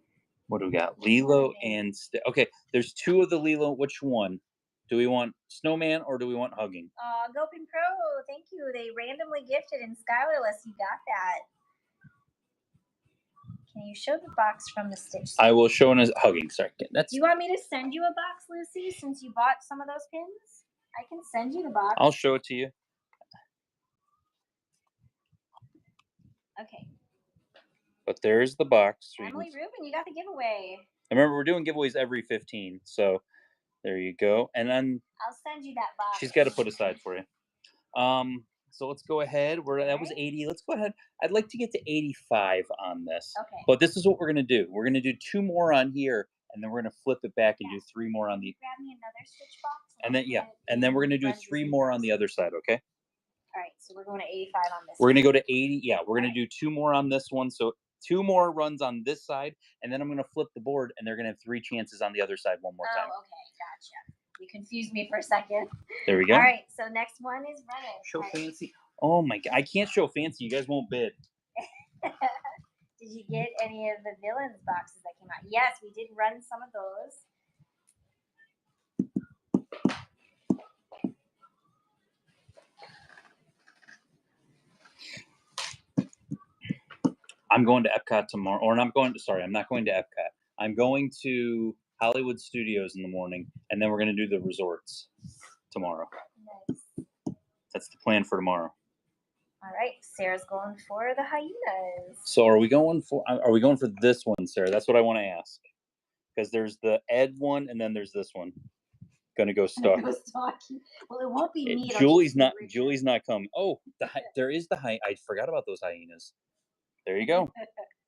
What do we got? Lilo and okay, there's 2 of the Lilo. Which one? Do we want Snowman or do we want Hugging?
Gopin Pro, thank you. They randomly gifted in Skylarless. You got that. Can you show the box from the Stitch?
I will show in a Hugging. Sorry.
Do you want me to send you a box, Lucy, since you bought some of those pins? I can send you the box.
I'll show it to you.
Okay.
But there's the box.
Emily Rubin, you got the giveaway.
And remember, we're doing giveaways every 15. So there you go. And then
I'll send you that box.
She's got to put aside for you. So let's go ahead. That was 80. Let's go ahead. I'd like to get to 85 on this.
Okay.
But this is what we're going to do. We're going to do 2 more on here, and then we're going to flip it back and do 3 more on the.
Grab me another Stitch box.
And then we're going to do 3 more on the other side, okay?
All right, so we're going to 85 on this.
We're going to go to 80. Yeah, we're going to do 2 more on this one. So 2 more runs on this side, and then I'm going to flip the board, and they're going to have 3 chances on the other side one more time.
Oh, okay, gotcha. You confused me for a second.
There we go.
All right, so next one is running.
Show Fancy. Oh my God, I can't show Fancy. You guys won't bid.
Did you get any of the villains boxes that came out? Yes, we did run some of those.
I'm going to Epcot tomorrow, or I'm not going to Epcot. I'm going to Hollywood Studios in the morning, and then we're going to do the resorts tomorrow.
Nice.
That's the plan for tomorrow.
All right, Sarah's going for the hyenas.
So are we going for this one, Sarah? That's what I want to ask. Because there's the Ed one, and then there's this one. Gonna go stalk.
Well, it won't be me.
Julie's not coming. Oh, there is the hyena. I forgot about those hyenas. There you go.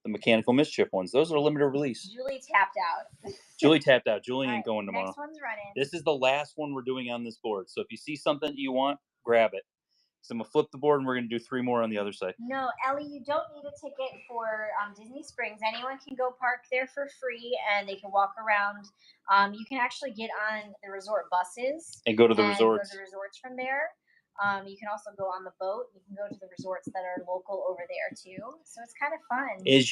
The Mechanical Mischief ones. Those are limited release.
Julie tapped out.
Julie ain't going tomorrow.
Next one's running.
This is the last one we're doing on this board. So if you see something you want, grab it. So I'm going to flip the board, and we're going to do 3 more on the other side.
No, Ellie, you don't need a ticket for Disney Springs. Anyone can go park there for free, and they can walk around. You can actually get on the resort buses.
And go to the resorts.
From there. You can also go on the boat. You can go to the resorts that are local over there too. So it's kind of fun.
Is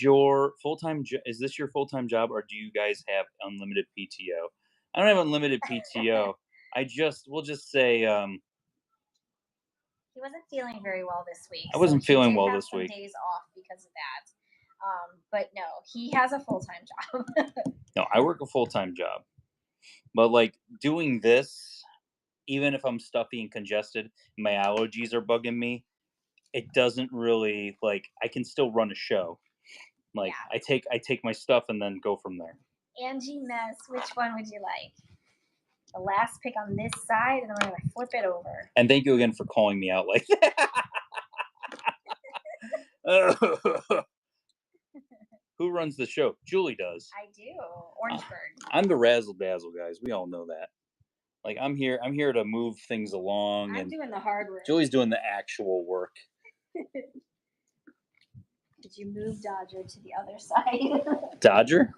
this your full-time job, or do you guys have unlimited PTO? I don't have unlimited PTO. We'll just say
he wasn't feeling very well this week.
I wasn't feeling well this week.
Days off because of that. But no, he has a full-time job.
No, I work a full-time job. But like doing this, even if I'm stuffy and congested, my allergies are bugging me, it doesn't really, like, I can still run a show. Like, yeah. I take my stuff and then go from there.
Angie Mess, which one would you like? The last pick on this side, and then we're going to flip it over.
And thank you again for calling me out like that. Who runs the show? Julie does.
I do. Orangeburg.
I'm the razzle dazzle, guys. We all know that. Like, I'm here to move things along.
I'm doing the hard work.
Julie's doing the actual work.
Did you move Dodger to the other side?
Dodger?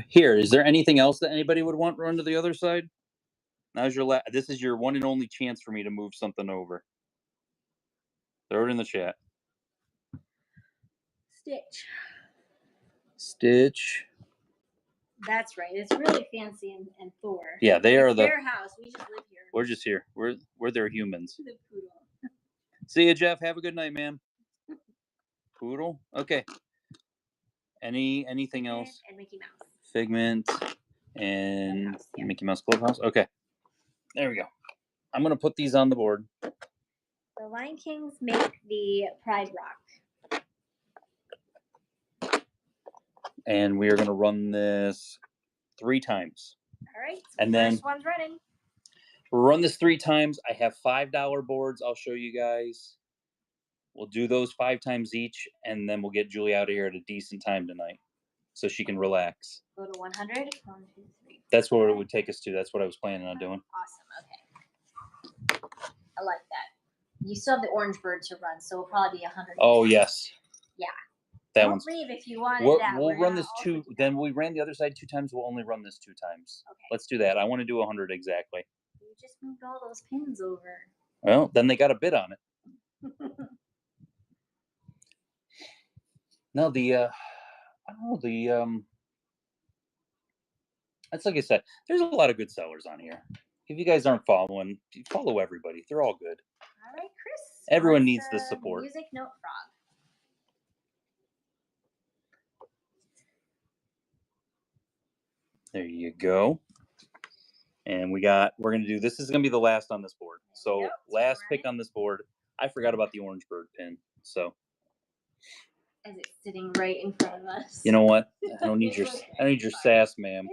Here, is there anything else that anybody would want run to the other side? Now's your this is your one and only chance for me to move something over. Throw it in the chat.
Stitch.
Stitch.
That's right. It's really fancy and Thor.
Yeah, they are
their house. We just live here.
We're just here. We're their humans.
The poodle.
See you, Jeff. Have a good night, man. Poodle. Okay. Anything else?
And Mickey Mouse.
Figment and
Clubhouse, yeah.
Mickey Mouse Clubhouse. Okay. There we go. I'm gonna put these on the board.
The Lion Kings make the Pride Rock.
And we are gonna run this 3 times.
All right. So
and then
first one's running.
We'll run this 3 times. I have $5 boards. I'll show you guys. We'll do those 5 times each, and then we'll get Julie out of here at a decent time tonight, so she can relax.
Go to 100. 1, 2, 3.
That's where it would take us to. That's what I was planning on doing.
Awesome. Okay. I like that. You still have the orange bird to run, so it'll probably be 100.
Oh yes.
Yeah.
That
Don't
one's.
leave if you want that.
We'll run this 2. Then we ran the other side 2 times. We'll only run this 2 times.
Okay.
Let's do that. I want to do 100 exactly.
You just moved all those pins over.
Well, then they got a bid on it. No, that's like I said, there's a lot of good sellers on here. If you guys aren't following, follow everybody. They're all good.
All right, Chris.
Everyone needs the support.
Music Note Frog.
There you go. And we're going to do, this is going to be the last on this board. So last pick on this board. I forgot about the orange bird pin. So.
As it's sitting right in front of us.
You know what? I don't need your sass, ma'am.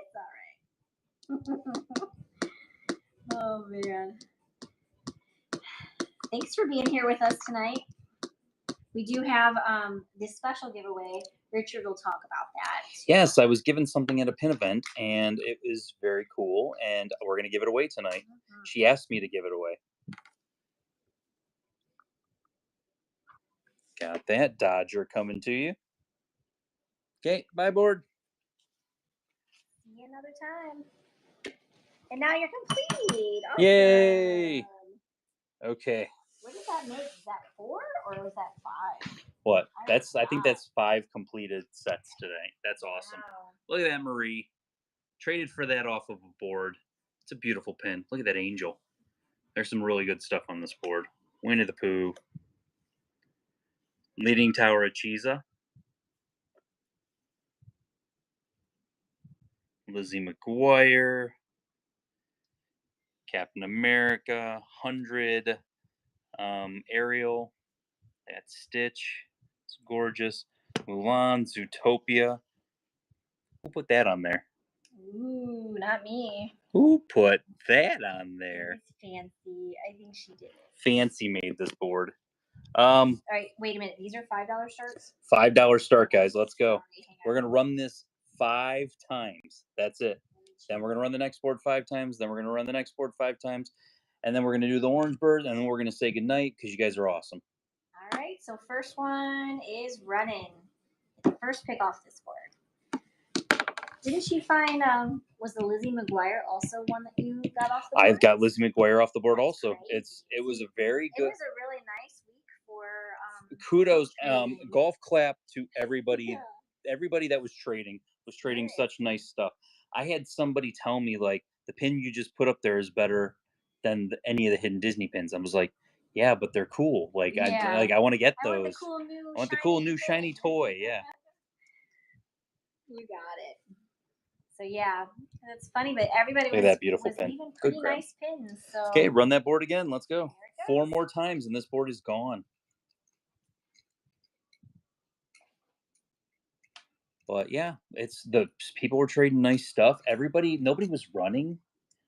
It's all right. Oh man. Thanks for being here with us tonight. We do have this special giveaway. Richard will talk about that.
Yes, I was given something at a pin event, and it is very cool, and we're going to give it away tonight. Mm-hmm. She asked me to give it away. Got that Dodger coming to you. Okay, bye, board.
See you another time. And now you're complete. Awesome.
Yay! Okay.
What does that make? Is that 4 or is that 5?
What? I think that's 5 completed sets today. That's awesome. Wow. Look at that, Marie. Traded for that off of a board. It's a beautiful pin. Look at that angel. There's some really good stuff on this board. Winnie the Pooh. Leaning Tower of Cheesa. Lizzie McGuire. Captain America. 100. Ariel. That's Stitch. It's gorgeous. Mulan. Zootopia. Who put that on there?
Ooh, not me.
Who put that on there?
It's fancy. I think she did.
Fancy made this board.
All right, wait a minute. These are $5 starts?
$5 start, guys. Let's go. We're going to run this 5 times. That's it. Then we're going to run the next board 5 times. Then we're going to run the next board 5 times. And then we're going to do the orange bird. And then we're going to say goodnight because you guys are awesome.
All right. So first one is running. The first pick off this board. Didn't she find, was the Lizzie McGuire also one that you got off the board?
I've got Lizzie McGuire off the board also. Great. It was a very good.
It was a really nice week for.
Kudos, golf clap to everybody. Yeah. Everybody that was trading such nice stuff. I had somebody tell me like the pin you just put up there is better than any of the hidden Disney pins. I was like, yeah, but they're cool. Like I want to get those. I want the cool new shiny toy. Yeah.
You got it. So yeah, that's funny, but everybody
look at that beautiful pin.
Even pretty nice pins. So
okay, run that board again. Let's go. 4 more times, and this board is gone. But yeah, it's the people were trading nice stuff. Nobody was running.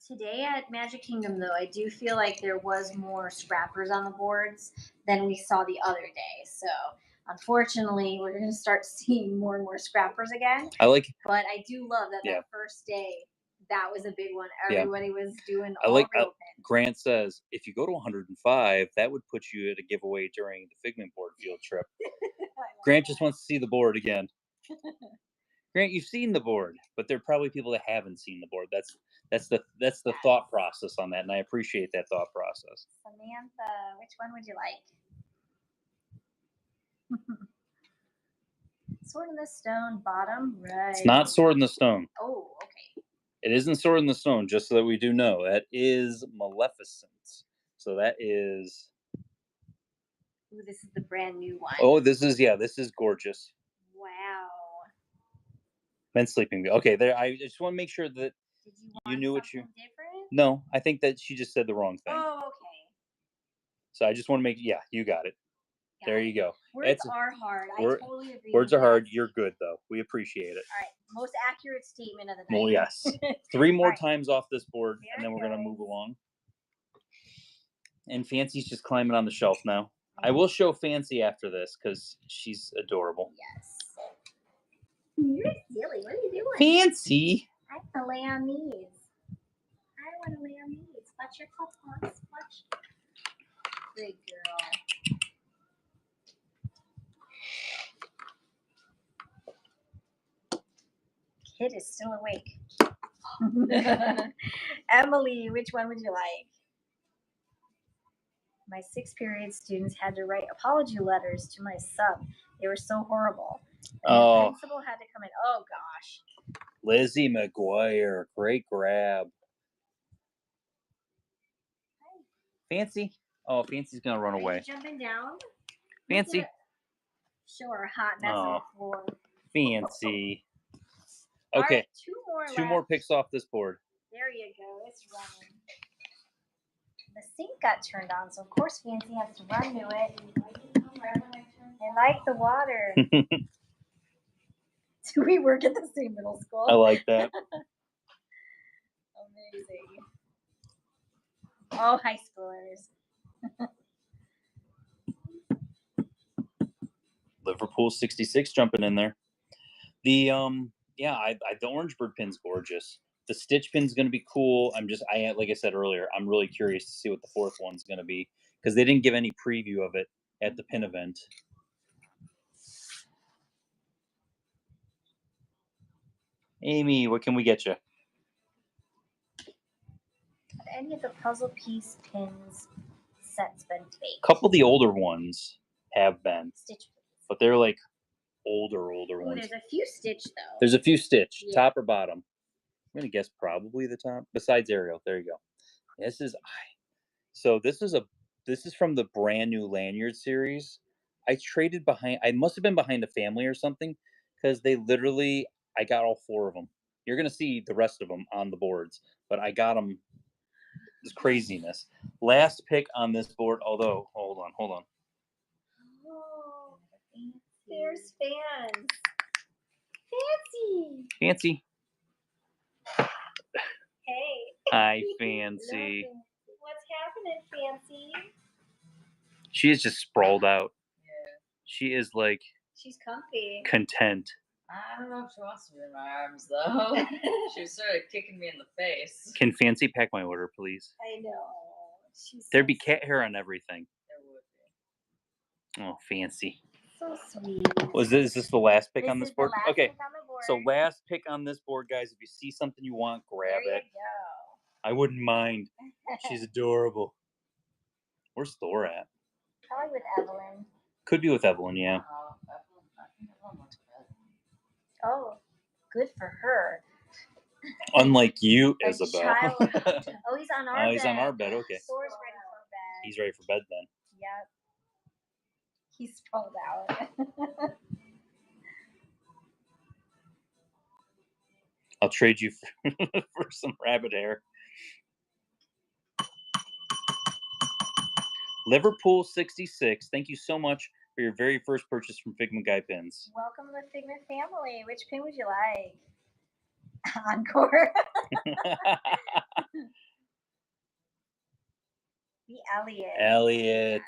Today at Magic Kingdom, though, I do feel like there was more scrappers on the boards than we saw the other day. So unfortunately, we're going to start seeing more and more scrappers again. But I do love that that first day, that was a big one. Everybody was doing all real pins.
Grant says, if you go to 105, that would put you at a giveaway during the Figment board field trip. Grant just wants to see the board again. Grant, you've seen the board, but there are probably people that haven't seen the board. That's the thought process on that, and I appreciate that thought process.
Samantha, which one would you like? Sword in the Stone, bottom right.
It's not Sword in the Stone.
Oh, okay.
It isn't Sword in the Stone, just so that we do know. That is Maleficent. So that is...
Ooh, this is the brand new one.
Oh, this is gorgeous.
Wow.
Men's Sleeping Beauty. Okay, there. I just want to make sure that
Did you
knew what
something different?
No, I think that she just said the wrong thing.
Oh, okay.
So I just want to make... Yeah, you got it. There you go.
Words are hard. I totally agree.
Words are hard. You're good, though. We appreciate it.
All right. Most accurate statement of the night.
Well, yes. 3 more
right.
times off this board, and then we're going to move along. And Fancy's just climbing on the shelf now. I will show Fancy after this because she's adorable.
Yes. You're silly. What are you doing?
Fancy.
I want to lay on these. Watch your paws. Watch. Good girl. Kid is still awake. Emily, which one would you like? My 6th period students had to write apology letters to my sub. They were so horrible. The principal had to come in. Oh, gosh.
Lizzie McGuire. Great grab.
Hi.
Fancy. Oh, Fancy's going to run away.
Jumping down.
Fancy.
Show her hot mess on the floor.
Fancy. Okay.
Right, two more
picks off this board.
There you go. It's running. The sink got turned on, so of course Fancy has to run to it. I like the water. Do we work at the same middle school?
I like that.
Amazing. Oh, high schoolers.
Liverpool 66 jumping in there. The the orange bird pin's gorgeous. The stitch pin's going to be cool. Like I said earlier, I'm really curious to see what the 4th one's going to be because they didn't give any preview of it at the pin event. Amy, what can we get you?
Have any of the puzzle piece pins sets been faked?
A couple of the older ones have been.
Stitch.
But they're like older ones.
There's a few Stitch, though.
There's a few Stitch, top or bottom. I'm going to guess probably the top, besides Ariel. There you go. This is from the brand new lanyard series. I traded behind, I must have been behind a family or something, because I got all 4 of them. You're going to see the rest of them on the boards, but I got them. This craziness. Last pick on this board, although, hold on.
Oh, there's fans.
Fancy.
Hey.
Hi, Fancy.
What's happening, Fancy?
She is just sprawled out.
Yeah.
She is like...
She's comfy.
Content.
I don't know if she wants to be in my arms, though. She was sort of kicking me in the face.
Can Fancy pack my order, please?
I know.
There'd be cat hair on everything.
There would be.
Oh, Fancy.
So sweet.
Is this the last pick on this board? Okay.
Pick on the board.
So last pick on this board, guys. If you see something you want, grab
there
it.
You go.
I wouldn't mind. She's adorable. Where's Thor at?
Probably with Evelyn.
Could be with Evelyn, yeah.
I think Evelyn went to bed.
Oh, good for her.
Unlike you,
A
Isabel.
child- Oh, he's on our bed.
He's on our bed. Okay.
Thor's ready for bed.
He's ready for bed then.
Yep. He's sprawled out.
I'll trade you for some rabbit hair. Liverpool 66. Thank you so much for your very first purchase from Figment Guy Pins.
Welcome to the Figment family. Which pin would you like? Encore. The Elliot.
Elliot.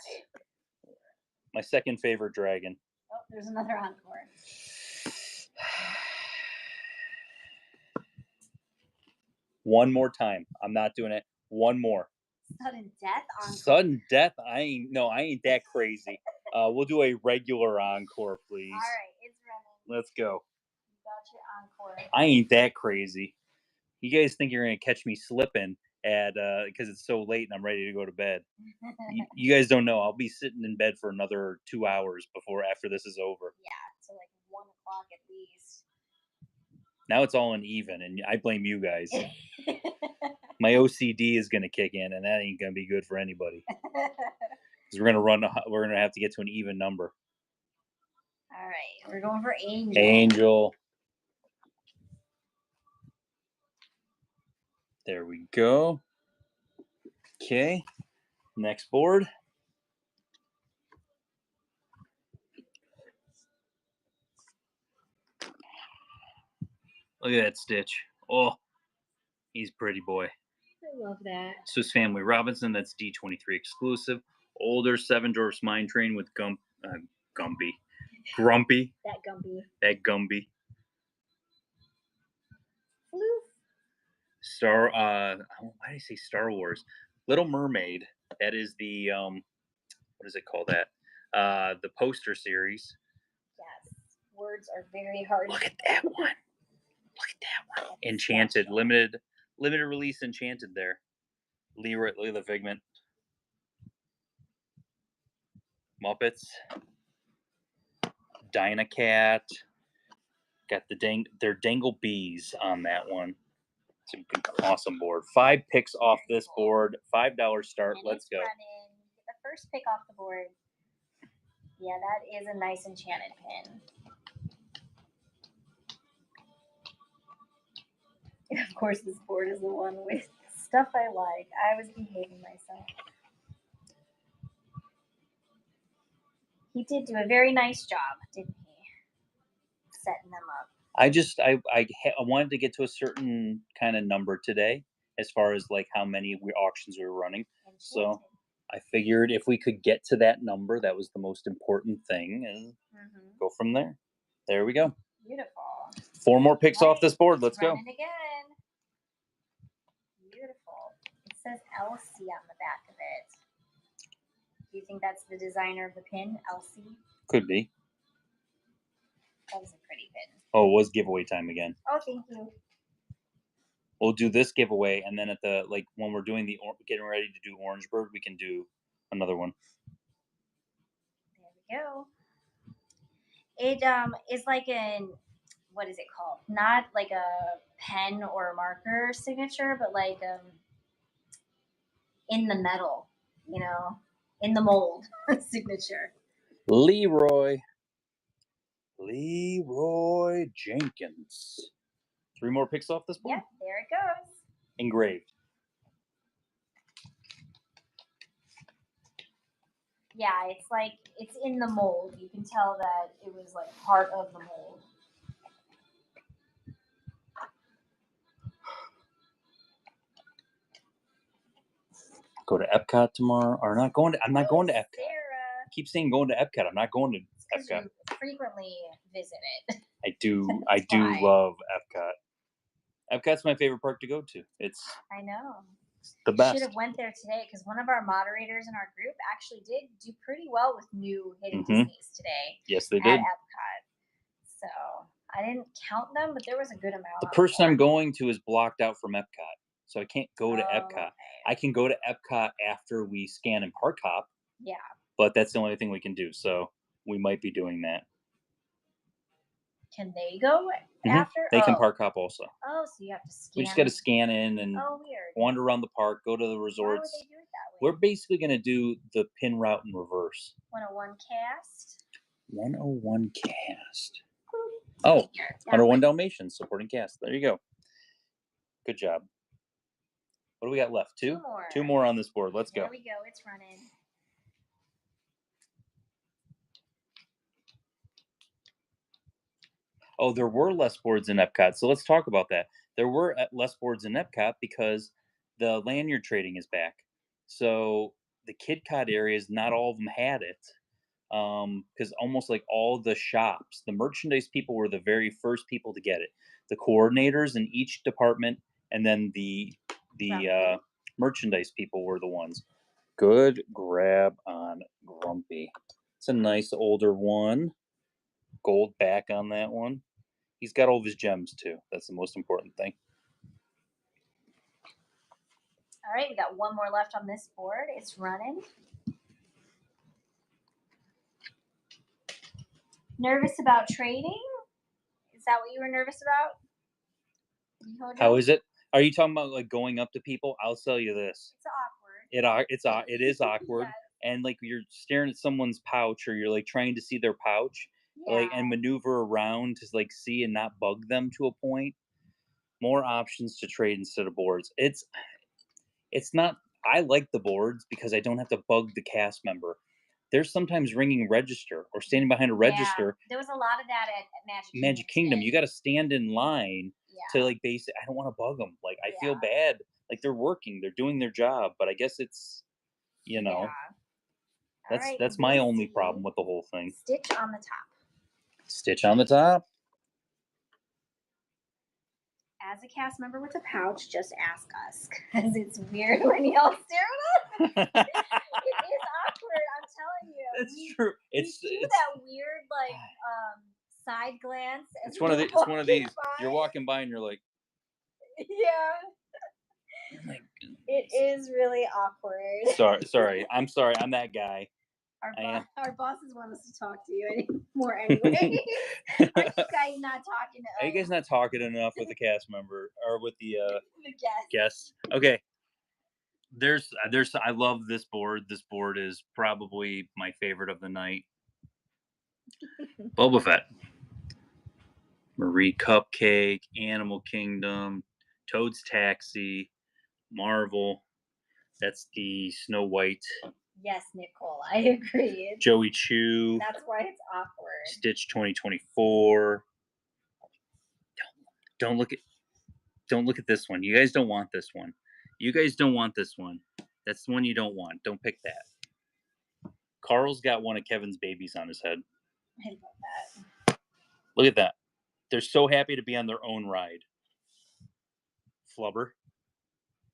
My second favorite dragon.
Oh, there's another Encore.
One more time. I'm not doing it. One more.
Sudden death Encore.
Sudden death? I ain't that crazy. We'll do a regular Encore, please.
All right, it's running.
Let's go.
You got your Encore.
I ain't that crazy. You guys think you're gonna catch me slipping because it's so late and I'm ready to go to bed. You guys don't know. I'll be sitting in bed for another 2 hours after this is over.
Yeah, so like 1 o'clock at least.
Now it's all uneven, and I blame you guys. My OCD is going to kick in, and that ain't going to be good for anybody. Because we're going to have to get to an even number.
All right, we're going for Angel.
Angel. There we go. Okay. Next board. Look at that Stitch. Oh, he's a pretty boy.
I love that.
Swiss Family Robinson. That's D23 exclusive. Older 7 Dwarfs Mine Train with Grumpy.
That Gumby.
That Gumby.
Floof.
Why did I say Star Wars? Little Mermaid. That is the what is it called? That the poster series.
Yes, words are very hard.
Look at that one. Look at that one. Enchanted, limited release. Enchanted there. Leela Figment. Muppets. Dynacat. Got their Dangle Bees on that one. It's an awesome board. 5 picks off this board. $5 start.
And
Let's go.
Get the first pick off the board. Yeah, that is a nice enchanted pin. Of course, this board is the one with stuff I like. I was behaving myself. He did do a very nice job, didn't he? Setting them up.
I wanted to get to a certain kind of number today as far as like how many auctions we were running. So I figured if we could get to that number, that was the most important thing, and go from there. There we go.
Beautiful.
4 more picks off this board. Let's go.
Running again. Beautiful. It says LC on the back of it. Do you think that's the designer of the pin, LC?
Could be.
That was a pretty pin.
Oh, it was giveaway time again.
Oh, thank you.
We'll do this giveaway, and then at the when we're doing getting ready to do Orange Bird, we can do another one.
There we go. It is like what is it called? Not like a pen or a marker signature, but like in the metal, in the mold signature.
Leroy Jenkins. 3 more picks off this board.
Yep, there it goes.
Engraved.
Yeah, it's in the mold. You can tell that it was like part of the mold.
Go to Epcot tomorrow, or not going to? I'm not going to Epcot.
Sarah.
I keep saying going to Epcot. I'm not going to Epcot.
You frequently visit it.
I do love Epcot. Epcot's my favorite park to go to.
I know.
The best.
Should have went there today because one of our moderators in our group actually did do pretty well with new Hidden Disneys today.
Yes, they did.
At Epcot. So I didn't count them, but there was a good amount.
The person I'm going to is blocked out from Epcot, so I can't go to Epcot.
Okay.
I can go to Epcot after we scan and park hop.
Yeah.
But that's the only thing we can do, so we might be doing that.
Can they go after?
They can park hop also.
Oh, so you have to scan.
We just got to scan in and
weird.
wander around the park, go to the resorts.
Why would they do it that way?
We're basically going to do the pin route in reverse.
101 cast.
101 cast. Oh, 101 Dalmatians supporting cast. There you go. Good job. What do we got left? 2?
2 more.
2 more on this board. Let's go.
There we go. It's running.
Oh, there were less boards in Epcot. So let's talk about that. There were less boards in Epcot because the lanyard trading is back. So the KidCot areas, not all of them had it. Because almost like all the shops, the merchandise people were the very first people to get it. The coordinators in each department, and then the merchandise people were the ones. Good grab on Grumpy. It's a nice older one. Gold back on that one. He's got all of his gems too. That's the most important thing.
All right, we got 1 more left on this board. It's running. Nervous about trading? Is that what you were nervous about?
How is it? Are you talking about like going up to people? I'll tell you this.
It's awkward.
It is awkward,
Yes.
and like you're staring at someone's pouch, or you're like trying to see their pouch, like
Yeah.
and maneuver around to like see and not bug them to a point. More options to trade instead of boards. It's not. I like the boards because I don't have to bug the cast member. There's sometimes ringing register or standing behind a register.
There was a lot of that at
Magic Kingdom,
today.
you got to stand in line
Yeah.
to like base it. I don't want to bug them. Like I feel
Yeah.
bad. Like they're working, they're doing their job, but I guess it's you know
Yeah. All right,
that's my only
Lucy,
problem with the whole thing.
Stitch on the top.
Stitch on the top.
As a cast member with a pouch, just ask us because it's weird when y'all stare at us. It is awkward. I'm telling you.
It's true. It's
that weird like side glance.
It's one of these. You're walking by and you're like,
yeah.
like,
it is really awkward.
Sorry. I'm sorry. I'm that guy.
Our bosses want us to talk to you more anyway. Are you guys not talking to us?
Are you guys not talking enough with the cast member or with the
guests?
Okay. There's I love this board. This board is probably my favorite of the night. Boba Fett, Marie Cupcake, Animal Kingdom, Toad's Taxi, Marvel. That's the Snow White.
Yes, Nicole, I agree.
Joey Chew.
That's why it's awkward.
Stitch 2024. Don't look at this one. You guys don't want this one. You guys don't want this one. That's the one you don't want. Don't pick that. Carl's got one of Kevin's babies on his head.
I love that.
Look at that. They're so happy to be on their own ride. Flubber.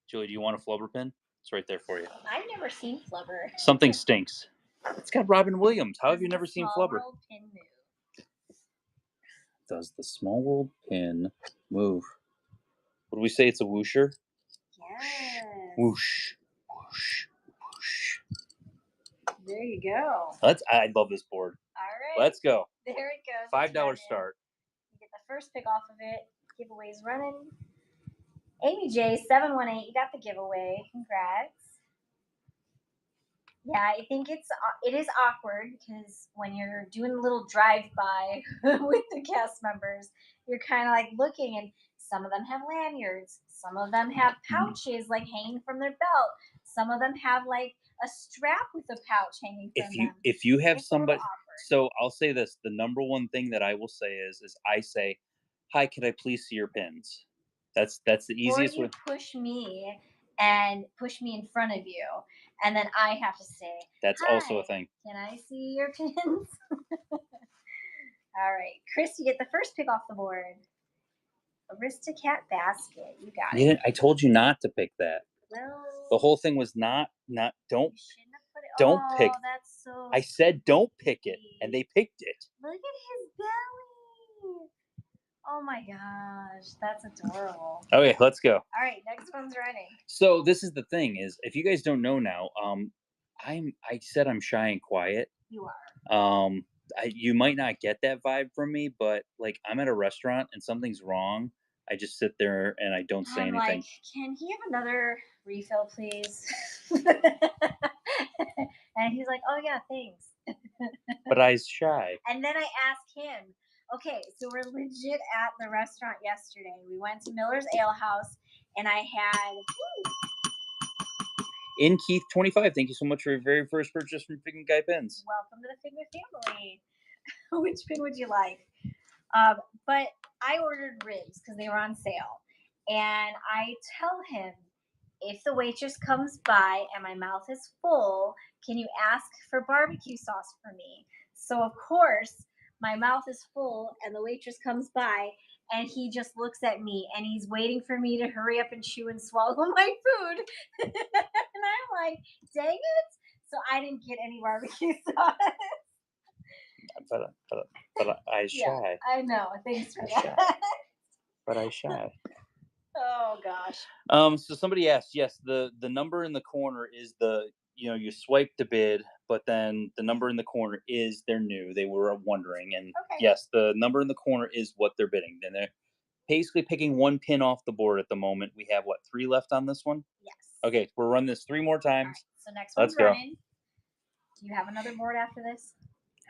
Julie, do you want a Flubber pin? It's right there for you.
I've never seen Flubber.
Something stinks. It's got Robin Williams. How have you never seen Flubber?
World pin move.
Does the Small World pin move? Would we say it's a whoosher?
Yes.
Whoosh, whoosh, whoosh.
There you go.
I love this board.
All right.
Let's go.
There it goes.
$5 start.
You get the first pick off of it. Giveaway's running. Amy J 718, you got the giveaway. Congrats. Yeah, I think it is awkward because when you're doing a little drive-by with the cast members, you're kind of like looking, and some of them have lanyards, some of them have pouches like hanging from their belt, some of them have like a strap with a pouch hanging from them.
If you have
It's
somebody,
awkward.
so I'll say this: the number one thing that I will say is I say, "Hi, can I please see your pins?" That's the easiest way.
Or you push me in front of you, and then I have to say,
that's
"Hi,
also a thing.
Can I see your pins?" All right, Chris, you get the first pick off the board. Aristocat basket, you got it.
I told you not to pick that.
Well,
the whole thing was not don't
don't
pick.
That's so
I said don't pick it, and they picked it.
Look at his belly. Oh my gosh, that's adorable.
Okay, let's go.
All right, next one's running.
So this is the thing: is if you guys don't know now, I said I'm shy and quiet.
You are.
You might not get that vibe from me, but like I'm at a restaurant and something's wrong, I just sit there and I don't say anything.
Like, can he have another refill, please? And he's like, oh yeah, thanks.
But I's shy.
And then I asked him, okay, so we're legit at the restaurant yesterday. We went to Miller's Ale House, and I had...
In Keith 25, thank you so much for your very first purchase from Figment Guy Pins.
Welcome to the Figment family. Which pin would you like? But I ordered ribs because they were on sale. And I tell him, if the waitress comes by and my mouth is full, can you ask for barbecue sauce for me? So, of course, my mouth is full and the waitress comes by and he just looks at me and he's waiting for me to hurry up and chew and swallow my food. And I'm like, dang it. So I didn't get any barbecue sauce.
But I's shy.
Yeah, I know. Thanks for that.
But I's shy.
Oh gosh.
So somebody asked, yes, the number in the corner is the you swipe to bid, but then the number in the corner is they're new. They were wondering, and
Okay.
yes, the number in the corner is what they're bidding. Then they're basically picking one pin off the board at the moment. We have what, 3 left on this one?
Yes.
Okay, we'll run this 3 more
All
times.
right. So next
Let's
one's
go.
running. Do you have another board after this?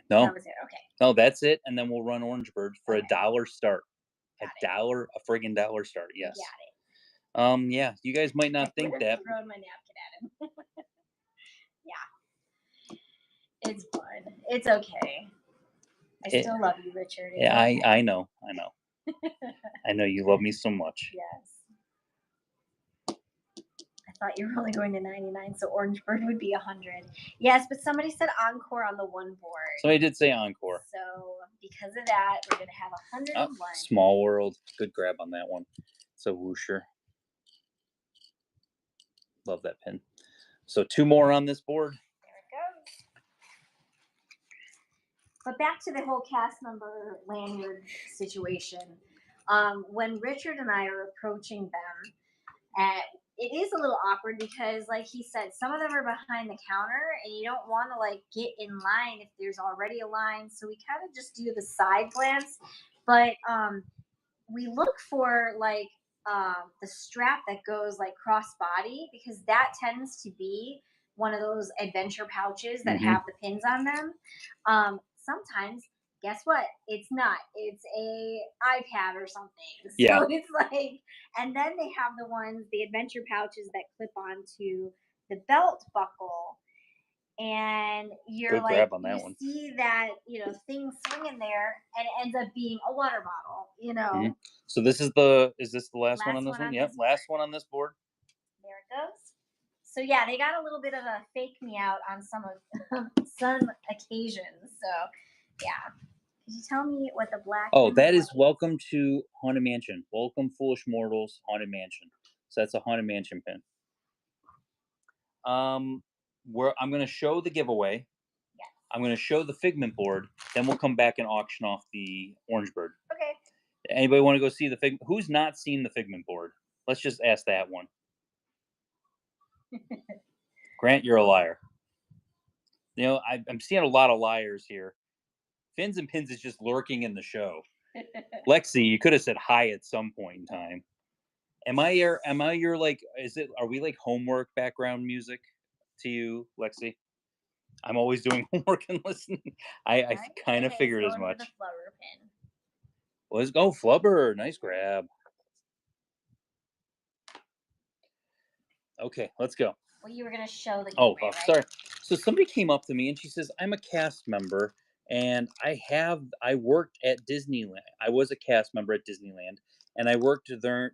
No,
That was it. Okay.
no, that's it. And then we'll run Orange Bird for
Okay.
$1 start.
Got
A dollar, a friggin' $1 start.
You
Yes.
got it.
Yeah, you guys might
I
not think
would've
that.
thrown my napkin at him. Yeah. It's fun. It's okay. I
It-
still love you, Richard. It's
Yeah,
okay.
I know. I know you love me so much.
Yes. I thought you were only going to 99, so Orange Bird would be 100. Yes, but somebody said Encore on the one board.
Somebody did say Encore.
So because of that, we're going to have 101.
Small World. Good grab on that one. It's a whoosher. Love that pin. So 2 more on this board.
There it goes. But back to the whole cast member lanyard situation. When Richard and I are approaching them, it is a little awkward because, like he said, some of them are behind the counter, and you don't want to like get in line if there's already a line. So we kind of just do the side glance, but we look for like the strap that goes like cross body, because that tends to be one of those adventure pouches that have the pins on them. Sometimes, guess what? It's not. It's a iPad or something. So
Yeah.
it's like, and then they have the adventure pouches that clip onto the belt buckle. And you're
Good
like,
grab on that
you
one.
see that, thing swinging there, and it ends up being a water bottle,
So this is is this the last one on this one? Yep, last one on this board.
There it goes. So yeah, they got a little bit of a fake me out on some occasions. So yeah. Could you tell me what the black?
Oh, that is Welcome to Haunted Mansion. Welcome, Foolish Mortals, Haunted Mansion. So that's a Haunted Mansion pin. I'm going to show the giveaway.
Yes.
I'm going to show the Figment board. Then we'll come back and auction off the Orange Bird.
Okay.
Anybody want to go see the Figment? Who's not seen the Figment board? Let's just ask that one. Grant, you're a liar. I'm seeing a lot of liars here. Fins and Pins is just lurking in the show. Lexi, you could have said hi at some point in time. Am I your like, are we like homework background music to you, Lexi? I'm always doing homework and listening. I kind of figured as much.
The flubber pin.
Let's go, Flubber. Nice grab. Okay, let's go.
Well, you were going to show the giveaway, right?
Sorry. So somebody came up to me and she says, I'm a cast member and I worked at Disneyland. I was a cast member at Disneyland and I worked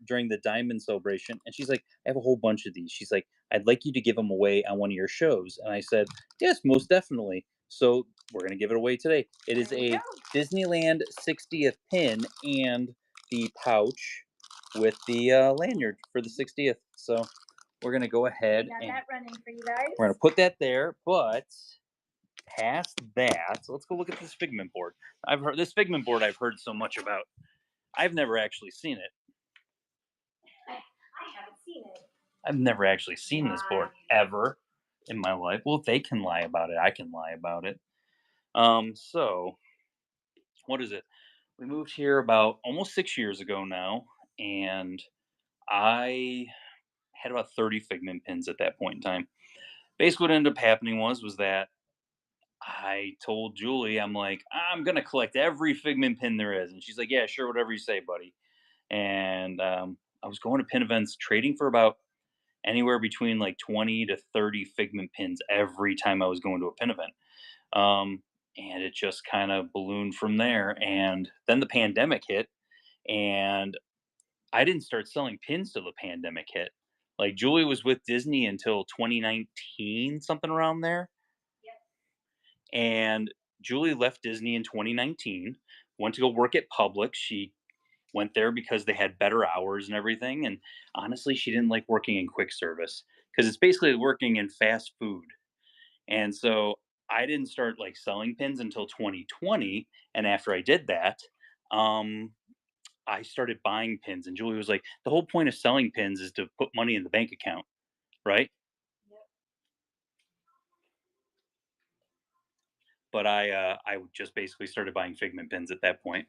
during the Diamond Celebration. And she's like, I have a whole bunch of these. She's like, I'd like you to give them away on one of your shows. And I said, yes, most definitely. So we're going to give it away today. It is a Disneyland 60th pin and the pouch with the lanyard for the 60th. So we're going to go ahead
and that running for you guys.
We're going to put that there, but past that, so let's go look at this Figment board. I've heard so much about. I've never actually seen it.
I haven't seen it.
I've never actually seen this board ever in my life. Well, if they can lie about it, I can lie about it. So what is it? We moved here about almost 6 years ago now, and I had about 30 Figment pins at that point in time. Basically, what ended up happening was that I told Julie, I'm like, I'm gonna collect every Figment pin there is, and she's like, yeah, sure, whatever you say, buddy. And I was going to pin events, trading for about anywhere between like 20 to 30 Figment pins every time I was going to a pin event. And it just kind of ballooned from there. And then the pandemic hit, and I didn't start selling pins till the pandemic hit. Like Julie was with Disney until 2019, something around there. And Julie left Disney in 2019, went to go work at Publix. She went there because they had better hours and everything. And honestly, she didn't like working in quick service because it's basically working in fast food. And so I didn't start like selling pins until 2020. And after I did that, I started buying pins. And Julie was like, the whole point of selling pins is to put money in the bank account, right? But I just basically started buying Figment pins at that point.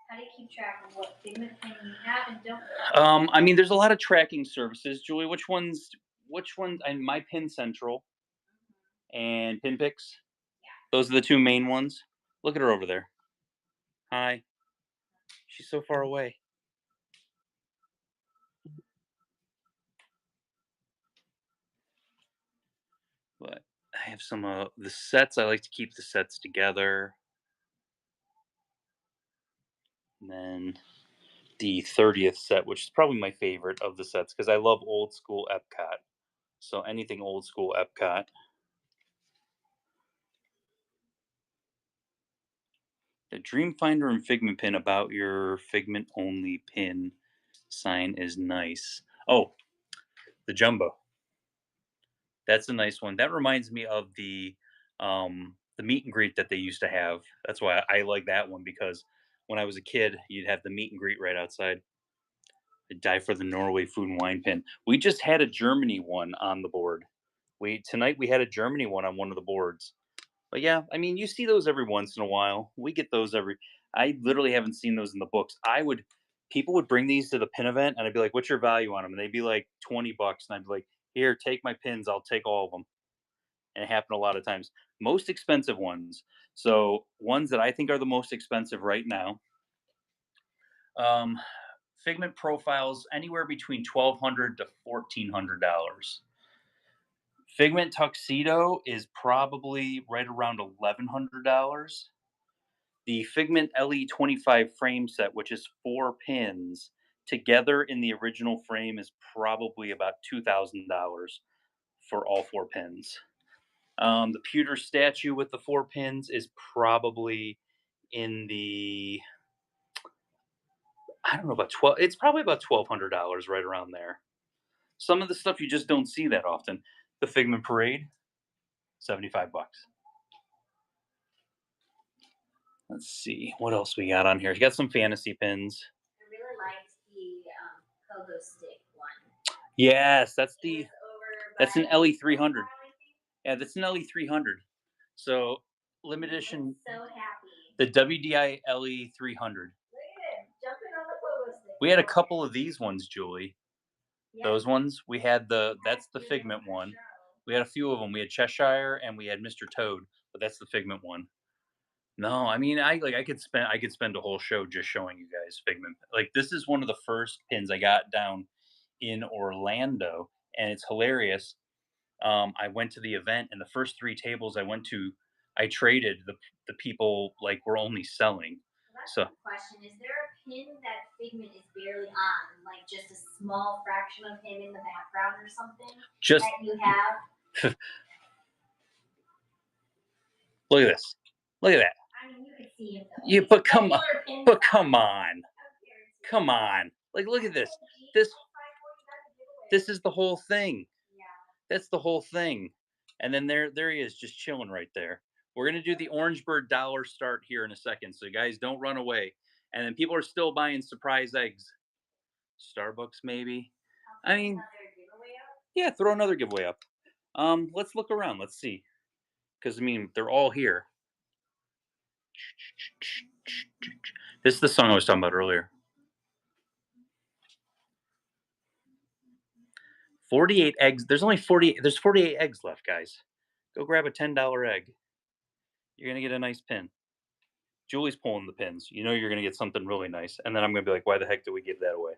How do you keep track of what Figment pin you have and don't have?
I mean, there's a lot of tracking services, Julie. Which ones? And My Pin Central and PinPix. Those are the two main ones. Look at her over there. Hi. She's so far away. But I have some of the sets. I like to keep the sets together. And then the 30th set, which is probably my favorite of the sets because I love old school Epcot. So anything old school Epcot. The Dreamfinder and Figment pin about your Figment only pin sign is nice. Oh, the Jumbo. That's a nice one. That reminds me of the meet and greet that they used to have. That's why I like that one because when I was a kid, you'd have the meet and greet right outside. I'd die for the Norway Food and Wine pin. We just had a Germany one on the board. Tonight we had a Germany one on one of the boards. But yeah, I mean, you see those every once in a while. We get those every. I literally haven't seen those in the books. People would bring these to the pin event, and I'd be like, "What's your value on them?" And they'd be like $20, and I'd be like, "Here, take my pins. I'll take all of them." And it happened a lot of times. Most expensive ones. So ones that I think are the most expensive right now. Figment profiles anywhere between $1,200 to $1,400. Figment tuxedo is probably right around $1,100. The Figment LE25 frame set, which is 4 pins, together in the original frame is probably about $2,000 for all 4 pins. The pewter statue with the 4 pins is probably in the I don't know about 12. It's probably about $1,200 right around there. Some of the stuff you just don't see that often. The Figment Parade, $75. Let's see what else we got on here. You got some fantasy pins.
I really liked the pogo stick one.
Yes, that's an LE300. Yeah, that's an LE300. So limited edition.
So happy.
The WDI LE300.
Look at him jumping on the pogo stick.
We had a couple of these ones, Julie.
Yeah.
Those ones. We had that's the Figment one. We had a few of them. We had Cheshire and we had Mr. Toad, but that's the Figment one. No, I mean I could spend a whole show just showing you guys Figment. Like this is one of the first pins I got down in Orlando, and it's hilarious. I went to the event, and the first 3 tables I went to, I traded the people like were only selling.
That's
So
a question. Is there a pin that Figment is barely on, like just a small fraction of him in the background or something
just
that you have?
look at this. Look at that.
I mean, you could see it though.
Yeah, but come on. Come on. Like look at this. This is the whole thing.
Yeah.
That's the whole thing. And then there he is just chilling right there. We're going to do the Orangeburg dollar start here in a second. So guys, don't run away. And then people are still buying surprise eggs. Starbucks maybe. I mean, yeah, throw another giveaway up. Let's look around. Let's see. Cuz I mean, they're all here. This is the song I was talking about earlier. 48 eggs. There's 48 eggs left, guys. Go grab a $10 egg. You're going to get a nice pin. Julie's pulling the pins. You know you're going to get something really nice. And then I'm going to be like, why the heck did we give that away?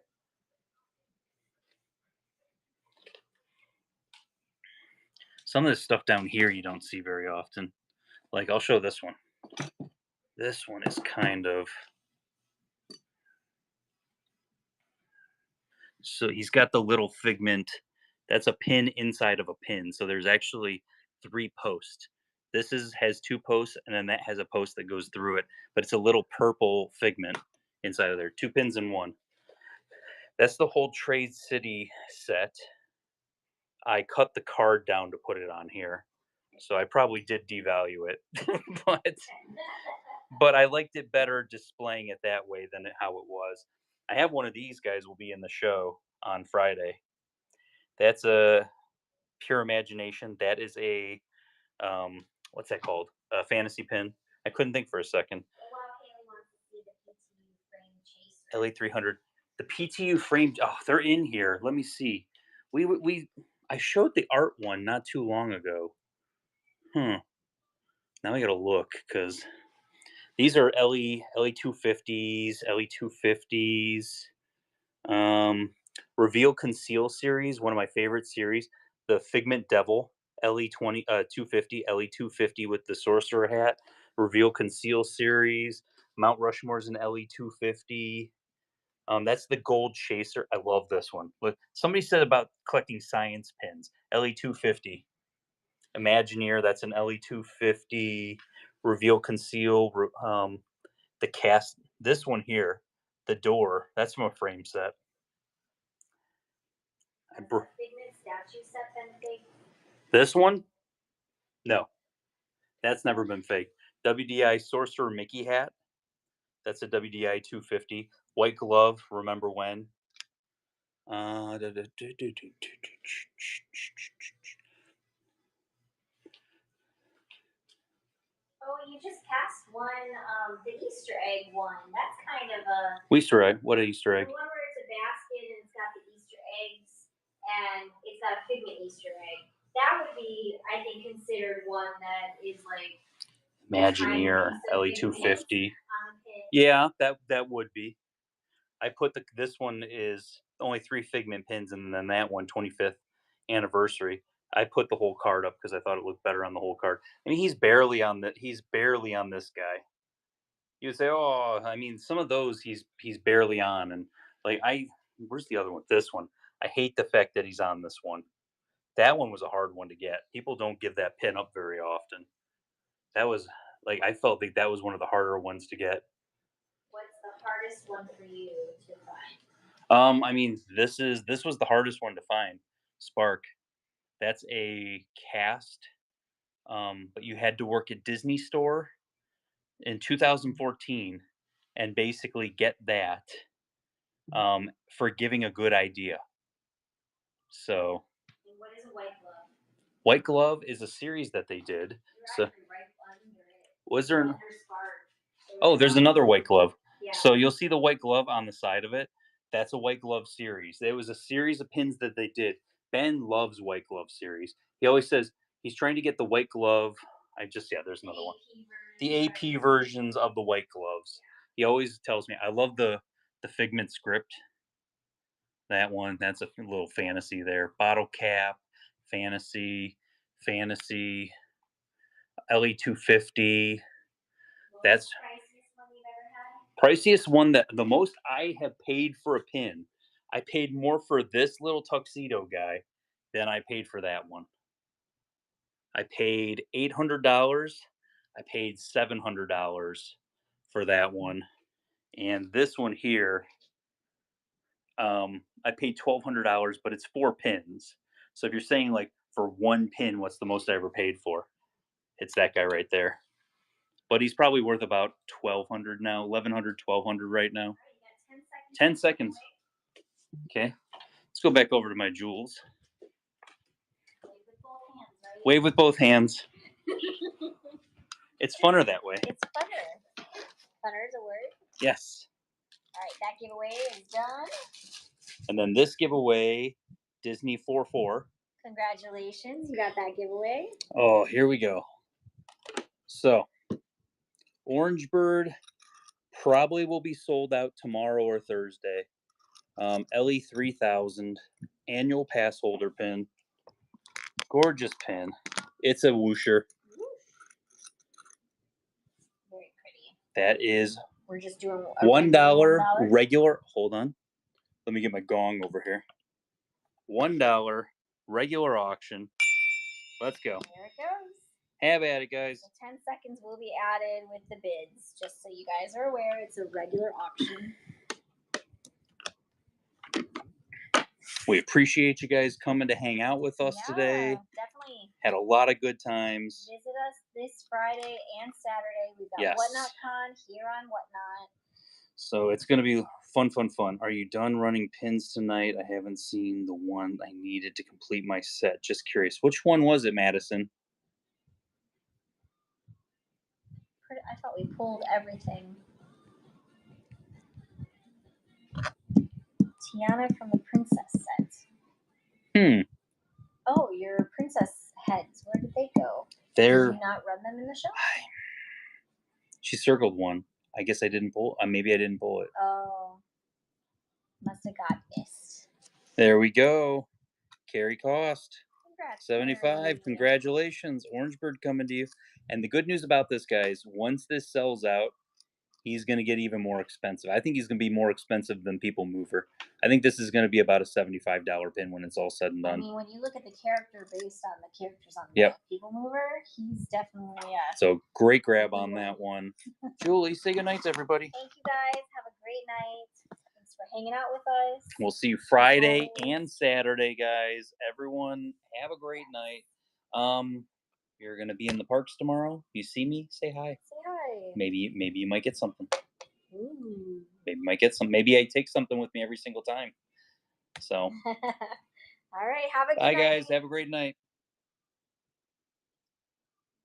Some of this stuff down here you don't see very often. Like, I'll show this one. This one is kind of... So he's got the little Figment. That's a pin inside of a pin. So there's actually 3 posts. This has 2 posts, and then that has a post that goes through it. But it's a little purple Figment inside of there. 2 pins in one. That's the whole Trade City set. I cut the card down to put it on here. So I probably did devalue it. but I liked it better displaying it that way than how it was. I have one of these guys will be in the show on Friday. That's a Pure Imagination. That is a what's that called? A fantasy pin. I couldn't think for a second.
Well, Haley wants to see the PTU frame chaser.
LA300. The PTU frame. Oh, they're in here. Let me see. I showed the art one not too long ago. Now I gotta look because these are LE250s, LE250s. Reveal Conceal series, one of my favorite series. The Figment Devil LE 250, LE250 with the Sorcerer hat. Reveal Conceal series. Mount Rushmore's an LE250. That's the Gold Chaser. I love this one. Look, somebody said about collecting science pins. LE250. Imagineer, that's an LE250. Reveal Conceal. The cast. This one here, the door. That's from a frame set.
Figment statue set been fake?
This one? No. That's never been fake. WDI Sorcerer Mickey hat. That's a WDI 250. White glove, remember when?
Oh, you just passed one, the Easter egg one. That's kind of a...
Easter egg? What an Easter egg?
The one where it's a basket and it's got the Easter eggs and it's got a Figment Easter egg. That would be, I think, considered one that is like...
Imagineer, LE250. Yeah, that would be. I put this one is only 3 Figment pins, and then that one, 25th anniversary. I put the whole card up because I thought it looked better on the whole card. I mean, he's barely on this guy. You would say, oh, I mean, some of those he's barely on, and like where's the other one? This one. I hate the fact that he's on this one. That one was a hard one to get. People don't give that pin up very often. That was like I felt like that was one of the harder ones to get.
What's the hardest one for you to find?
I mean, this was the hardest one to find. Spark. That's a cast. But you had to work at Disney Store in 2014 and basically get that for giving a good idea. So.
And what is a white glove?
White Glove is a series that they did. So. Was there? Oh, there's another White Glove.
Yeah.
So you'll see the White Glove on the side of it. That's a White Glove series. There was a series of pins that they did. Ben loves White Glove series. He always says he's trying to get the White Glove. There's another one. The AP versions of the White Gloves. He always tells me, I love the Figment script. That one, that's a little fantasy there. Bottle Cap, fantasy, LE250. That's priciest one that the most I have paid for a pin. I paid more for this little tuxedo guy than I paid for that one. I paid $800. I paid $700 for that one. And this one here, I paid $1,200, but it's 4 pins. So if you're saying like for one pin, what's the most I ever paid for? It's that guy right there. But he's probably worth about $1,200 now, $1,100, $1,200 right now. 10 seconds. Okay. Let's go back over to my jewels. Wave with both hands. It's funner that way.
It's funner. Funner is a word?
Yes.
All right, that giveaway is done.
And then this giveaway, Disney 4-4.
Congratulations, you got that giveaway.
Oh, here we go. So, Orange Bird probably will be sold out tomorrow or Thursday. LE3000 annual pass holder pin. Gorgeous pin. It's a whoosher.
Very pretty.
That is
we're just doing
$1 regular. Hold on. Let me get my gong over here. $1 regular auction. Let's go.
Here it goes.
Have at it, guys.
So 10 seconds will be added with the bids, just so you guys are aware. It's a regular auction.
We appreciate you guys coming to hang out with us today.
Definitely.
Had a lot of good times.
Visit us this Friday and Saturday. We've got Whatnot Con here on Whatnot.
So it's going to be Fun. Are you done running pins tonight? I haven't seen the one I needed to complete my set. Just curious. Which one was it, Madison?
I thought we pulled everything. Tiana from the princess set. Oh, your princess heads. Where did they go? Did you not run them in the show?
She circled one. I guess I didn't pull. Maybe I didn't pull it.
Oh, must have got missed.
There we go. Carrie Cost.
Congrats,
75.
Carrie.
Congratulations. Orange Bird coming to you. And the good news about this, guys, once this sells out, he's going to get even more expensive. I think he's going to be more expensive than People Mover. I think this is going to be about a $75 pin when it's all said and done.
I mean, when you look at the character based on the characters on the People Mover, he's definitely
So great grab on that one. Julie, say goodnight to everybody.
Thank you guys. Have a great night. Thanks for hanging out with us.
We'll see you Friday and Saturday, guys. Everyone, have a great night. You're gonna be in the parks tomorrow. You see me? Say hi.
Say hi.
Maybe you might get something.
Ooh.
Maybe you might get some. Maybe I take something with me every single time. So.
All right. Have a good night.
Bye, guys. Have a great night.